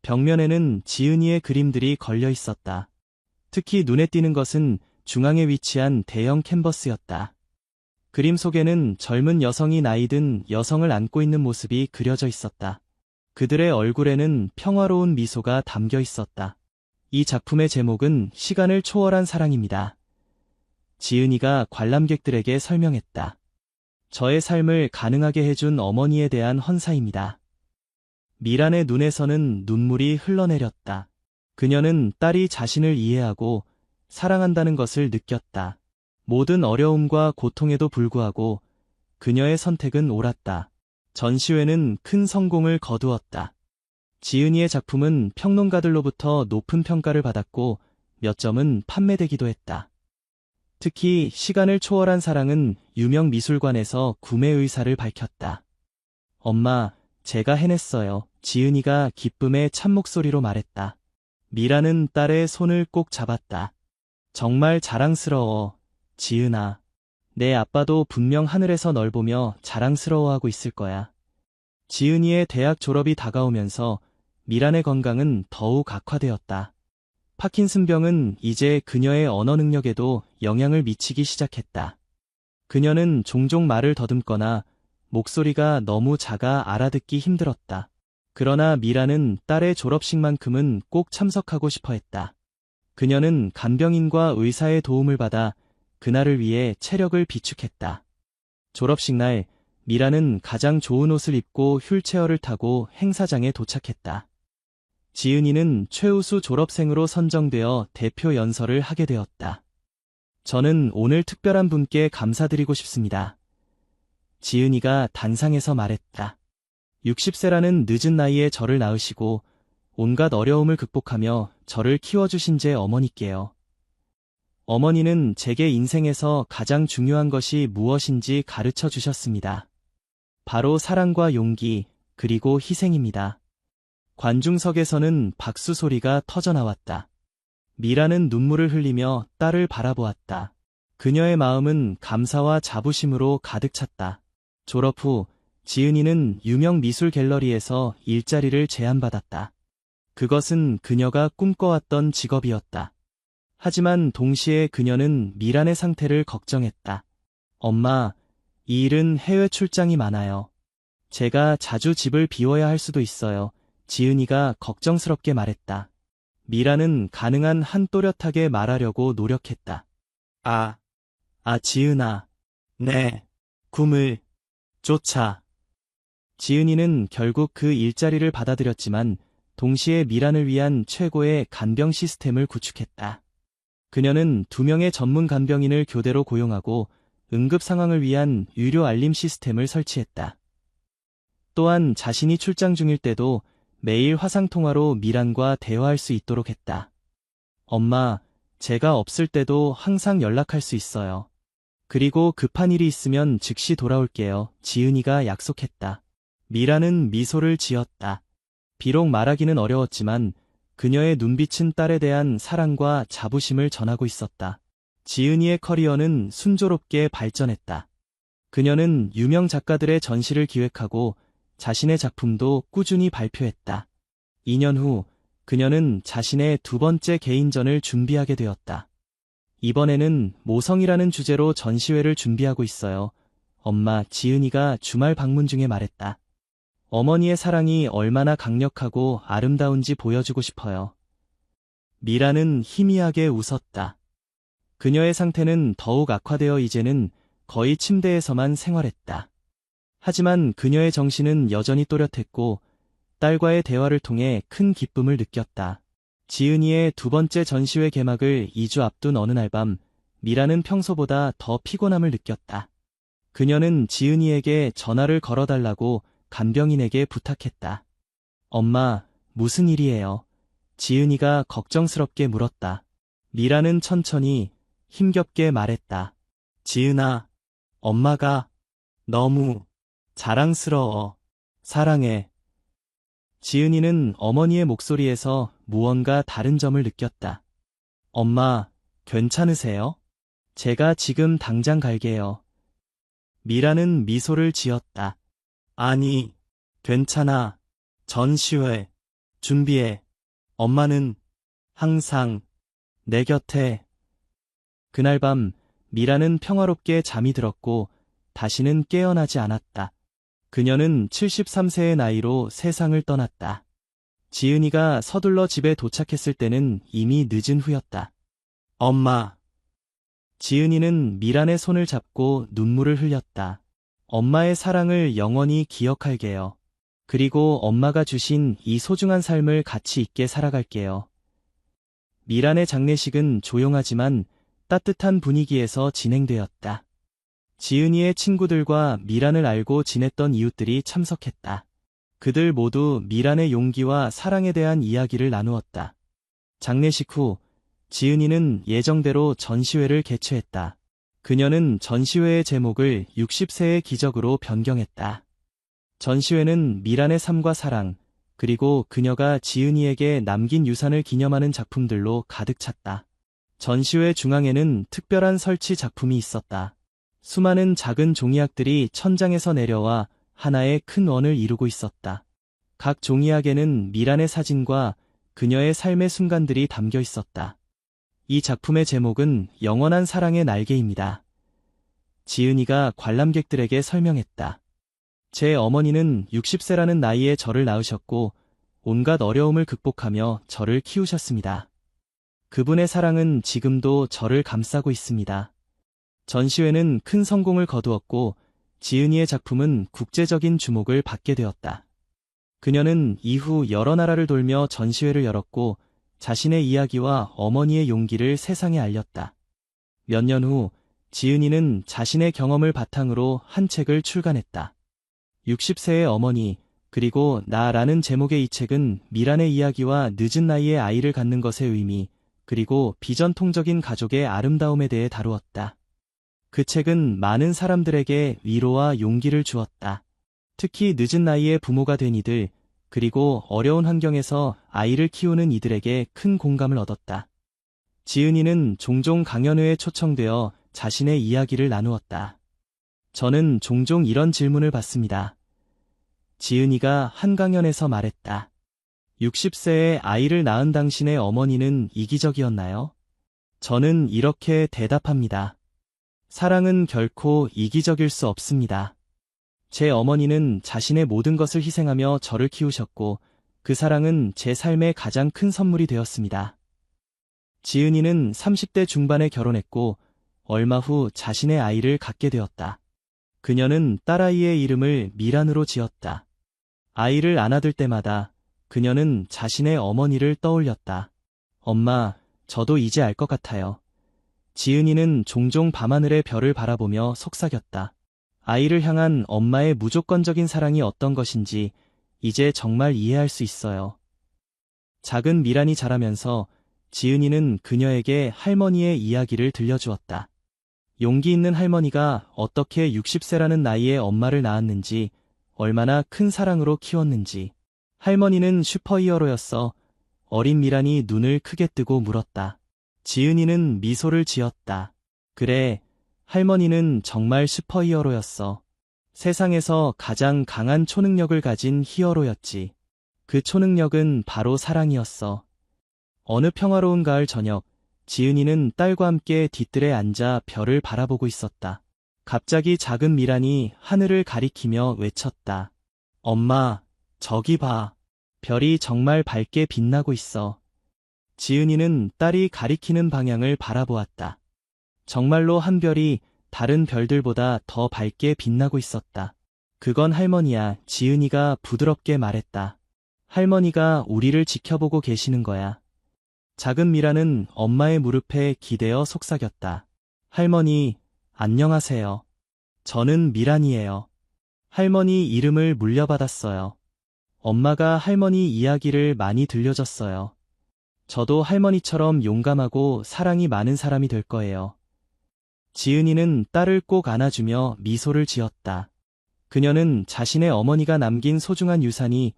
벽면에는 지은이의 그림들이 걸려 있었다. 특히 눈에 띄는 것은 중앙에 위치한 대형 캔버스였다. 그림 속에는 젊은 여성이 나이든 여성을 안고 있는 모습이 그려져 있었다. 그들의 얼굴에는 평화로운 미소가 담겨 있었다. 이 작품의 제목은 시간을 초월한 사랑입니다. 지은이가 관람객들에게 설명했다. 저의 삶을 가능하게 해준 어머니에 대한 헌사입니다. 미란의 눈에서는 눈물이 흘러내렸다. 그녀는 딸이 자신을 이해하고 사랑한다는 것을 느꼈다. 모든 어려움과 고통에도 불구하고 그녀의 선택은 옳았다. 전시회는 큰 성공을 거두었다. 지은이의 작품은 평론가들로부터 높은 평가를 받았고 몇 점은 판매되기도 했다. 특히 시간을 초월한 사랑은 유명 미술관에서 구매 의사를 밝혔다. 엄마, 제가 해냈어요. 지은이가 기쁨의 참목소리로 말했다. 미라는 딸의 손을 꼭 잡았다. 정말 자랑스러워, 지은아. 내 아빠도 분명 하늘에서 널 보며 자랑스러워하고 있을 거야. 지은이의 대학 졸업이 다가오면서 미란의 건강은 더욱 악화되었다. 파킨슨병은 이제 그녀의 언어 능력에도 영향을 미치기 시작했다. 그녀는 종종 말을 더듬거나 목소리가 너무 작아 알아듣기 힘들었다. 그러나 미라는 딸의 졸업식만큼은 꼭 참석하고 싶어 했다. 그녀는 간병인과 의사의 도움을 받아 그날을 위해 체력을 비축했다. 졸업식 날, 미라는 가장 좋은 옷을 입고 휠체어를 타고 행사장에 도착했다. 지은이는 최우수 졸업생으로 선정되어 대표 연설을 하게 되었다. 저는 오늘 특별한 분께 감사드리고 싶습니다. 지은이가 단상에서 말했다. 60세라는 늦은 나이에 저를 낳으시고 온갖 어려움을 극복하며 저를 키워주신 제 어머니께요. 어머니는 제게 인생에서 가장 중요한 것이 무엇인지 가르쳐 주셨습니다. 바로 사랑과 용기, 그리고 희생입니다. 관중석에서는 박수 소리가 터져나왔다. 미라는 눈물을 흘리며 딸을 바라보았다. 그녀의 마음은 감사와 자부심으로 가득 찼다. 졸업 후 지은이는 유명 미술 갤러리에서 일자리를 제안받았다. 그것은 그녀가 꿈꿔왔던 직업이었다. 하지만 동시에 그녀는 미란의 상태를 걱정했다. 엄마, 이 일은 해외 출장이 많아요. 제가 자주 집을 비워야 할 수도 있어요. 지은이가 걱정스럽게 말했다. 미라는 가능한 한 또렷하게 말하려고 노력했다. 지은아. 네. 꿈을 쫓아. 지은이는 결국 그 일자리를 받아들였지만 동시에 미란을 위한 최고의 간병 시스템을 구축했다. 그녀는 2명의 전문 간병인을 교대로 고용하고 응급 상황을 위한 유료 알림 시스템을 설치했다. 또한 자신이 출장 중일 때도 매일 화상통화로 미란과 대화할 수 있도록 했다. 엄마, 제가 없을 때도 항상 연락할 수 있어요. 그리고 급한 일이 있으면 즉시 돌아올게요. 지은이가 약속했다. 미란은 미소를 지었다. 비록 말하기는 어려웠지만 그녀의 눈빛은 딸에 대한 사랑과 자부심을 전하고 있었다. 지은이의 커리어는 순조롭게 발전했다. 그녀는 유명 작가들의 전시를 기획하고 자신의 작품도 꾸준히 발표했다. 2년 후 그녀는 자신의 2번째 개인전을 준비하게 되었다. 이번에는 모성이라는 주제로 전시회를 준비하고 있어요. 엄마, 지은이가 주말 방문 중에 말했다. 어머니의 사랑이 얼마나 강력하고 아름다운지 보여주고 싶어요. 미라는 희미하게 웃었다. 그녀의 상태는 더욱 악화되어 이제는 거의 침대에서만 생활했다. 하지만 그녀의 정신은 여전히 또렷했고 딸과의 대화를 통해 큰 기쁨을 느꼈다. 지은이의 2번째 전시회 개막을 2주 앞둔 어느 날 밤, 미라는 평소보다 더 피곤함을 느꼈다. 그녀는 지은이에게 전화를 걸어달라고 간병인에게 부탁했다. 엄마, 무슨 일이에요? 지은이가 걱정스럽게 물었다. 미라는 천천히 힘겹게 말했다. 지은아, 엄마가 너무 자랑스러워. 사랑해. 지은이는 어머니의 목소리에서 무언가 다른 점을 느꼈다. 엄마, 괜찮으세요? 제가 지금 당장 갈게요. 미라는 미소를 지었다. 아니, 괜찮아. 전시회, 준비해. 엄마는 항상 내 곁에. 그날 밤 미라는 평화롭게 잠이 들었고 다시는 깨어나지 않았다. 그녀는 73세의 나이로 세상을 떠났다. 지은이가 서둘러 집에 도착했을 때는 이미 늦은 후였다. 엄마. 지은이는 미란의 손을 잡고 눈물을 흘렸다. 엄마의 사랑을 영원히 기억할게요. 그리고 엄마가 주신 이 소중한 삶을 가치 있게 살아갈게요. 미란의 장례식은 조용하지만 따뜻한 분위기에서 진행되었다. 지은이의 친구들과 미란을 알고 지냈던 이웃들이 참석했다. 그들 모두 미란의 용기와 사랑에 대한 이야기를 나누었다. 장례식 후 지은이는 예정대로 전시회를 개최했다. 그녀는 전시회의 제목을 60세의 기적으로 변경했다. 전시회는 미란의 삶과 사랑, 그리고 그녀가 지은이에게 남긴 유산을 기념하는 작품들로 가득 찼다. 전시회 중앙에는 특별한 설치 작품이 있었다. 수많은 작은 종이약들이 천장에서 내려와 하나의 큰 원을 이루고 있었다. 각 종이약에는 미란의 사진과 그녀의 삶의 순간들이 담겨 있었다. 이 작품의 제목은 영원한 사랑의 날개입니다. 지은이가 관람객들에게 설명했다. 제 어머니는 60세라는 나이에 저를 낳으셨고 온갖 어려움을 극복하며 저를 키우셨습니다. 그분의 사랑은 지금도 저를 감싸고 있습니다. 전시회는 큰 성공을 거두었고 지은이의 작품은 국제적인 주목을 받게 되었다. 그녀는 이후 여러 나라를 돌며 전시회를 열었고 자신의 이야기와 어머니의 용기를 세상에 알렸다. 몇 년 후 지은이는 자신의 경험을 바탕으로 한 책을 출간했다. 60세의 어머니, 그리고 나라는 제목의 이 책은 미란의 이야기와 늦은 나이에 아이를 갖는 것의 의미, 그리고 비전통적인 가족의 아름다움에 대해 다루었다. 그 책은 많은 사람들에게 위로와 용기를 주었다. 특히 늦은 나이에 부모가 된 이들, 그리고 어려운 환경에서 아이를 키우는 이들에게 큰 공감을 얻었다. 지은이는 종종 강연회에 초청되어 자신의 이야기를 나누었다. 저는 종종 이런 질문을 받습니다. 지은이가 한 강연에서 말했다. 60세에 아이를 낳은 당신의 어머니는 이기적이었나요? 저는 이렇게 대답합니다. 사랑은 결코 이기적일 수 없습니다. 제 어머니는 자신의 모든 것을 희생하며 저를 키우셨고 그 사랑은 제 삶의 가장 큰 선물이 되었습니다. 지은이는 30대 중반에 결혼했고 얼마 후 자신의 아이를 갖게 되었다. 그녀는 딸아이의 이름을 미란으로 지었다. 아이를 안아들 때마다 그녀는 자신의 어머니를 떠올렸다. 엄마, 저도 이제 알 것 같아요. 지은이는 종종 밤하늘의 별을 바라보며 속삭였다. 아이를 향한 엄마의 무조건적인 사랑이 어떤 것인지 이제 정말 이해할 수 있어요. 작은 미란이 자라면서 지은이는 그녀에게 할머니의 이야기를 들려주었다. 용기 있는 할머니가 어떻게 60세라는 나이에 엄마를 낳았는지, 얼마나 큰 사랑으로 키웠는지. 할머니는 슈퍼히어로였어. 어린 미란이 눈을 크게 뜨고 물었다. 지은이는 미소를 지었다. 그래, 할머니는 정말 슈퍼히어로였어. 세상에서 가장 강한 초능력을 가진 히어로였지. 그 초능력은 바로 사랑이었어. 어느 평화로운 가을 저녁, 지은이는 딸과 함께 뒤뜰에 앉아 별을 바라보고 있었다. 갑자기 작은 미란이 하늘을 가리키며 외쳤다. 엄마, 저기 봐. 별이 정말 밝게 빛나고 있어. 지은이는 딸이 가리키는 방향을 바라보았다. 정말로 한 별이 다른 별들보다 더 밝게 빛나고 있었다. 그건 할머니야, 지은이가 부드럽게 말했다. 할머니가 우리를 지켜보고 계시는 거야. 작은 미라는 엄마의 무릎에 기대어 속삭였다. 할머니, 안녕하세요. 저는 미란이에요. 할머니 이름을 물려받았어요. 엄마가 할머니 이야기를 많이 들려줬어요. 저도 할머니처럼 용감하고 사랑이 많은 사람이 될 거예요. 지은이는 딸을 꼭 안아주며 미소를 지었다. 그녀는 자신의 어머니가 남긴 소중한 유산이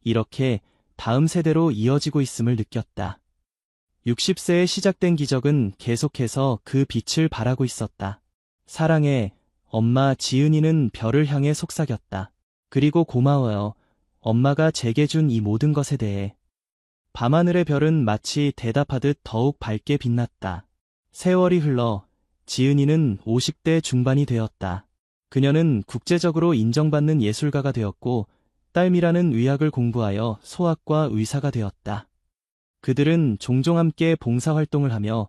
이렇게 다음 세대로 이어지고 있음을 느꼈다. 60세에 시작된 기적은 계속해서 그 빛을 발하고 있었다. 사랑해, 엄마 지은이는 별을 향해 속삭였다. 그리고 고마워요. 엄마가 제게 준 이 모든 것에 대해. 밤하늘의 별은 마치 대답하듯 더욱 밝게 빛났다. 세월이 흘러 지은이는 50대 중반이 되었다. 그녀는 국제적으로 인정받는 예술가가 되었고 딸미라는 의학을 공부하여 소아과 의사가 되었다. 그들은 종종 함께 봉사활동을 하며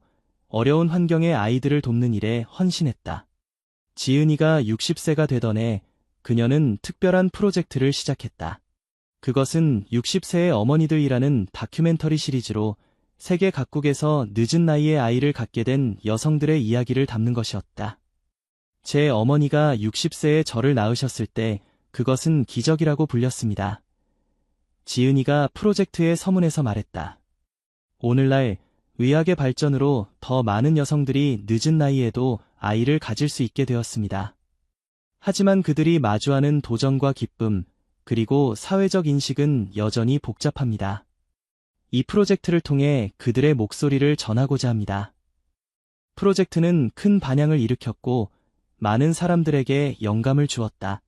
어려운 환경의 아이들을 돕는 일에 헌신했다. 지은이가 60세가 되던 해 그녀는 특별한 프로젝트를 시작했다. 그것은 60세의 어머니들이라는 다큐멘터리 시리즈로 세계 각국에서 늦은 나이에 아이를 갖게 된 여성들의 이야기를 담는 것이었다. 제 어머니가 60세에 저를 낳으셨을 때 그것은 기적이라고 불렸습니다. 지은이가 프로젝트의 서문에서 말했다. 오늘날 의학의 발전으로 더 많은 여성들이 늦은 나이에도 아이를 가질 수 있게 되었습니다. 하지만 그들이 마주하는 도전과 기쁨, 그리고 사회적 인식은 여전히 복잡합니다. 이 프로젝트를 통해 그들의 목소리를 전하고자 합니다. 프로젝트는 큰 반향을 일으켰고 많은 사람들에게 영감을 주었다.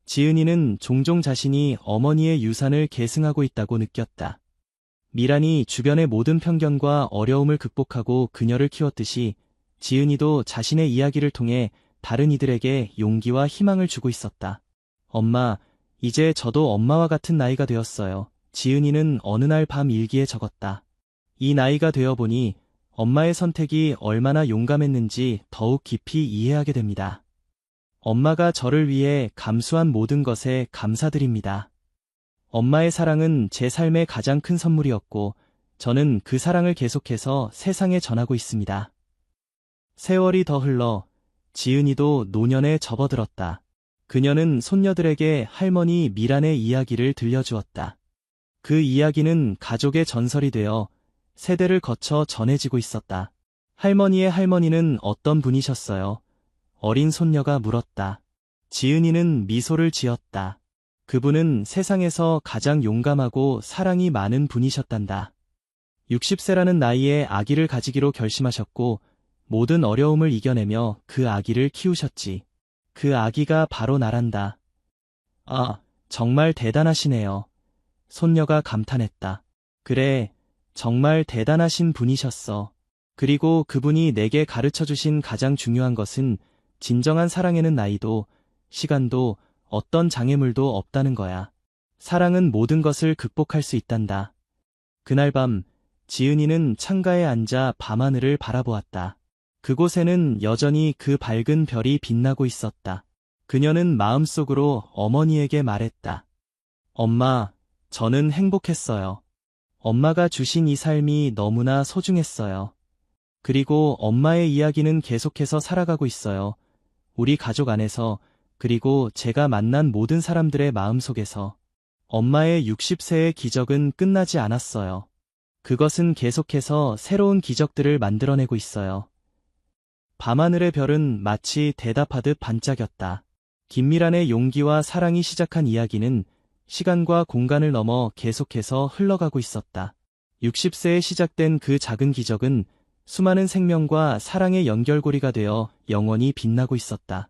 지은이는 종종 자신이 어머니의 유산을 계승하고 있다고 느꼈다. 미란이 주변의 모든 편견과 어려움을 극복하고 그녀를 키웠듯이 지은이도 자신의 이야기를 통해 다른 이들에게 용기와 희망을 주고 있었다. 엄마, 이제 저도 엄마와 같은 나이가 되었어요. 지은이는 어느 날 밤 일기에 적었다. 이 나이가 되어보니 엄마의 선택이 얼마나 용감했는지 더욱 깊이 이해하게 됩니다. 엄마가 저를 위해 감수한 모든 것에 감사드립니다. 엄마의 사랑은 제 삶의 가장 큰 선물이었고 저는 그 사랑을 계속해서 세상에 전하고 있습니다. 세월이 더 흘러 지은이도 노년에 접어들었다. 그녀는 손녀들에게 할머니 미란의 이야기를 들려주었다. 그 이야기는 가족의 전설이 되어 세대를 거쳐 전해지고 있었다. 할머니의 할머니는 어떤 분이셨어요? 어린 손녀가 물었다. 지은이는 미소를 지었다. 그분은 세상에서 가장 용감하고 사랑이 많은 분이셨단다. 60세라는 나이에 아기를 가지기로 결심하셨고 모든 어려움을 이겨내며 그 아기를 키우셨지. 그 아기가 바로 나란다. 아, 정말 대단하시네요. 손녀가 감탄했다. 그래, 정말 대단하신 분이셨어. 그리고 그분이 내게 가르쳐주신 가장 중요한 것은 진정한 사랑에는 나이도, 시간도, 어떤 장애물도 없다는 거야. 사랑은 모든 것을 극복할 수 있단다. 그날 밤, 지은이는 창가에 앉아 밤하늘을 바라보았다. 그곳에는 여전히 그 밝은 별이 빛나고 있었다. 그녀는 마음속으로 어머니에게 말했다. 엄마, 저는 행복했어요. 엄마가 주신 이 삶이 너무나 소중했어요. 그리고 엄마의 이야기는 계속해서 살아가고 있어요. 우리 가족 안에서, 그리고 제가 만난 모든 사람들의 마음속에서. 엄마의 60세의 기적은 끝나지 않았어요. 그것은 계속해서 새로운 기적들을 만들어내고 있어요. 밤하늘의 별은 마치 대답하듯 반짝였다. 김미란의 용기와 사랑이 시작한 이야기는 시간과 공간을 넘어 계속해서 흘러가고 있었다. 60세에 시작된 그 작은 기적은 수많은 생명과 사랑의 연결고리가 되어 영원히 빛나고 있었다.